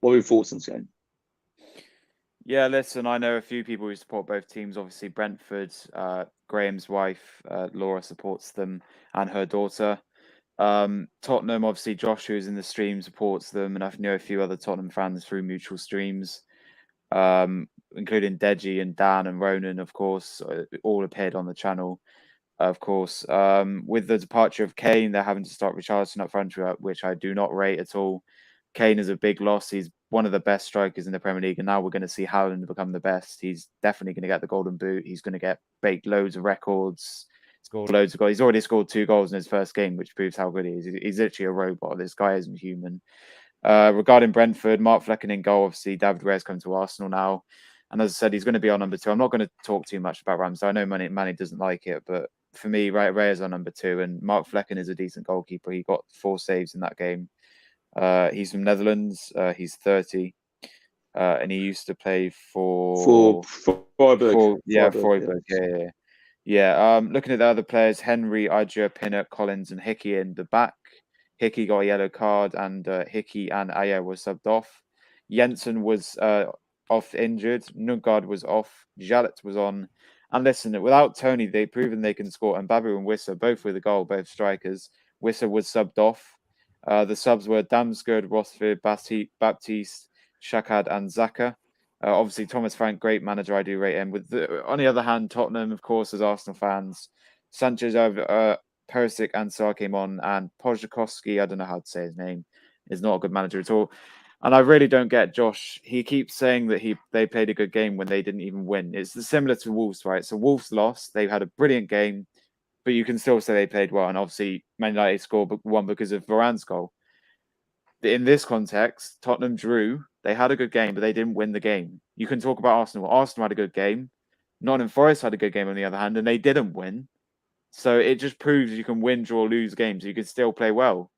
Speaker 1: What are your thoughts on this game?
Speaker 5: Yeah, listen, I know a few people who support both teams. Obviously, Brentford, Graham's wife, Laura, supports them and her daughter. Tottenham, obviously, Josh, who's in the stream, supports them. And I know a few other Tottenham fans through mutual streams, including Deji and Dan and Ronan, of course, all appeared on the channel. Of course, with the departure of Kane, they're having to start Richarlison up front, which I do not rate at all. Kane is a big loss. He's one of the best strikers in the Premier League, and now we're going to see Haaland become the best. He's definitely going to get the Golden Boot. He's going to break loads of records, score loads of goals. He's already scored 2 goals in his first game, which proves how good he is. He's literally a robot. This guy isn't human. Regarding Brentford, Mark Flecken in goal. Obviously, David Raya's coming to Arsenal now. And as I said, he's going to be on number 2. I'm not going to talk too much about Ramsey. I know Manny doesn't like it, but for me, Raya's on number 2. And Mark Flecken is a decent goalkeeper. He got 4 saves in that game. He's from Netherlands. He's 30. And he used to play for
Speaker 1: Freiburg.
Speaker 5: Freiburg. Yeah. Looking at the other players, Henry, Adja, Pinnock, Collins, and Hickey in the back. Hickey got a yellow card, and Hickey and Aya were subbed off. Jensen was off injured. Nugard was off. Jallet was on. And listen, without Tony, they've proven they can score. And Babu and Wissa, both with a goal, both strikers. Wissa was subbed off. The subs were Damsgaard, Rothfield, Baptiste, Shakad, and Zaka. Obviously, Thomas Frank, great manager. I do rate him. On the other hand, Tottenham, of course, as Arsenal fans, Sanchez over Perisic and Sarr came on, and Pojakowski, I don't know how to say his name, is not a good manager at all. And I really don't get Josh. He keeps saying that they played a good game when they didn't even win. It's similar to Wolves, right? So Wolves lost. They had a brilliant game, but you can still say they played well. And obviously, Man United scored 1 because of Varane's goal. In this context, Tottenham drew. They had a good game, but they didn't win the game. You can talk about Arsenal. Arsenal had a good game. Nottingham Forest had a good game on the other hand, and they didn't win. So it just proves you can win, draw, lose games. You can still play well.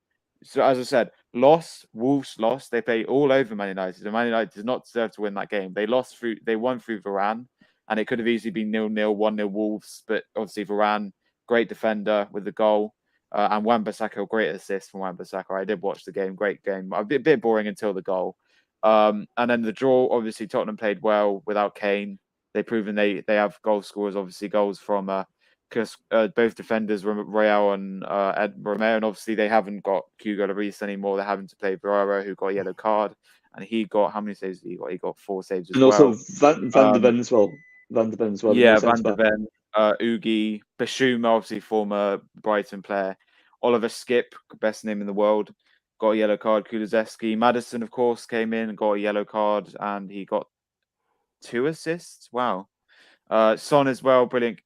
Speaker 5: So as I said, Wolves lost. They played all over Man United. And Man United did not deserve to win that game. They won through Varane, and it could have easily been 0-0, 1-0 Wolves. But obviously Varane, great defender with the goal. And Wan-Bissaka, great assist from Wan-Bissaka. I did watch the game, great game. A bit boring until the goal. And then the draw, obviously Tottenham played well without Kane. They've proven they have goal scorers, obviously goals from because both defenders, Real and Ed Romeo, and obviously they haven't got Hugo Lloris anymore. They're having to play Barrera, who got a yellow card, and he got, how many saves did he got? He got 4 saves as
Speaker 1: and
Speaker 5: well.
Speaker 1: And also Van der Ven as well. Van der Ven as well.
Speaker 5: Yeah, Van der Ven, Ugi, Bashouma, obviously former Brighton player. Oliver Skip, best name in the world, got a yellow card. Kulusevski, Maddison, of course, came in and got a yellow card, and he got 2 assists. Wow. Son as well, brilliant.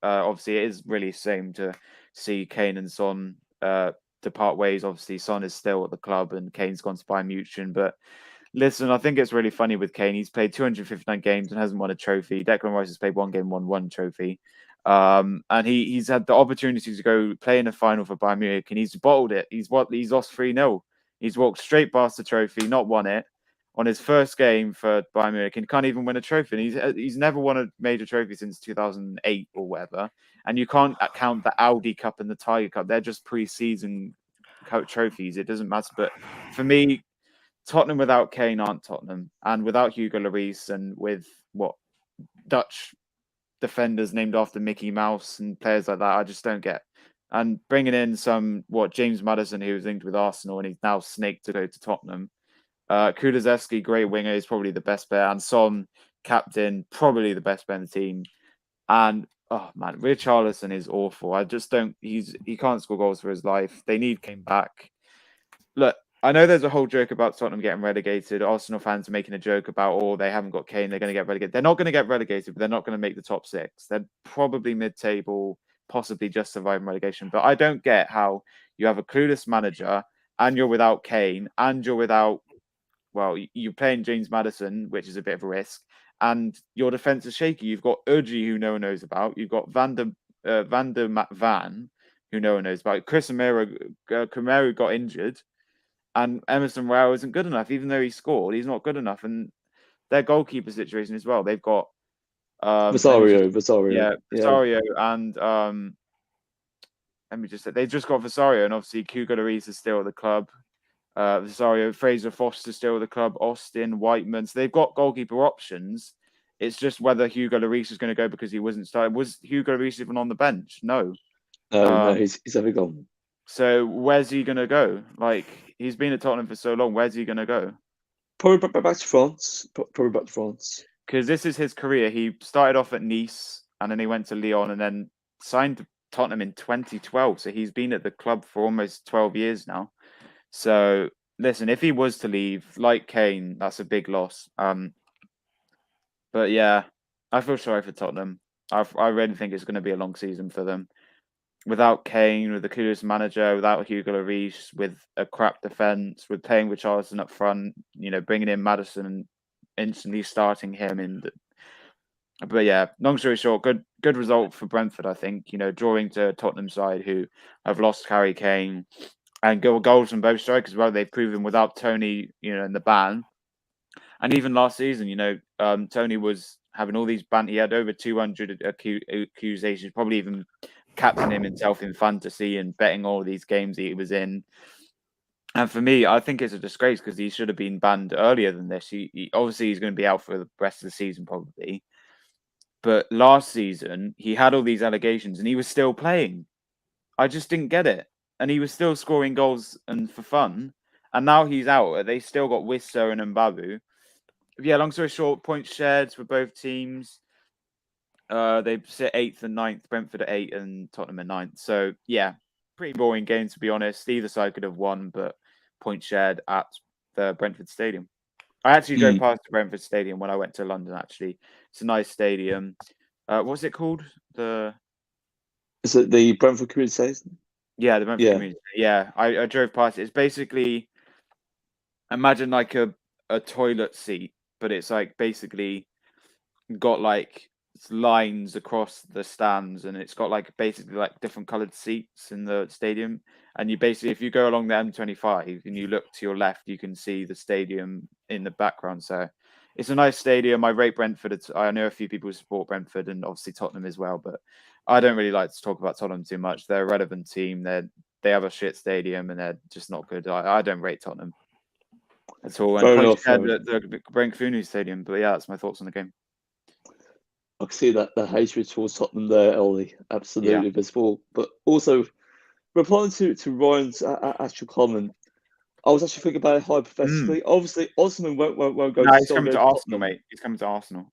Speaker 5: Obviously, it is really a shame to see Kane and Son depart ways. Obviously, Son is still at the club, and Kane's gone to Bayern Munich. But listen, I think it's really funny with Kane. He's played 259 games and hasn't won a trophy. Declan Rice has played 1 game, won 1 trophy. And he's had the opportunity to go play in a final for Bayern Munich, and he's bottled it. He's lost 3-0. He's walked straight past the trophy, not won it on his first game for Bayern Munich, and can't even win a trophy. And he's never won a major trophy since 2008 or whatever. And you can't count the Audi Cup and the Tiger Cup. They're just pre-season trophies. It doesn't matter. But for me, Tottenham without Kane aren't Tottenham, and without Hugo Lloris, and with Dutch defenders named after Mickey Mouse and players like that, I just don't get. And bringing in James Maddison, who was linked with Arsenal, and he's now snaked to go to Tottenham. Kulusevski, great winger, is probably the best player, and Son, captain, probably the best player in the team. And oh man, Richarlison is awful. I just don't. He can't score goals for his life. They need Kane back. Look, I know there's a whole joke about Tottenham getting relegated. Arsenal fans are making a joke about, they haven't got Kane, they're going to get relegated. They're not going to get relegated, but they're not going to make the top 6. They're probably mid-table, possibly just surviving relegation. But I don't get how you have a clueless manager, and you're without Kane, and you're without, you're playing James Maddison, which is a bit of a risk, and your defense is shaky. You've got Urgi, who no one knows about. You've got Van der Van, who no one knows about. Chris Romero got injured. And Emerson Royale isn't good enough, even though he scored. He's not good enough, and their goalkeeper situation as well. They've got
Speaker 1: Vasario,
Speaker 5: and let me just say they've just got Vasario, and obviously Hugo Lloris is still at the club. Vasario, Fraser Foster still at the club. Austin, Whiteman. So they've got goalkeeper options. It's just whether Hugo Lloris is going to go because he wasn't started. Was Hugo Lloris even on the bench? No.
Speaker 1: No, he's ever gone.
Speaker 5: So where's he going to go? Like, he's been at Tottenham for so long. Where's he going to go?
Speaker 1: Probably back to France.
Speaker 5: Because this is his career. He started off at Nice, and then he went to Lyon, and then signed to Tottenham in 2012. So he's been at the club for almost 12 years now. So listen, if he was to leave, like Kane, that's a big loss. But yeah, I feel sorry for Tottenham. I really think it's going to be a long season for them. Without Kane, with the coolest manager, without Hugo Lloris, with a crap defense, with playing with Richarlison up front, bringing in Maddison and instantly starting him But yeah, long story short, good result for Brentford, I think. Drawing to Tottenham side who have lost Harry Kane and goals from both strikers. Well, they've proven without Tony, in the ban. And even last season, Tony was having all these he had over 200 accusations, probably even captaining himself in fantasy and betting all these games he was in. And for me, I think it's a disgrace because he should have been banned earlier than this. He obviously he's going to be out for the rest of the season probably. But last season, he had all these allegations and he was still playing. I just didn't get it. And he was still scoring goals and for fun. And now he's out. They still got Wisso and Mbabu. Yeah, long story short, points shared for both teams. They sit 8th and 9th, Brentford at 8 and Tottenham at 9th. So, yeah, pretty boring game, to be honest. Either side could have won, but points shared at the Brentford Stadium. I actually drove past the Brentford Stadium when I went to London, actually. It's a nice stadium. What's it called?
Speaker 1: Is it the Brentford Community Stadium?
Speaker 5: Yeah, the Brentford Community. Yeah, I drove past it. It's basically, imagine like a toilet seat, but it's like basically got like lines across the stands, and it's got like basically like different colored seats in the stadium. And you basically, if you go along the M25 and you look to your left, you can see the stadium in the background. So it's a nice stadium. I rate Brentford. I know a few people who support Brentford and obviously Tottenham as well, but I don't really like to talk about Tottenham too much. They're a relevant team. They have a shit stadium and they're just not good. I don't rate Tottenham at all. And the Brentford Stadium. But yeah, that's my thoughts on the game.
Speaker 1: I can see that the hatred towards Tottenham there, Ollie, absolutely visible. But also, replying to Ryan's actual comment, I was actually thinking about it hypothetically. Obviously, Osman won't go.
Speaker 5: No, he's coming to Arsenal, mate. He's coming to Arsenal.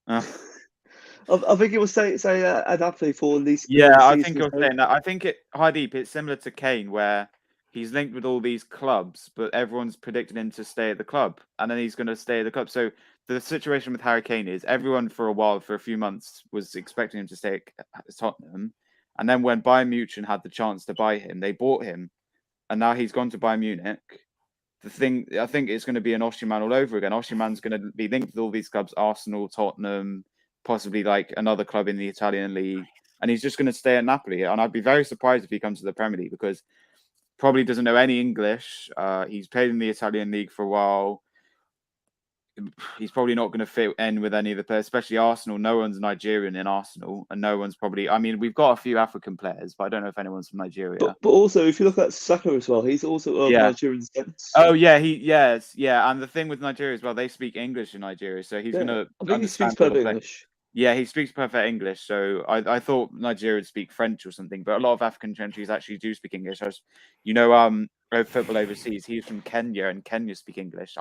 Speaker 1: I think it will say at Napoli for at least
Speaker 5: Yeah,
Speaker 1: another
Speaker 5: I
Speaker 1: season.
Speaker 5: think you're saying that. I think Hardeep, it's similar to Kane, where he's linked with all these clubs, but everyone's predicted him to stay at the club, and then he's going to stay at the club. So the situation with Harry Kane is everyone for a while, for a few months, was expecting him to stay at Tottenham, and then when Bayern Munich had the chance to buy him, they bought him, and now he's gone to Bayern Munich. I think it's going to be an Osimhen all over again. Osimhen's going to be linked with all these clubs: Arsenal, Tottenham, possibly like another club in the Italian league, and he's just going to stay at Napoli. And I'd be very surprised if he comes to the Premier League because probably doesn't know any English. He's played in the Italian league for a while. He's probably not going to fit in with any of the players, especially Arsenal. No one's Nigerian in Arsenal, and no one's probably. I mean, we've got a few African players, but I don't know if anyone's from Nigeria.
Speaker 1: But also, if you look at Saka as well, he's also of Nigerian descent.
Speaker 5: Oh yeah, and the thing with Nigeria as well, they speak English in Nigeria, so he's going to.
Speaker 1: I think he speaks perfect English.
Speaker 5: Yeah, he speaks perfect English. So I thought Nigeria would speak French or something, but a lot of African countries actually do speak English. Football overseas. He's from Kenya, and Kenya speak English.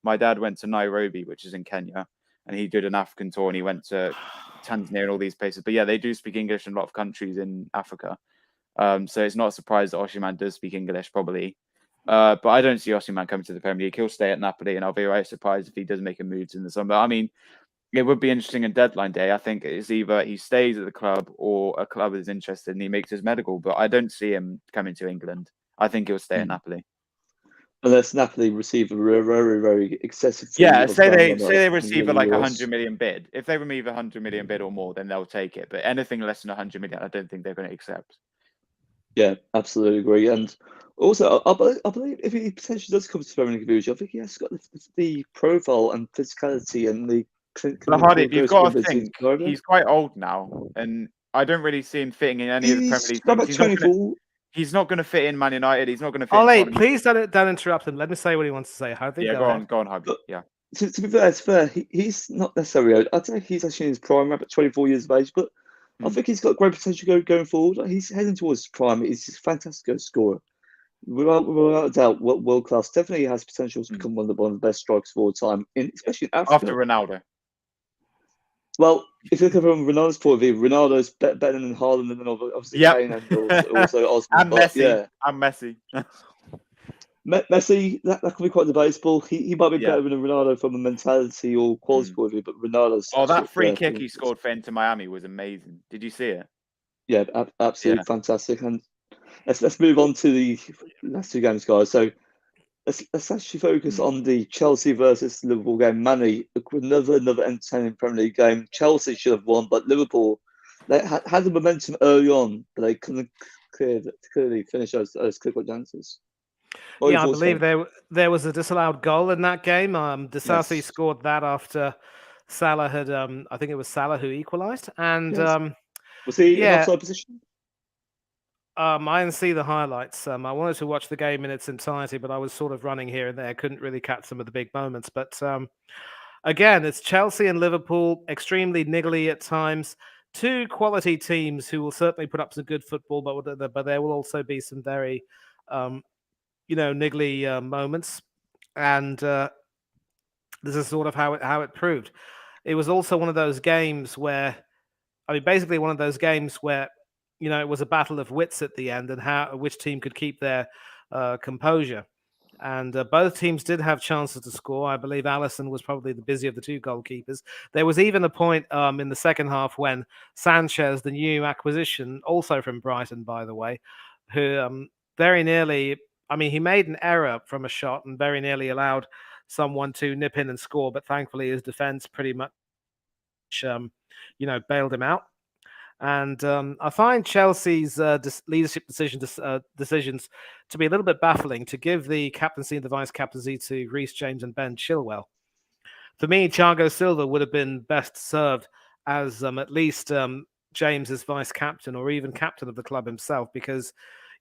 Speaker 5: My dad went to Nairobi, which is in Kenya, and he did an African tour, and he went to Tanzania and all these places. But yeah, they do speak English in a lot of countries in Africa. So it's not a surprise that Osimhen does speak English, probably. But I don't see Osimhen coming to the Premier League. He'll stay at Napoli, and I'll be right surprised if he does make a move in the summer. I mean, it would be interesting in deadline day. I think it's either he stays at the club or a club is interested and he makes his medical. But I don't see him coming to England. I think he'll stay at Napoli.
Speaker 1: Unless Napoli receive a very, very excessive fee.
Speaker 5: Yeah, say they receive like 100 million bid. If they remove 100 million bid or more, then they'll take it. But anything less than 100 million, I don't think they're going to accept.
Speaker 1: Yeah, absolutely agree. And also, I believe if he potentially does come to the Premier League, I think he has got the profile and physicality and the.
Speaker 5: But Hardy, you've got to think he's quite old now, and I don't really see him fitting in any of the Premier League things. He's not going to fit in Man United. He's not going to fit.
Speaker 3: Ollie, please don't interrupt him. Let me say what he wants to say. Hardy,
Speaker 5: go on, Hardy. Yeah.
Speaker 1: To be fair, it's fair. He's not necessarily old. I'd say he's actually in his prime, about 24 years of age, but I think he's got great potential going forward. He's heading towards his prime. He's just a fantastic scorer. Without a doubt, world class. Definitely has potential to become one of the best strikers of all time, especially in Africa.
Speaker 5: After Ronaldo.
Speaker 1: Well, if you look at it from Ronaldo's point of view, Ronaldo's better than Haaland, and then obviously Kane and also Osman.
Speaker 5: And Messi. Yeah. And Messi.
Speaker 1: Messi, that could be quite debatable. He might be better than Ronaldo from a mentality or quality point of view, but Ronaldo's.
Speaker 5: That free kick he scored for Inter Miami was amazing. Did you see it?
Speaker 1: Yeah, absolutely fantastic. And let's move on to the last two games, guys. So let's actually focus on the Chelsea versus Liverpool game. Manny, another entertaining Premier League game. Chelsea should have won, but Liverpool they had the momentum early on, but they couldn't clearly finish those clear-cut chances.
Speaker 3: I believe there was a disallowed goal in that game. Disasi scored that after Salah had, I think it was Salah who equalised. And
Speaker 1: was he in offside position?
Speaker 3: I didn't see the highlights. I wanted to watch the game in its entirety, but I was sort of running here and there. Couldn't really catch some of the big moments. But again, it's Chelsea and Liverpool, extremely niggly at times. Two quality teams who will certainly put up some good football, but there will also be some very, niggly moments. And this is sort of how it proved. It was also one of those games where, basically one of those games where, it was a battle of wits at the end and which team could keep their composure. And both teams did have chances to score. I believe Alisson was probably the busier of the two goalkeepers. There was even a point in the second half when Sanchez, the new acquisition, also from Brighton, by the way, who very nearly, he made an error from a shot and very nearly allowed someone to nip in and score. But thankfully, his defense pretty much, bailed him out. And I find Chelsea's leadership decisions to be a little bit baffling, to give the captaincy and the vice captaincy to Reece James and Ben Chilwell. For me, Thiago Silva would have been best served as at least James as vice captain or even captain of the club himself, because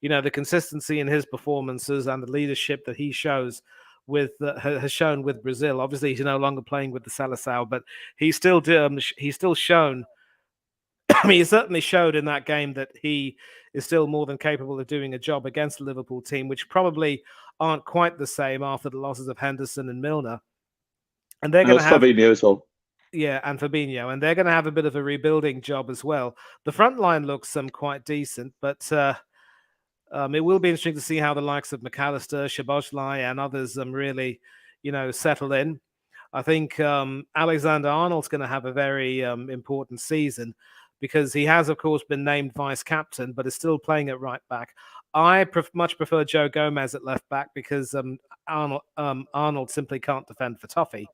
Speaker 3: the consistency in his performances and the leadership that he shows has shown with Brazil. Obviously, he's no longer playing with the Seleção, but he's still shown. He certainly showed in that game that he is still more than capable of doing a job against the Liverpool team, which probably aren't quite the same after the losses of Henderson and Milner. And they're going to have
Speaker 1: Fabinho as well.
Speaker 3: Yeah, and Fabinho, and they're going to have a bit of a rebuilding job as well. The front line looks quite decent, but it will be interesting to see how the likes of McAllister, Szoboszlai, and others really, settle in. I think Alexander Arnold's going to have a very important season because he has, of course, been named vice captain, but is still playing at right back. I much prefer Joe Gomez at left back because Arnold simply can't defend for Toffee.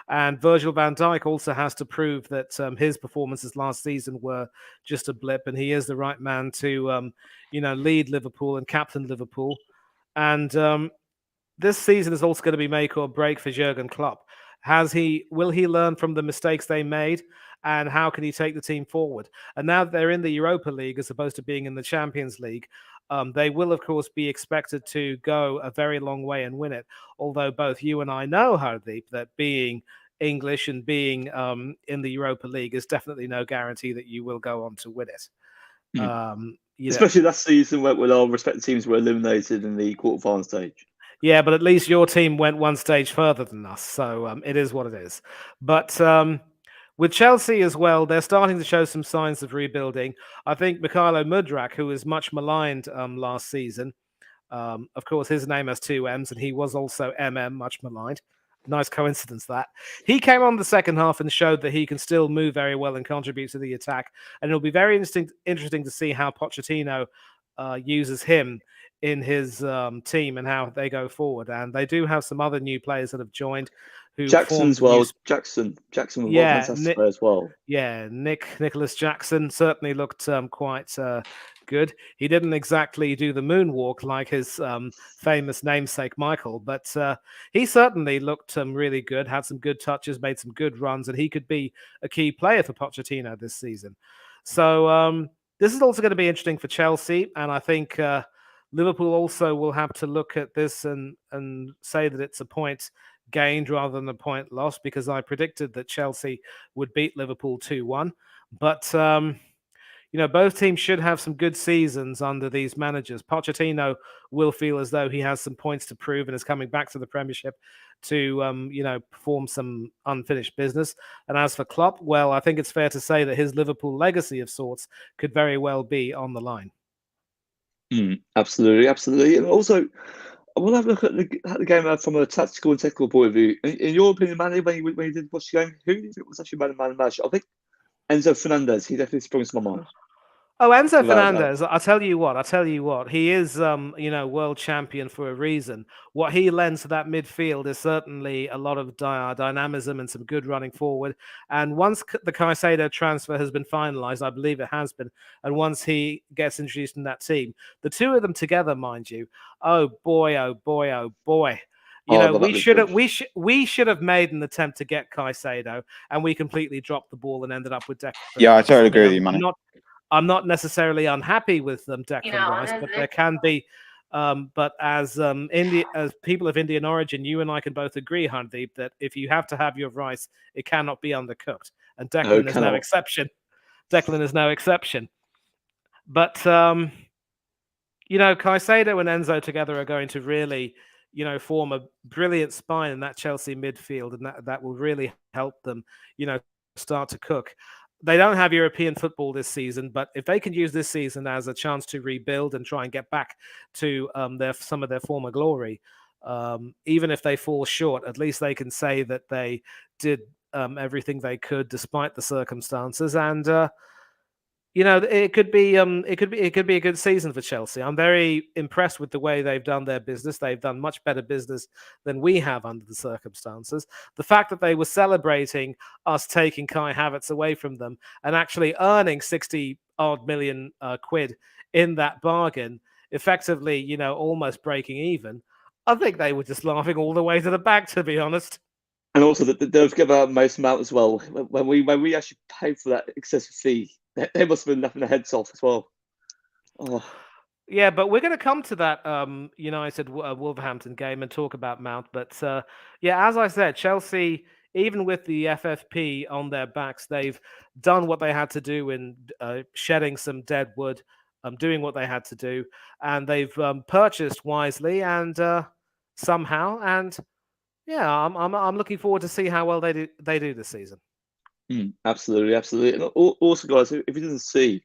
Speaker 3: And Virgil van Dijk also has to prove that his performances last season were just a blip, and he is the right man to, lead Liverpool and captain Liverpool. And this season is also going to be make or break for Jurgen Klopp. Will he learn from the mistakes they made, and how can he take the team forward? And now that they're in the Europa League as opposed to being in the Champions League, they will, of course, be expected to go a very long way and win it. Although both you and I know, Hardeep, that being English and being in the Europa League is definitely no guarantee that you will go on to win it.
Speaker 1: Especially that season when our respective teams were eliminated in the quarterfinal stage.
Speaker 3: Yeah, but at least your team went one stage further than us, so it is what it is. But with Chelsea as well, they're starting to show some signs of rebuilding. I think Mykhailo Mudryk, who was much maligned last season, of course, his name has two M's, and he was also much maligned. Nice coincidence that. He came on the second half and showed that he can still move very well and contribute to the attack. And it'll be very interesting to see how Pochettino uses him in his team and how they go forward. And they do have some other new players that have joined.
Speaker 1: Jackson as well. Jackson was a fantastic player as well.
Speaker 3: Yeah, Nicholas Jackson certainly looked quite good. He didn't exactly do the moonwalk like his famous namesake Michael, but he certainly looked really good, had some good touches, made some good runs, and he could be a key player for Pochettino this season. So this is also going to be interesting for Chelsea, and I think Liverpool also will have to look at this and say that it's a point gained rather than a point lost, because I predicted that Chelsea would beat Liverpool 2-1. But both teams should have some good seasons under these managers. Pochettino will feel as though he has some points to prove and is coming back to the Premiership to, perform some unfinished business. And as for Klopp, well, I think it's fair to say that his Liverpool legacy of sorts could very well be on the line.
Speaker 1: Absolutely. And also, I want to have a look at the game from a tactical and technical point of view. In your opinion, Manny, when you did watch the game, who do you think was actually man of the match? I think Enzo Fernandez. He definitely sprung to my mind.
Speaker 3: Oh, Enzo Fernandez, I'll tell you what, he is, world champion for a reason. What he lends to that midfield is certainly a lot of dynamism and some good running forward. And once the Caicedo transfer has been finalized, I believe it has been, and once he gets introduced in that team, the two of them together, mind you, oh boy, oh boy, oh boy. We should have made an attempt to get Caicedo, and we completely dropped the ball and ended up with Declan.
Speaker 5: Yeah, I totally agree with you, man.
Speaker 3: I'm not necessarily unhappy with Declan Rice, but there can be. But as people of Indian origin, you and I can both agree, Hardeep, that if you have to have your rice, it cannot be undercooked, and Declan is no exception. Declan is no exception. But Caicedo and Enzo together are going to really, form a brilliant spine in that Chelsea midfield, and that will really help them, start to cook. They don't have European football this season, but if they can use this season as a chance to rebuild and try and get back to some of their former glory, even if they fall short, at least they can say that they did everything they could despite the circumstances. And it could be a good season for Chelsea. I'm very impressed with the way they've done their business. They've done much better business than we have under the circumstances. The fact that they were celebrating us taking Kai Havertz away from them and actually earning 60 odd million quid in that bargain, effectively, almost breaking even. I think they were just laughing all the way to the bank, to be honest.
Speaker 1: And also, don't forget about Mason Mount as well. When we actually paid for that excessive fee, they must have been laughing their heads off as well. Oh.
Speaker 3: Yeah, but we're going to come to that United Wolverhampton game and talk about Mount. But as I said, Chelsea, even with the FFP on their backs, they've done what they had to do in shedding some dead wood, doing what they had to do, and they've purchased wisely and somehow. And yeah, I'm looking forward to see how well they do this season.
Speaker 1: Absolutely, absolutely. And also, guys, if you didn't see,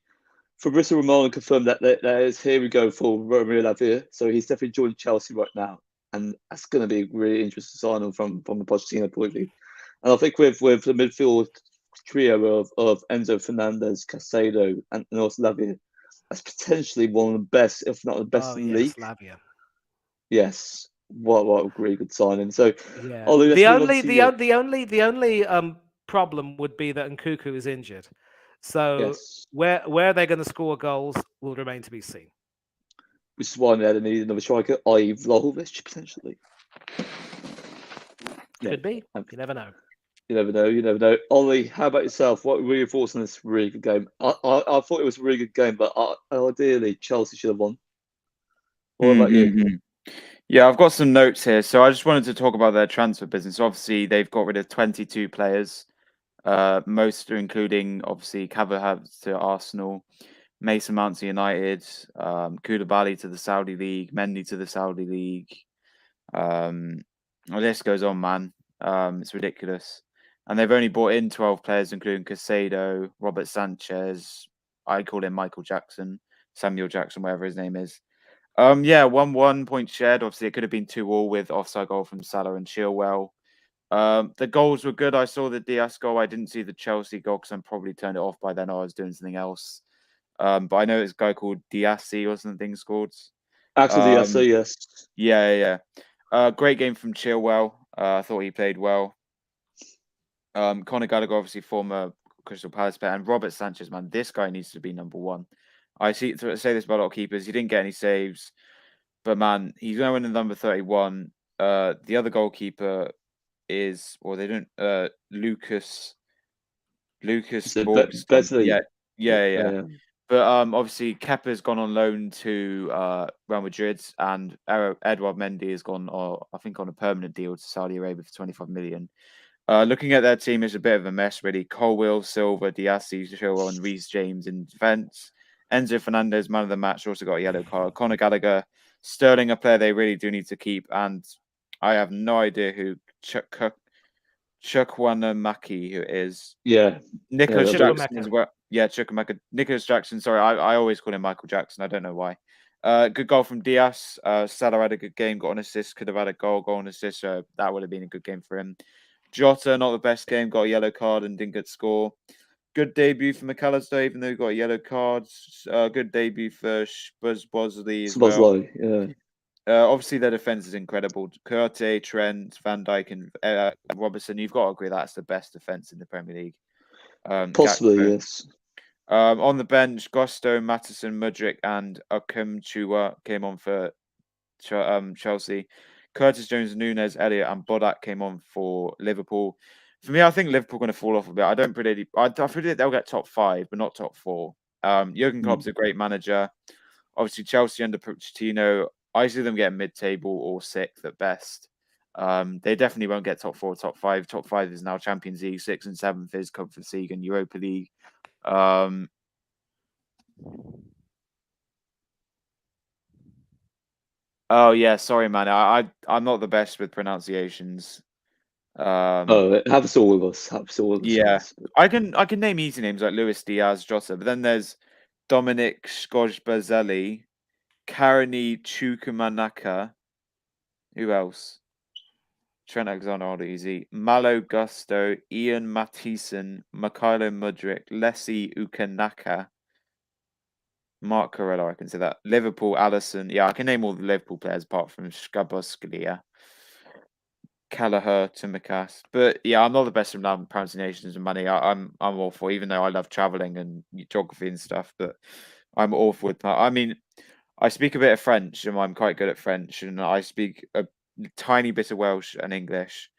Speaker 1: Fabrizio Romano confirmed that there is here we go for Romeo Lavia. So he's definitely joined Chelsea right now, and that's going to be a really interesting signing from the Pochettino point of view. And I think with the midfield trio of Enzo Fernandez, Casado, and also Lavia, that's potentially one of the best, if not the best in the league.
Speaker 3: Lavia.
Speaker 1: Yes, what a really good signing. So,
Speaker 3: Yeah.
Speaker 1: Ollie, let's
Speaker 3: The
Speaker 1: move on
Speaker 3: only
Speaker 1: to
Speaker 3: the,
Speaker 1: you.
Speaker 3: on- the only the only problem would be that Nkuku is injured. So
Speaker 1: Yes,
Speaker 3: where are they going to score goals will remain to be seen.
Speaker 1: which is why they need another striker, i.e. Vlahovic, potentially. Yeah,
Speaker 3: Could be. You never know.
Speaker 1: you never know. You never know. Ollie, how about yourself? What were your thoughts on this really good game? I thought it was a really good game, but ideally Chelsea should have won. What about you?
Speaker 5: Mm-hmm. Yeah, I've got some notes here. So I just wanted to talk about their transfer business. Obviously, they've got rid of 22 players, most are including obviously Cavahab to Arsenal, Mason Mount to United, Koulibaly to the Saudi League, Mendy to the Saudi League. The list goes on, man. It's ridiculous. And they've only brought in 12 players, including Casado, Robert Sanchez. I call him Michael Jackson, Samuel Jackson, whatever his name is. Yeah, 1-1 point shared. Obviously, it could have been 2-2 with offside goal from Salah and Chilwell. The goals were good. I saw the Diaz goal. I didn't see the Chelsea goal because I probably turned it off by then. I was doing something else. But I know it's a guy called Diassi or something scored.
Speaker 1: Actually, I say yes.
Speaker 5: Yeah. Great game from Chilwell. I thought he played well. Conor Gallagher, obviously former Crystal Palace player, and Robert Sanchez, man, this guy needs to be number one. I say this about a lot of keepers. He didn't get any saves, but man, he's going to win the number 31. The other goalkeeper is, or they don't, Lucas
Speaker 1: So
Speaker 5: Borgson. Yeah.
Speaker 1: Yeah.
Speaker 5: But obviously Kepa's gone on loan to Real Madrid, and Edouard Mendy has gone, I think, on a permanent deal to Saudi Arabia for 25 million. Looking at their team, it's a bit of a mess, really. Colwill, Silva, Diassi, Chilwell, and Reece James in defence. Enzo Fernandez, man of the match, also got a yellow card. Conor Gallagher, Sterling, a player they really do need to keep, and I have no idea who Chukwuemeka who is.
Speaker 1: Yeah.
Speaker 5: Nicholas
Speaker 1: Yeah,
Speaker 5: Jackson as well. Yeah, Chukwuemeka. Nicholas Jackson. Sorry, I always call him Michael Jackson. I don't know why. Good goal from Diaz. Salah had a good game, got an assist, could have had a goal and assist. So that would have been a good game for him. Jota, not the best game, got a yellow card and didn't get score. Good debut for McAllister, even though he got a yellow card. Good debut for Bosley as well.
Speaker 1: Yeah.
Speaker 5: Obviously, their defense is incredible. Kante, Trent, Van Dijk, and Robertson. You've got to agree that's the best defense in the Premier League.
Speaker 1: Possibly,
Speaker 5: Gakpo.
Speaker 1: yes.
Speaker 5: On the bench, Gusto, Mattison, Mudryk, and Okum Chua came on for Chelsea. Curtis Jones, Nunes, Elliott, and Bodak came on for Liverpool. For me, I think Liverpool are going to fall off a bit. I predict they'll get top 5, but not top 4. Jurgen Klopp's a great manager. Obviously, Chelsea under Pochettino, I see them getting mid-table or 6th at best. They definitely won't get top 4, top 5. Top 5 is now Champions League. 6th and 7th is Conference League and Europa League. Oh yeah, sorry, man. I'm not the best with pronunciations.
Speaker 1: It happens to all of us.
Speaker 5: Yeah, I can name easy names like Luis Diaz, Jota, but then there's Dominic Skojbazelli, Karani Chukwuemeka. Who else? Trent Alexander-Arnold, easy. Malo Gusto, Ian Mattison, Mikhailo Mudryk, Leslie Ukanaka, Mark Corello, I can say that. Liverpool, Allison. Yeah, I can name all the Liverpool players apart from Skabosklia, Kelleher, Timikas. But yeah, I'm not the best with pronunciations and money. I'm awful, even though I love traveling and geography and stuff. But I'm awful with. I mean, I speak a bit of French, and I'm quite good at French, and I speak a tiny bit of Welsh and English.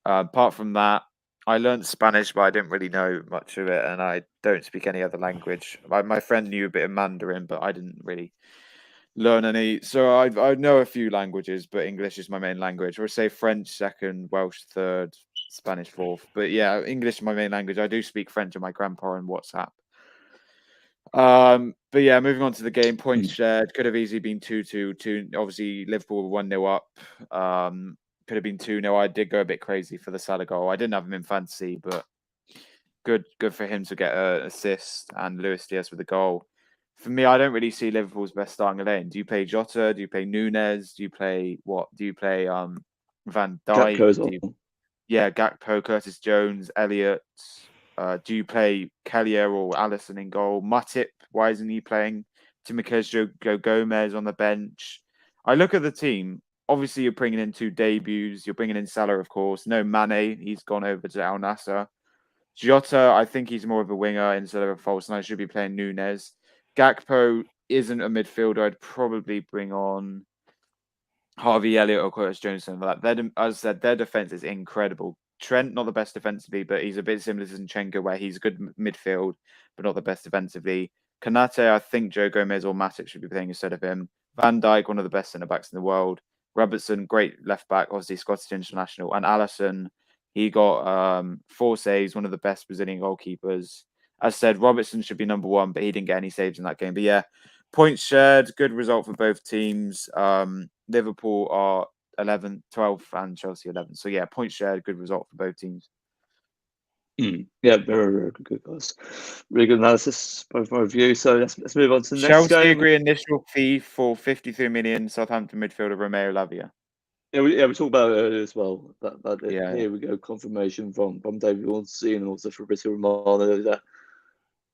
Speaker 5: Apart from that, I learned Spanish, but I didn't really know much of it, and I don't speak any other language. My friend knew a bit of Mandarin, but I didn't really learn any. So I know a few languages, but English is my main language. Or say French second, Welsh third, Spanish fourth. But yeah, English is my main language. I do speak French with my grandpa on WhatsApp. But yeah, moving on to the game, points shared could have easily been 2-2. Obviously, Liverpool were 1-0 up. Could have been 2-0. I did go a bit crazy for the Salah goal. I didn't have him in fantasy, but good for him to get an assist and Luis Diaz with a goal. For me, I don't really see Liverpool's best starting 11. Do you play Jota? Do you play Nunes? Do you play what? Do you play Van Dijk?
Speaker 1: Gakpo as well.
Speaker 5: Gakpo, Curtis Jones, Elliott. Do you play Kellier or Allison in goal? Matip, why isn't he playing? Timothy Joe Gomez on the bench. I look at the team. Obviously, you're bringing in 2 debuts. You're bringing in Salah, of course. No Mane. He's gone over to Al Nassr. Jota, I think he's more of a winger instead of a false nine. Should be playing Nunes. Gakpo isn't a midfielder. I'd probably bring on Harvey Elliott or Curtis Jones. Like that. As I said, their defense is incredible. Trent, not the best defensively, but he's a bit similar to Zinchenko, where he's a good midfield, but not the best defensively. Kanate, I think Joe Gomez or Matic should be playing instead of him. Van Dijk, one of the best centre backs in the world. Robertson, great left back, obviously Scottish international. And Alisson, he got 4 saves, one of the best Brazilian goalkeepers. As said, Robertson should be number 1, but he didn't get any saves in that game. But yeah, points shared, good result for both teams. Liverpool are 11th, 12th, and Chelsea 11th. So yeah, points shared, good result for both teams.
Speaker 1: Yeah, very good, guys. Really good analysis, both my review. So let's move on to the next
Speaker 5: Chelsea
Speaker 1: game.
Speaker 5: agree initial fee for 53 million. Southampton midfielder Romeo Lavia.
Speaker 1: Yeah, we talked about it earlier as well.
Speaker 5: Yeah.
Speaker 1: Here we go, confirmation from David Ornstein and also Fabrizio Romano that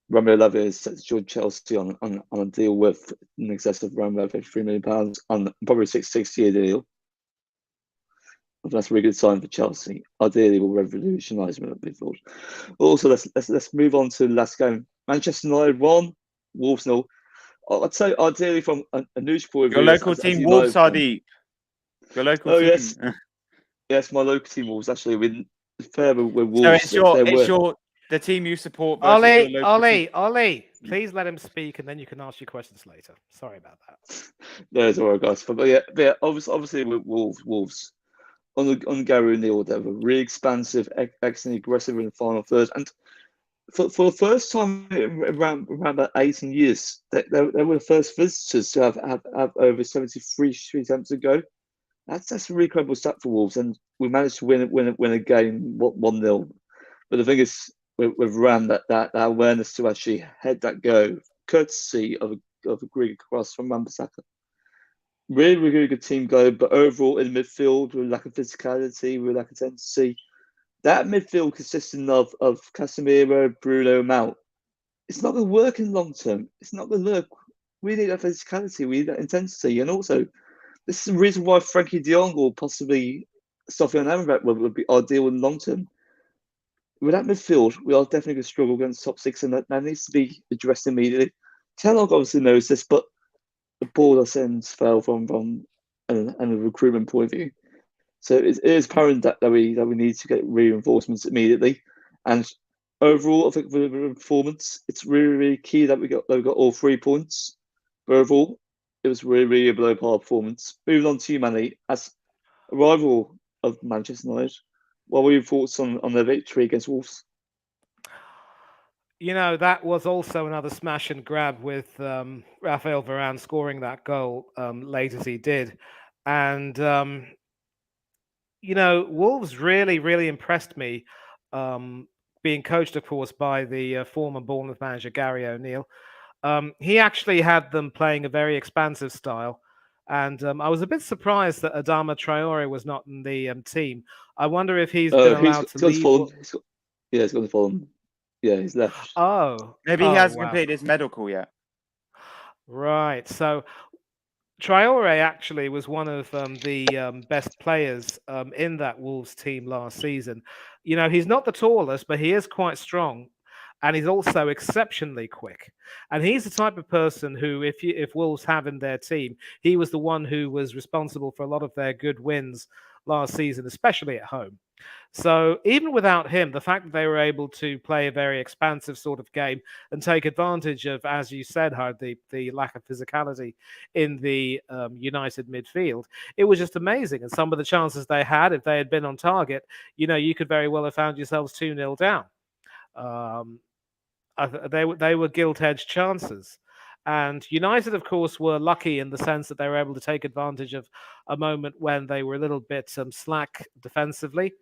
Speaker 1: Romeo Lavia is set to join Chelsea on a deal with in excess of around about £53 million on probably a 6-year deal. That's a really good sign for Chelsea. Ideally, will revolutionise midfield. Also, let's move on to the last game. Manchester United 1, Wolves 0. I'd say ideally from a news point of view.
Speaker 5: Your local team, Wolves, Sadi. Your local team.
Speaker 1: Yes, my local team Wolves actually with fair with Wolves.
Speaker 5: So it's the team you support versus your local team.
Speaker 3: Ollie, please let him speak, and then you can ask your questions later. Sorry about that.
Speaker 1: No, it's all right, guys. But yeah, obviously with Wolves. On the Gary O'Neill, they were really expansive, excellent, aggressive in the final third. And for the first time around about 18 years, they were the first visitors to have over 73 attempts to go. That's a really incredible stat for Wolves. And we managed to win a game 1-0. But the thing is, with Ram, that awareness to actually head that go, courtesy of a great cross from Wan-Bissaka. Really good team go, but overall in midfield, with lack of physicality, with lack of tendency, that midfield consisting of Casemiro, Bruno, Mount, it's not going to work in long term. It's not going to work. We need that physicality, we need that intensity, and also this is the reason why Frankie De Jong or possibly Sofiane Amrabat would be ideal in long term. With that midfield, we are definitely going to struggle against top 6, and that needs to be addressed immediately. Ten Hag obviously knows this, but the ball sends fell from a recruitment point of view. So it is apparent that we need to get reinforcements immediately. And overall, I think for the performance, it's really key that we got all 3 points. But overall, it was really a below par performance. Moving on to you, Manny, as a rival of Manchester United, what were your thoughts on their victory against Wolves?
Speaker 3: You know, that was also another smash and grab with Raphael Varane scoring that goal late as he did. And, Wolves really impressed me, being coached, of course, by the former Bournemouth manager, Gary O'Neill. He actually had them playing a very expansive style. And I was a bit surprised that Adama Traore was not in the team. I wonder if he's been allowed to leave.
Speaker 1: He's going to Fulham. Yeah, he's left.
Speaker 5: Maybe he hasn't completed his medical yet.
Speaker 3: Right. So Traore actually was one of the best players in that Wolves team last season. You know, he's not the tallest, but he is quite strong. And he's also exceptionally quick. And he's the type of person who, if Wolves have in their team, he was the one who was responsible for a lot of their good wins last season, especially at home. So even without him, the fact that they were able to play a very expansive sort of game and take advantage of, as you said, the lack of physicality in the United midfield, it was just amazing. And some of the chances they had, if they had been on target, you could very well have found yourselves 2-0 down. They were gilt-edged chances. And United, of course, were lucky in the sense that they were able to take advantage of a moment when they were a little bit slack defensively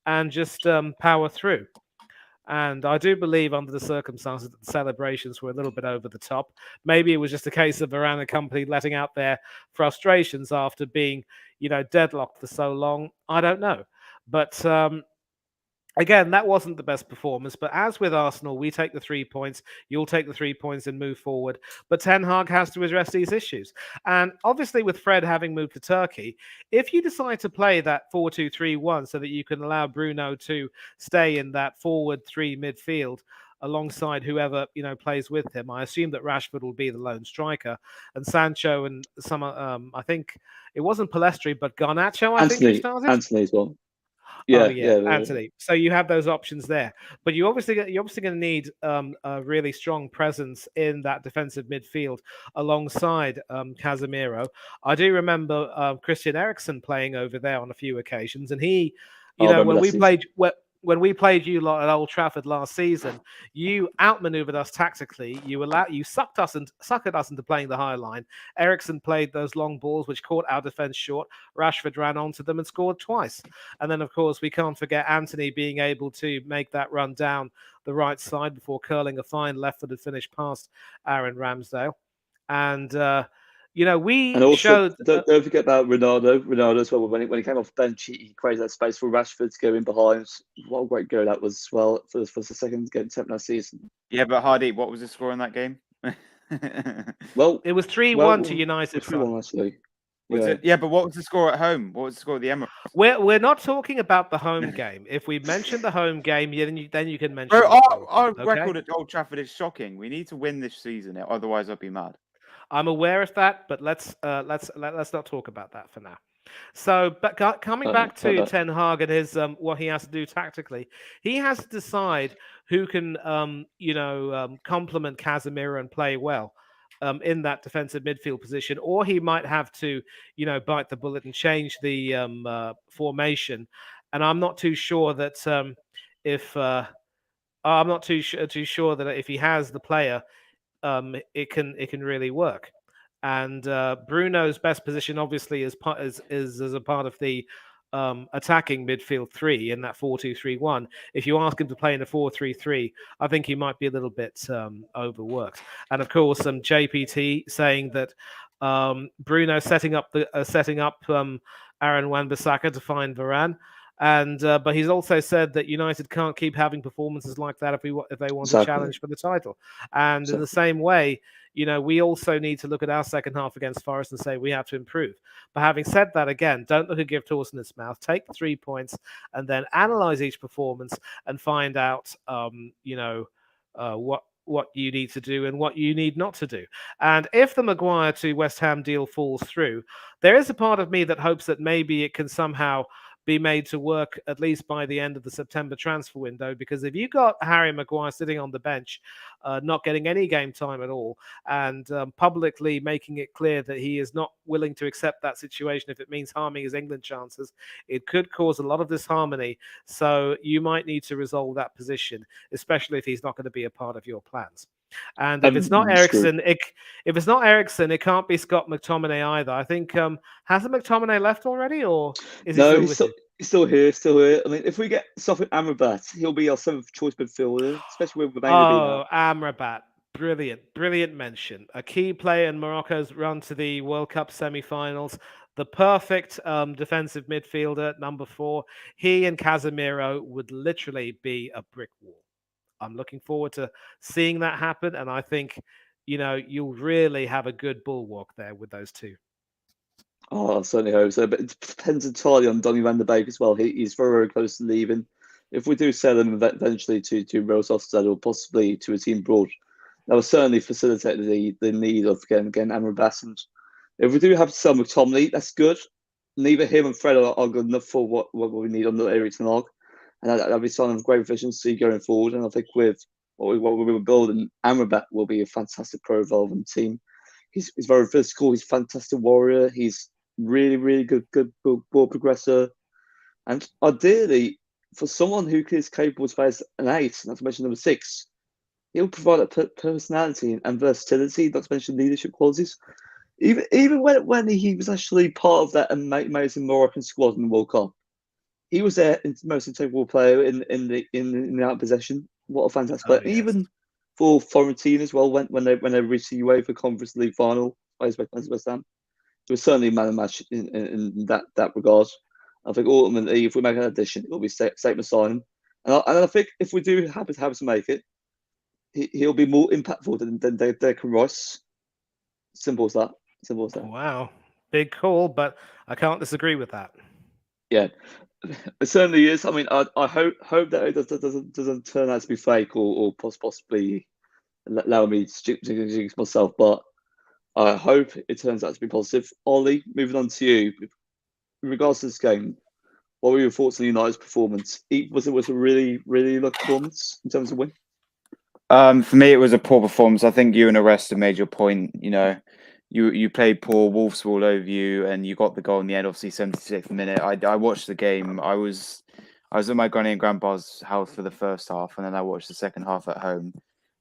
Speaker 3: and just power through. And I do believe, under the circumstances, that the celebrations were a little bit over the top. Maybe it was just a case of Varane and company letting out their frustrations after being, deadlocked for so long. I don't know. But again, that wasn't the best performance. But as with Arsenal, we take the 3 points. You'll take the 3 points and move forward. But Ten Hag has to address these issues. And obviously, with Fred having moved to Turkey, if you decide to play that 4-2-3-1 so that you can allow Bruno to stay in that forward three midfield alongside whoever plays with him, I assume that Rashford will be the lone striker, and Sancho and some. I think it wasn't Palestri, but Garnacho. I think who started.
Speaker 1: Anthony as well.
Speaker 3: Yeah, Anthony. So you have those options there, but you're obviously going to need a really strong presence in that defensive midfield alongside Casemiro. I do remember Christian Eriksen playing over there on a few occasions, and he, when we played you lot at Old Trafford last season, you outmaneuvered us tactically. You suckered us into playing the high line. Eriksen played those long balls which caught our defense short. Rashford ran onto them and scored twice. And then, of course, we can't forget Anthony being able to make that run down the right side before curling a fine left-footed finish past Aaron Ramsdale. And we
Speaker 1: and also,
Speaker 3: showed.
Speaker 1: Don't forget about Ronaldo. Ronaldo as well. When he came off bench, he created that space for Rashford to go in behind. What a great goal that was as well for the second game attempt last season.
Speaker 5: Yeah, but Hardy, what was the score in that game?
Speaker 1: Well,
Speaker 3: it was 3-1 to United.
Speaker 1: 3-1 actually.
Speaker 5: Yeah, but what was the score at home? What was the score at the Emirates?
Speaker 3: We're not talking about the home game. If we mention the home game, then you can mention.
Speaker 5: Bro, our record at Old Trafford is shocking. We need to win this season, otherwise I'll be mad.
Speaker 3: I'm aware of that, but let's not talk about that for now. So, but coming back to Ten Hag and his what he has to do tactically, he has to decide who can complement Casemiro and play well in that defensive midfield position, or he might have to bite the bullet and change the formation. And I'm not too sure that if he has the player, it can really work. And Bruno's best position, obviously, is as a part of the attacking midfield three in that 4-2-3-1. If you ask him to play in a 4-3-3, I think he might be a little bit overworked. And of course, JPT saying that Bruno setting up Aaron Wan-Bissaka to find Varane. And but he's also said that United can't keep having performances like that if they want to challenge for the title. And in the same way, we also need to look at our second half against Forest and say we have to improve. But having said that, again, don't look a gift horse in its mouth. Take the 3 points and then analyze each performance and find out, what you need to do and what you need not to do. And if the Maguire to West Ham deal falls through, there is a part of me that hopes that maybe it can somehow be made to work at least by the end of the September transfer window, because if you got Harry Maguire sitting on the bench, not getting any game time at all, and publicly making it clear that he is not willing to accept that situation if it means harming his England chances, it could cause a lot of disharmony. So you might need to resolve that position, especially if he's not going to be a part of your plans. And if it's not Eriksen, it can't be Scott McTominay either. I think hasn't McTominay left already, or is he
Speaker 1: he's still here? Still here. I mean, if we get Sofyan Amrabat, he'll be our 7th choice midfielder, especially with Remainer.
Speaker 3: Amrabat, brilliant mention. A key player in Morocco's run to the World Cup semi-finals. The perfect defensive midfielder, number 4. He and Casemiro would literally be a brick wall. I'm looking forward to seeing that happen, and I think you'll really have a good bulwark there with those two.
Speaker 1: Oh, I certainly hope so, but it depends entirely on Donny van der Beek as well. He's very, very close to leaving. If we do sell him eventually to Real Sociedad or possibly to a team abroad, that will certainly facilitate the need of getting Amrabat. And if we do have to sell McTominay, that's good. Neither him and Fred are good enough for what we need on the Erik ten Hag. And that'll be a sign of great efficiency going forward. And I think with what we were building, Amrabat will be a fantastic profile of the team. He's very physical. He's a fantastic warrior. He's really, really good ball progressor. And ideally, for someone who is capable to play as an 8, not to mention number 6, he'll provide that personality and versatility, not to mention leadership qualities. Even when he was actually part of that amazing Moroccan squad in the World Cup, he was their most integral player in the out possession. what a fantastic
Speaker 3: Oh,
Speaker 1: player.
Speaker 3: yes.
Speaker 1: Even for foreign team as well, when they reached the UEFA Conference League final, I West Ham, it was certainly a man of the match in that regard. I think ultimately, if we make an addition, it will be statement signing. And I think if we do happen to make it, he'll be more impactful than Declan Rice. Simple as that. Simple as that.
Speaker 3: Wow. Big call, but I can't disagree with that.
Speaker 1: Yeah, it certainly is. I mean, I hope that it doesn't turn out to be fake or possibly allow me to jinx myself, but I hope it turns out to be positive. Ollie, moving on to you. In regards to this game, what were your thoughts on United's performance? Was it a really lucky performance in terms of win?
Speaker 5: For me, it was a poor performance. I think you and Arrest made your point. You played poor. Wolves were all over you, and you got the goal in the end. Obviously, 76th minute. I watched the game. I was at my granny and grandpa's house for the first half, and then I watched the second half at home.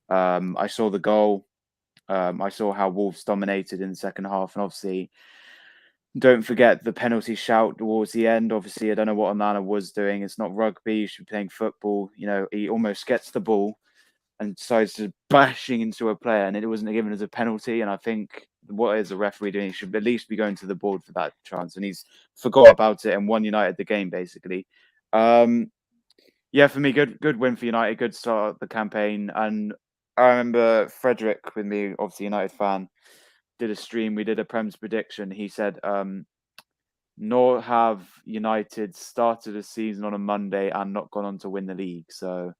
Speaker 5: I saw the goal. I saw how Wolves dominated in the second half, and obviously, don't forget the penalty shout towards the end. Obviously, I don't know what Onana was doing. It's not rugby. You should be playing football. He almost gets the ball and decides to bashing into a player, and it wasn't given as a penalty. And I think what is the referee doing? He should at least be going to the board for that chance, and he's forgot about it and won United the game basically. Yeah, for me, good win for United. Good start of the campaign, and I remember Frederick with me, obviously United fan, did a stream. We did a Prem's prediction. He said, "Nor have United started a season on a Monday and not gone on to win the league." So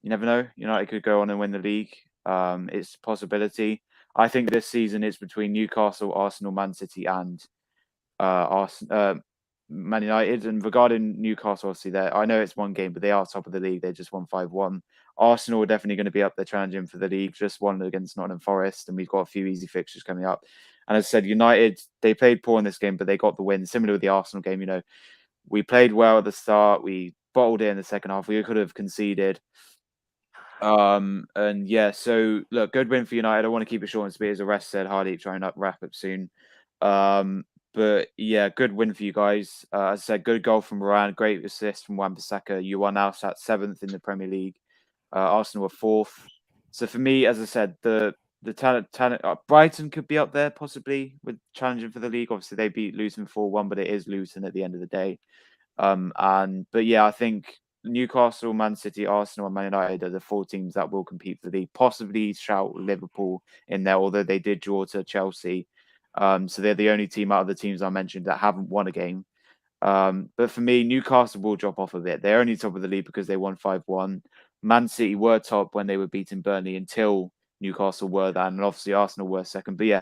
Speaker 5: you never know. United could go on and win the league. It's a possibility. I think this season it's between Newcastle, Arsenal, Man City, and Man United. And regarding Newcastle, obviously, I know it's one game, but they are top of the league. They just won 5-1. Arsenal are definitely going to be up there challenging for the league. Just won against Nottingham Forest, and we've got a few easy fixtures coming up. And as I said, United, they played poor in this game, but they got the win. Similar with the Arsenal game, we played well at the start. We bottled it in the second half. We could have conceded. And yeah, so look, good win for United. I want to keep it short and sweet. As Arrest said, Hardy trying to wrap up soon. But yeah, good win for you guys. As I said, good goal from Moran, great assist from Wan-Bissaka. You are now sat 7th in the Premier League. Arsenal are 4th. So for me, as I said, the talent Brighton could be up there possibly with challenging for the league. Obviously, they beat Luton 4-1, but it is Luton at the end of the day. But yeah, I think Newcastle, Man City, Arsenal, and Man United are the 4 teams that will compete for the league. Possibly shout Liverpool in there, although they did draw to Chelsea. So they're the only team out of the teams I mentioned that haven't won a game. But for me, Newcastle will drop off a bit. They're only top of the league because they won 5-1. Man City were top when they were beating Burnley until Newcastle were that, and obviously Arsenal were second. But yeah,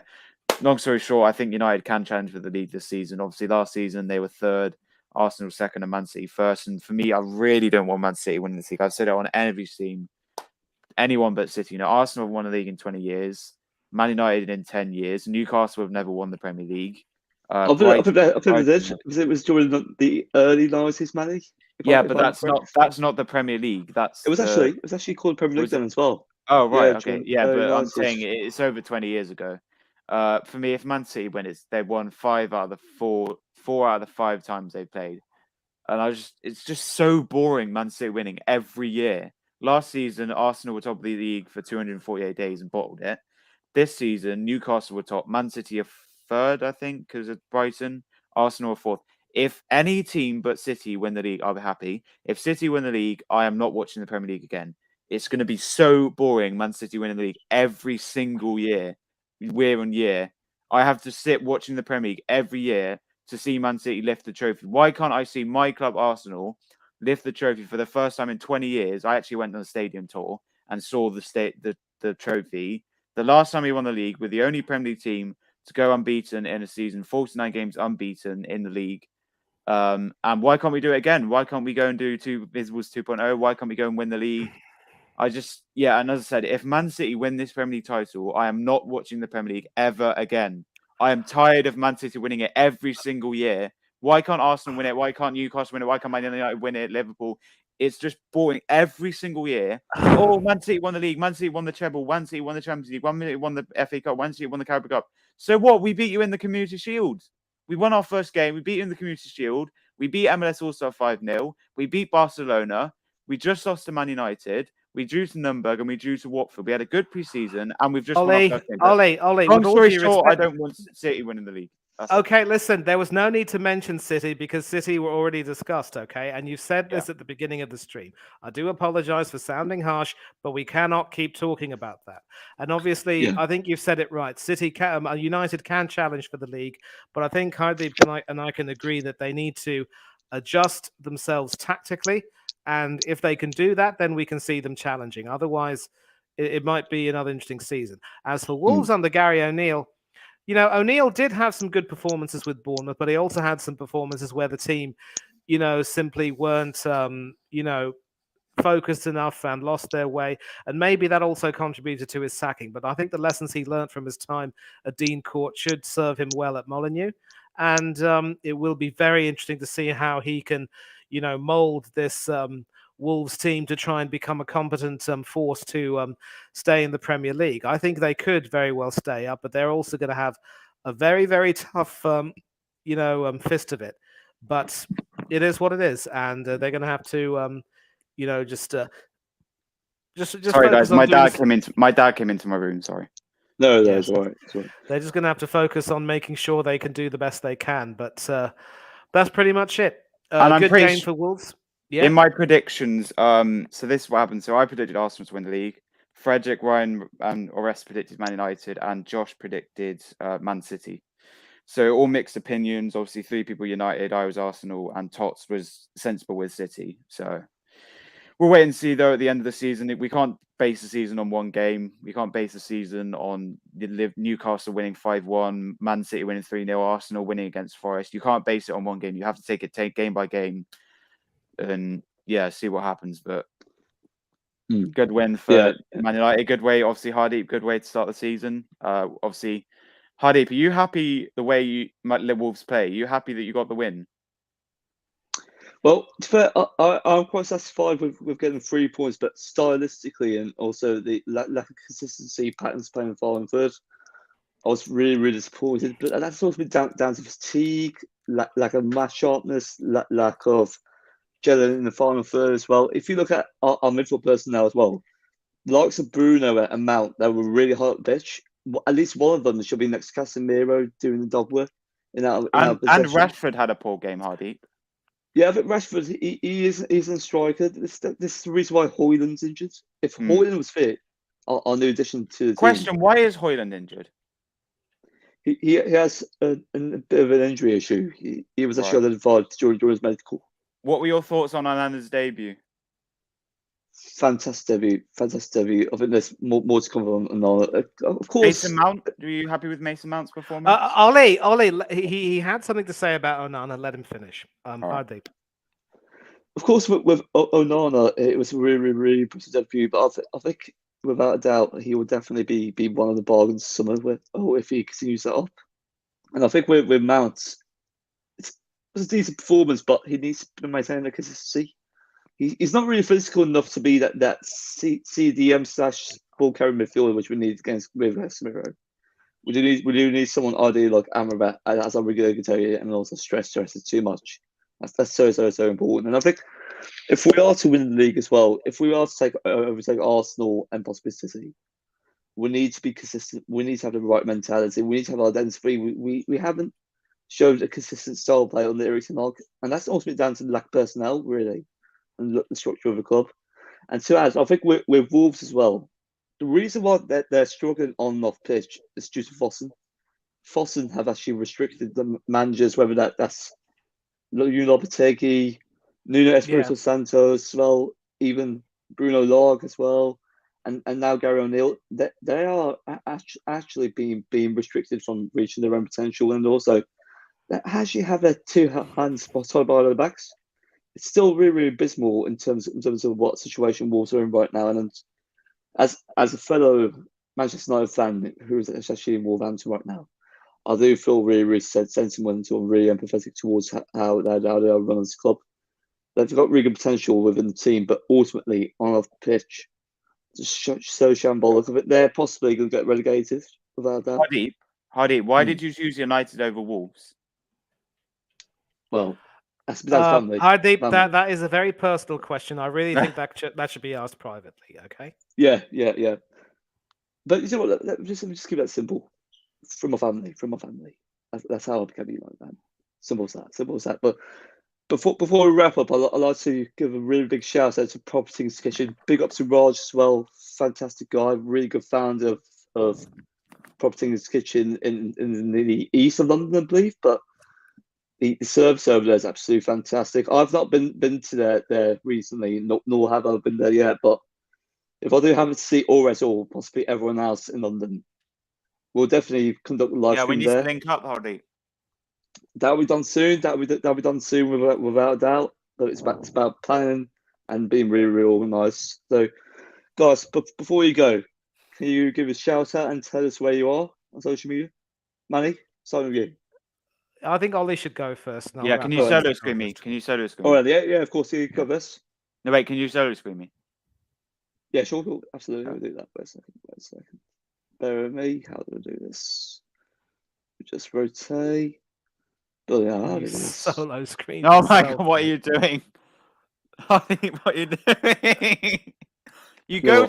Speaker 5: long story short, I think United can challenge for the league this season. Obviously, last season they were 3rd. Arsenal second and Man City first. And for me, I really don't want Man City winning this league. I've said it on every team. Anyone but City. Arsenal have won the league in 20 years. Man United in 10 years. Newcastle have never won the Premier League.
Speaker 1: I think they did because it was during the early 90s, Manny.
Speaker 5: But that's not the Premier League.
Speaker 1: It was actually called Premier League then as well.
Speaker 5: Oh right, yeah, okay, yeah, but 90s. I'm saying it's over 20 years ago. For me, if Man City win, they've won 4 out of the 5 times they played, and it's just so boring. Man City winning every year. Last season, Arsenal were top of the league for 248 days and bottled it. This season, Newcastle were top. Man City are 3rd, I think, because of Brighton. Arsenal are 4th. If any team but City win the league, I'll be happy. If City win the league, I am not watching the Premier League again. It's going to be so boring, Man City winning the league every single year on year. I have to sit watching the Premier League every year to see Man City lift the trophy. Why can't I see my club, Arsenal, lift the trophy for the first time in 20 years? I actually went on a stadium tour and saw the trophy. The last time we won the league, we're the only Premier League team to go unbeaten in a season, 49 games unbeaten in the league. And why can't we do it again? Why can't we go and do Visibles 2.0? Why can't we go and win the league? And as I said, if Man City win this Premier League title, I am not watching the Premier League ever again. I am tired of Man City winning it every single year. Why can't Arsenal win it? Why can't Newcastle win it? Why can't Man United win it? Liverpool? It's just boring every single year. Oh, Man City won the league. Man City won the treble. Man City won the Champions League. Man City won the FA Cup. Man City won the Carabao Cup. So what? We beat you in the Community Shield. We won our first game. We beat you in the Community Shield. We beat MLS All-Star 5-0. We beat Barcelona. We just lost to Man United. we drew to Nürnberg, and we drew to Watford. We had a good pre-season, and we've just won
Speaker 3: Ollie,
Speaker 5: our first game. But
Speaker 3: Ollie,
Speaker 5: long
Speaker 3: with all
Speaker 5: story
Speaker 3: due
Speaker 5: short, I
Speaker 3: respect,
Speaker 5: don't want City winning the league. That's it.
Speaker 3: okay, listen, there was no need to mention City because City were already discussed, okay? And you said this at the beginning of the stream. I do apologize for sounding harsh, but we cannot keep talking about that. And obviously,
Speaker 1: Yeah.
Speaker 3: I think you've said it right. City, United can challenge for the league, but I think Hardeep and I can agree that they need to adjust themselves tactically. And if they can do that, then we can see them challenging. Otherwise, it might be another interesting season. As for Wolves under Gary O'Neill, you know, O'Neill did have some good performances with Bournemouth, but he also had some performances where the team, you know, simply weren't, you know, focused enough and lost their way. And maybe that also contributed to his sacking. But I think the lessons he learned from his time at Dean Court should serve him well at Molineux. And it will be very interesting to see how he can, you know, mold this Wolves team to try and become a competent force to stay in the Premier League. I think they could very well stay up, but they're also going to have a very, very tough, you know, fist of it. But it is what it is, and they're going to have to, you know, just
Speaker 5: sorry,
Speaker 3: focus
Speaker 5: guys.
Speaker 3: on
Speaker 5: My
Speaker 3: doing
Speaker 5: dad came into my room. Sorry.
Speaker 1: No,
Speaker 3: Yes.
Speaker 1: it's all right. It's all right.
Speaker 3: They're just going to have to focus on making sure they can do the best they can. But that's pretty much it.
Speaker 5: And I'm
Speaker 3: good
Speaker 5: pretty
Speaker 3: game
Speaker 5: su-
Speaker 3: for Wolves. Yeah.
Speaker 5: In my predictions, so this is what happened. So I predicted Arsenal to win the league. Frederick, Ryan, and Orest predicted Man United, and Josh predicted Man City. So all mixed opinions. Obviously, 3 people United. I was Arsenal, and Tots was sensible with City. So we'll wait and see. Though at the end of the season, we can't base the season on one game. We can't base the season on Newcastle winning 5-1, Man City winning 3-0, Arsenal winning against Forest. You can't base it on one game. You have to take it game by game. And see what happens. But good win for Man United. Good way, obviously, Hardeep. Good way to start the season. Obviously, Hardeep, are you happy the way you let Wolves play? Are you happy that you got the win?
Speaker 1: Well, to be fair, I'm quite satisfied with getting 3 points, but stylistically and also the lack of consistency, patterns playing 4 and 3rd, I was really, really disappointed. But that's also been down to fatigue, lack of match sharpness, lack of gelling in the final third as well. If you look at our midfield personnel as well, the likes of Bruno and Mount, they were really hard at the pitch. At least one of them should be next to Casemiro doing the dog work in our
Speaker 5: And
Speaker 1: possession.
Speaker 5: Rashford had a poor game, Hardeep.
Speaker 1: Yeah, but Rashford, he's a striker. This is the reason why Højlund's injured. If Højlund was fit, our new addition to the
Speaker 5: Question:
Speaker 1: team.
Speaker 5: Why is Højlund injured?
Speaker 1: He has a bit of an injury issue. He was actually identified during his medical.
Speaker 5: What were your thoughts on Onana's debut?
Speaker 1: Fantastic debut. I think there's more to come on. Of course.
Speaker 5: Mason Mount, are you happy with Mason Mount's performance?
Speaker 3: Ollie, he had something to say about Onana. Let him finish. Hardeep.
Speaker 1: Of course, with Onana, it was a really, really impressive debut. But I think, without a doubt, he will definitely be one of the bargains summer if he continues that up. And I think with Mount, it's a decent performance, but he needs to maintain the consistency. He's not really physical enough to be that CDM / ball carrying midfielder, which we need against Casemiro. We do need someone ideally like Amrabat as our regular guitar, and also stress is too much. That's so important. And I think if we are to win the league as well, if we are to overtake Arsenal and possibly City, we need to be consistent. We need to have the right mentality. We need to have identity. We haven't showed a consistent style of play on the Ericsson mark, and that's ultimately down to the lack of personnel, really, and the structure of the club. And to add, I think with Wolves as well, the reason why they're struggling on and off pitch is due to Fossen. Fossen have actually restricted the managers, whether that's Lopetegui, Nuno Espirito Santos as well, even Bruno Lage as well, and now Gary O'Neill. They are actually being restricted from reaching their own potential, and also they actually have their 2 hands tied by their backs. It's still really, really abysmal in terms of what situation Wolves are in right now. And as a fellow Manchester United fan who's actually in Wolverhampton right now, I do feel really, really sentimental and really empathetic towards how they are running this club. They've got really good potential within the team, but ultimately on off the pitch, just so shambolic. They're possibly going to get relegated without that.
Speaker 5: Hardeep, why did you choose United over Wolves?
Speaker 1: Well, That's family.
Speaker 3: Hardeep,
Speaker 1: Family.
Speaker 3: that is a very personal question. I really think that should be asked privately. Okay.
Speaker 1: Yeah. But you know what? Let me just keep that simple. From my family. That's how I became a United fan. Simple as that. But before we wrap up, I'd like to give a really big shout out to Properties Kitchen. Big up to Raj as well. Fantastic guy, really good founder of Properties Kitchen in the east of London, I believe. But the service over there is absolutely fantastic. I've not been to there recently, nor have I been there yet. But if I do happen to see Ores or possibly everyone else in London, we'll definitely conduct a live
Speaker 5: Yeah, we
Speaker 1: stream
Speaker 5: need
Speaker 1: there.
Speaker 5: to link up, Hardy.
Speaker 1: That'll be done soon. That'll be done soon without a doubt. But it's about planning and being really organised. So, guys, before you go, can you give a shout out and tell us where you are on social media? Manny, starting with you.
Speaker 3: I think Ollie should go first. and I'll
Speaker 5: Yeah,
Speaker 3: wrap
Speaker 5: can
Speaker 3: up
Speaker 5: you
Speaker 1: up.
Speaker 5: solo
Speaker 3: afterwards.
Speaker 5: screen me? Can you solo screen
Speaker 1: Oh,
Speaker 5: me?
Speaker 1: yeah, of course, you got this.
Speaker 5: No, wait, can you solo screen me?
Speaker 1: Yeah, sure, absolutely. We'll do that. Wait a second. Bear with me. How do I do this? Just rotate. Oh, yeah, how do I do this?
Speaker 3: Solo screen.
Speaker 5: Oh my
Speaker 3: yourself,
Speaker 5: god, what are
Speaker 3: mate.
Speaker 5: you doing? Hardy, what are you doing? You
Speaker 1: You're-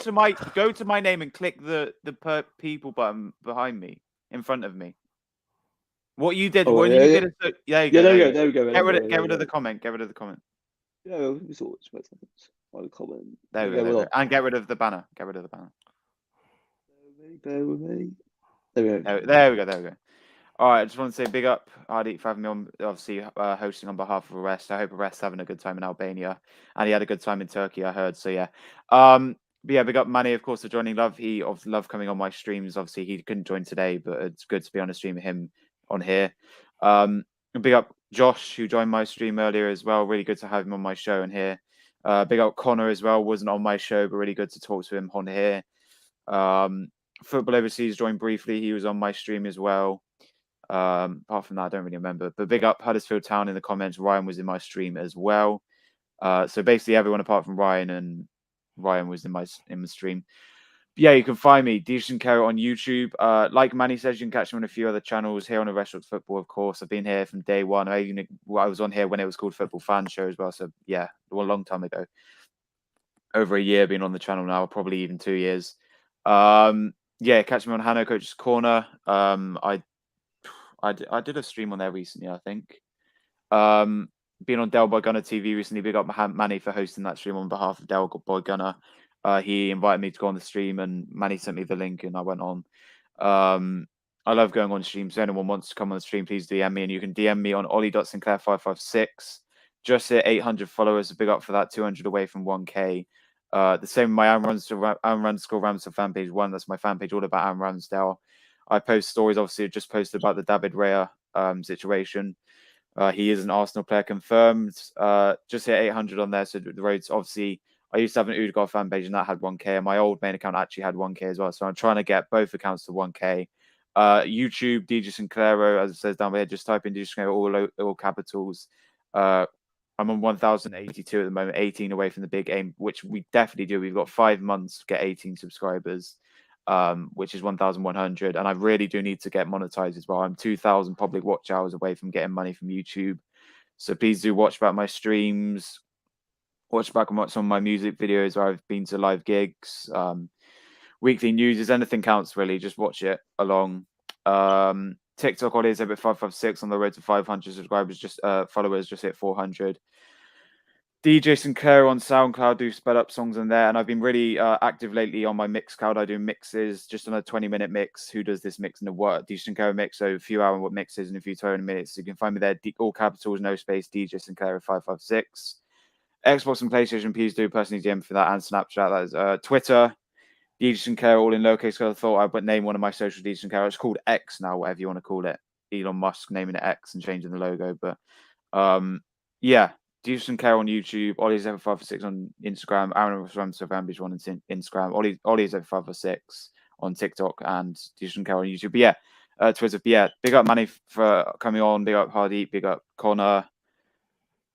Speaker 5: go to my name and click the people button behind me, in front of me. What you did,
Speaker 1: Oh,
Speaker 5: when
Speaker 1: yeah,
Speaker 5: you
Speaker 1: yeah.
Speaker 5: did it, there you
Speaker 1: Yeah,
Speaker 5: go.
Speaker 1: there we
Speaker 5: you
Speaker 1: go. There we go.
Speaker 5: Get rid
Speaker 1: there we
Speaker 5: of
Speaker 1: go.
Speaker 5: the comment. Get rid of the comment.
Speaker 1: Yeah, it's all wait a second. I'll comment.
Speaker 5: There we
Speaker 1: Okay,
Speaker 5: go.
Speaker 1: well,
Speaker 5: And get rid of the banner. Get rid of the banner.
Speaker 1: bear with me. There we go.
Speaker 5: There we go. All right, I just want to say big up, Hardy, for having me on, obviously hosting on behalf of Arrest. I hope Arrest's having a good time in Albania, and he had a good time in Turkey, I heard. So yeah, but yeah, big up Manny, of course, for joining. He loved coming on my streams. Obviously, he couldn't join today, but it's good to be on a stream with him on here. And big up Josh, who joined my stream earlier as well. Really good to have him on my show and here. Big up Connor as well. Wasn't on my show, but really good to talk to him on here. Football Overseas joined briefly. He was on my stream as well. Apart from that, I don't really remember. But big up Huddersfield Town in the comments. Ryan was in my stream as well. So basically everyone apart from Ryan, and Ryan was in the stream. But yeah, you can find me, Decent Carrot, on YouTube. Like Manny says, you can catch me on a few other channels here on the Restaurant Football, of course. I've been here from day one. I was on here when it was called Football Fan Show as well. So yeah, a long time ago. Over a year being on the channel now, probably even 2 years. Yeah, catch me on Hanno Coach's Corner. I did a stream on there recently, I think. Been on Del Boy Gunner TV recently. Big up Manny for hosting that stream on behalf of Del Boy Gunner. He invited me to go on the stream, and Manny sent me the link, and I went on. I love going on streams. So anyone wants to come on the stream, please DM me, and you can DM me on Ollie.Sinclair556. Just hit 800 followers. Big up for that. 200 away from 1K. The same with my Aaron Ramsdale fan page 1. That's my fan page all about Aaron Ramsdale. I post stories, obviously, I just posted about the David Raya situation. He is an Arsenal player confirmed. Just hit 800 on there. So the roads, obviously, I used to have an Udegaard fan page and that had 1K. And my old main account actually had 1K as well. So I'm trying to get both accounts to 1K. YouTube, DJ Sinclairo, as it says down there, just type in DJ Sinclairo, all capitals. I'm on 1,082 at the moment, 18 away from the big aim, which we definitely do. We've got 5 months to get 18 subscribers, which is 1,100. And I really do need to get monetized as well. I'm 2,000 public watch hours away from getting money from YouTube. So please do watch back my streams, watch back on some of my music videos where I've been to live gigs, weekly news. Anything counts, really. Just watch it along. TikTok audience at 556 on the road to 500 subscribers, just followers, just hit 400. DJ Sinclair on SoundCloud, do sped up songs in there, and I've been really active lately on my Mixcloud. I do mixes, just on a 20-minute mix. Who does this mix in the what? DJ Sinclair mix, so a few hour mixes and a few 20 minutes. So you can find me there, all capitals, no space, DJ Sinclair 556. Xbox and PlayStation, please do personally DM for that, and Snapchat. That is Twitter. DJ Sinclair, all in lowercase. I thought I would name one of my social DJ Sinclair. It's called X now, whatever you want to call it. Elon Musk naming it X and changing the logo. But yeah, DJ Sinclair on YouTube, Ollie's 556 on Instagram, Aaron Ramsdale Vantage on Instagram, Ollie's 556 on TikTok, and DJ Sinclair on YouTube. But yeah, Twitter. But yeah, big up Manny for coming on. Big up Hardy. Big up Connor.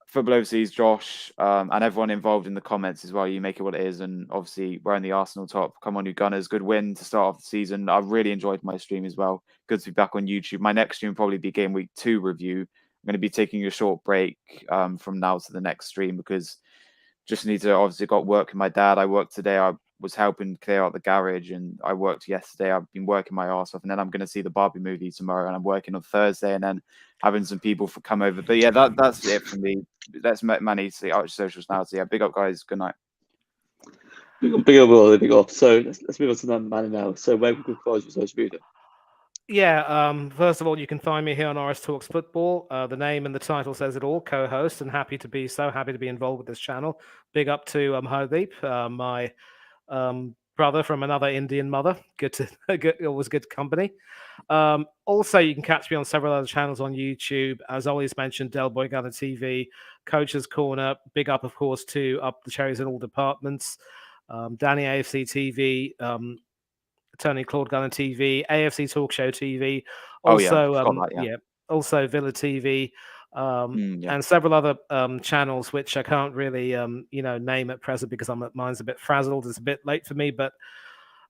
Speaker 5: Football Overseas, Josh, and everyone involved in the comments as well. You make it what it is, and obviously we're in the Arsenal top. Come on, you Gunners! Good win to start off the season. I really enjoyed my stream as well. Good to be back on YouTube. My next stream will probably be Game Week 2 review, going to be taking a short break from now to the next stream because just need to obviously got work with my dad. I worked today. I was helping clear out the garage, and I worked yesterday. I've been working my ass off, and then I'm going to see the Barbie movie tomorrow, and I'm working on Thursday, and then having some people come over. But yeah, that's it for me. That's Manny to the Arch Socials now. So yeah, big up, guys. Good night.
Speaker 1: Big up, Will. Big up. So let's move on to the man now. So where we could find you social media?
Speaker 3: Yeah, first of all, you can find me here on RS Talks Football. The name and the title says it all, co-host, and happy to be involved with this channel. Big up to Hardeep, my brother from another Indian mother. Always good company. Also, you can catch me on several other channels on YouTube. As always mentioned, Del Boy Gunner TV, Coach's Corner. Big up, of course, to Up the Cherries in all departments. Danny AFC TV. Tony Claude Gunner TV, AFC Talk Show TV, also also Villa TV, and several other channels which I can't really name at present because mine's a bit frazzled. It's a bit late for me, but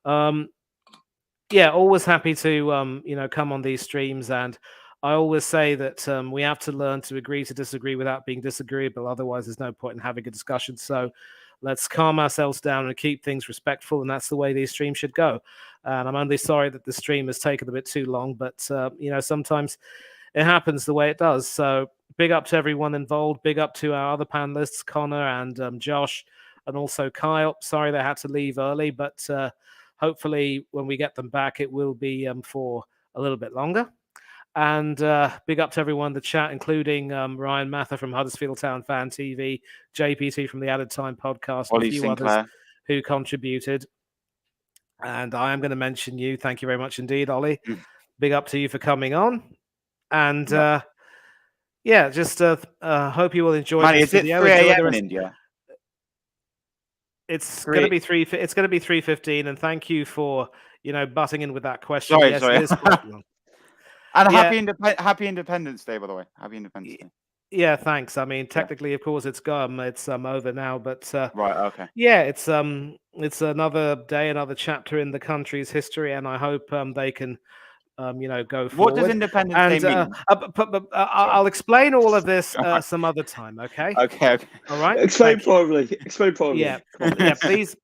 Speaker 3: always happy to come on these streams. And I always say that we have to learn to agree to disagree without being disagreeable. Otherwise, there's no point in having a discussion. So let's calm ourselves down and keep things respectful, and that's the way these streams should go. And I'm only sorry that the stream has taken a bit too long, but sometimes it happens the way it does. So big up to everyone involved. Big up to our other panelists, Connor and Josh, and also Kyle. Sorry they had to leave early, but hopefully when we get them back, it will be for a little bit longer. And big up to everyone in the chat, including Ryan Mather from Huddersfield Town Fan TV, JPT from the Added Time podcast, and a few others who contributed. And I am going to mention you. Thank you very much indeed, Ollie. Big up to you for coming on. And just hope you will enjoy this video.
Speaker 5: Is it 3 a.m. in India?
Speaker 3: It's going to be 3. It's going to be 3:15. And thank you for butting in with that question.
Speaker 5: Sorry.
Speaker 3: It is quite long.
Speaker 5: And happy Independence Day, by the way. Happy Independence Day.
Speaker 3: Yeah, thanks. I mean, technically, of course, it's over now, but
Speaker 5: right, okay.
Speaker 3: Yeah, it's another day, another chapter in the country's history, and I hope they can go forward.
Speaker 5: What does Independence Day mean?
Speaker 3: I'll explain all of this some other time. Okay.
Speaker 5: Okay.
Speaker 3: All right.
Speaker 1: Explain probably.
Speaker 3: Yeah. Yeah. Please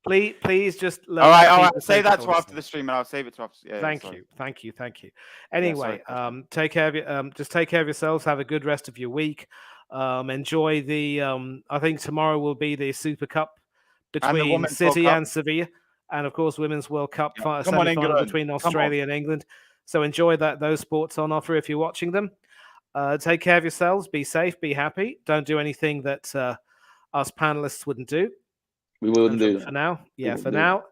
Speaker 3: just.
Speaker 5: All right. I'll say that to after the stream, and I'll save it to after. Yeah,
Speaker 3: Thank you. Anyway, take care of just take care of yourselves. Have a good rest of your week. Enjoy the. I think tomorrow will be the Super Cup between City and Sevilla, and of course, Women's World Cup semi-final between Australia and England. So enjoy those sports on offer if you're watching them. Take care of yourselves. Be safe. Be happy. Don't do anything that us panelists wouldn't do.
Speaker 1: We wouldn't do that.
Speaker 3: For now. Yeah, for now.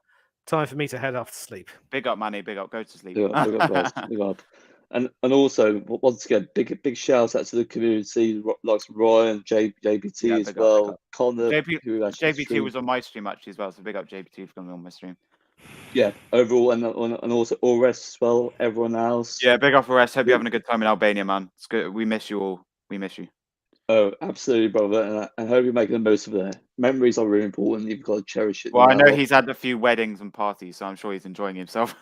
Speaker 3: Time for me to head off to sleep.
Speaker 5: Big up, Manny. Big up. Go to sleep.
Speaker 1: Big up, guys. Big up. And also, once again, big shout out to the community, like Ryan, JBT as well. Connor.
Speaker 5: JBT was on my stream actually as well. So big up JBT for coming on my stream.
Speaker 1: Yeah, overall, and also all rest as well. Everyone else.
Speaker 5: Yeah, big up for rest. Hope you're having a good time in Albania, man. It's good. We miss you all. We miss you.
Speaker 1: Oh, absolutely, brother. And I hope you're making the most of it. Memories are really important. You've got to cherish it.
Speaker 5: Well, I know he's had a few weddings and parties, so I'm sure he's enjoying himself.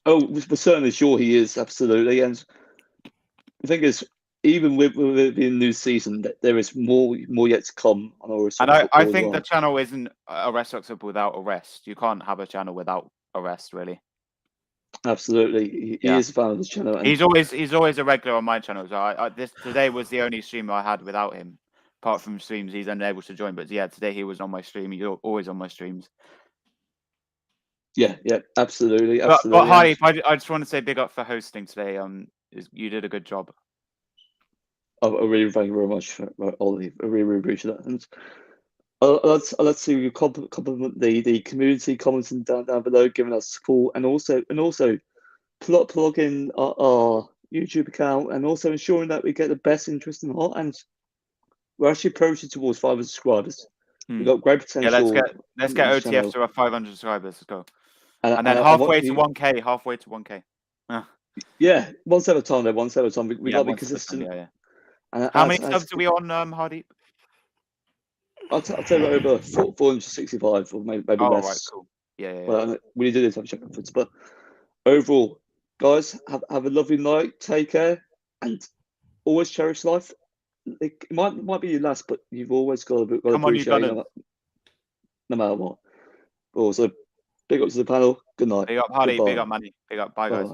Speaker 1: Oh, we're certainly sure he is. Absolutely. And the thing is, even with it being a new season, there is more yet to come on our.
Speaker 5: And I think the channel isn't a Rest Talks Football without a rest. You can't have a channel without a rest, really.
Speaker 1: Absolutely, he is a fan of the channel.
Speaker 5: He's always a regular on my channel. So today was the only stream I had without him. Apart from streams, he's unable to join. But yeah, today he was on my stream. He's always on my streams.
Speaker 1: Yeah, absolutely.
Speaker 5: But Hardy, I just want to say big up for hosting today. You did a good job.
Speaker 1: I really thank you very much, Ollie. I really appreciate that. And let's see you compliment the community commenting down below, giving us support, and also plug in our YouTube account, and also ensuring that we get the best interest in heart. And we're actually approaching towards 500 subscribers. We've got great potential.
Speaker 5: Yeah, let's get OTF to our 500 subscribers. Let's go. And then halfway to 1K. Halfway to 1K.
Speaker 1: Yeah, one step at a time. One step at a time. We got to be consistent.
Speaker 5: Yeah. How many subs are we on, Hardeep?
Speaker 1: I'll tell you over 465 or maybe less.
Speaker 5: Right, cool. Yeah.
Speaker 1: Well, we do this have check efforts, but overall, guys, have a lovely night. Take care, and always cherish life. It might be your last, but you've always got to
Speaker 5: Come on, you
Speaker 1: appreciate
Speaker 5: Gunners.
Speaker 1: it, no matter what. Also, big up to the panel. Good night.
Speaker 5: Big up, Hardy. Big
Speaker 1: Goodbye.
Speaker 5: up, Manny. Big up. Bye, guys.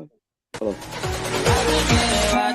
Speaker 1: Bye. Bye.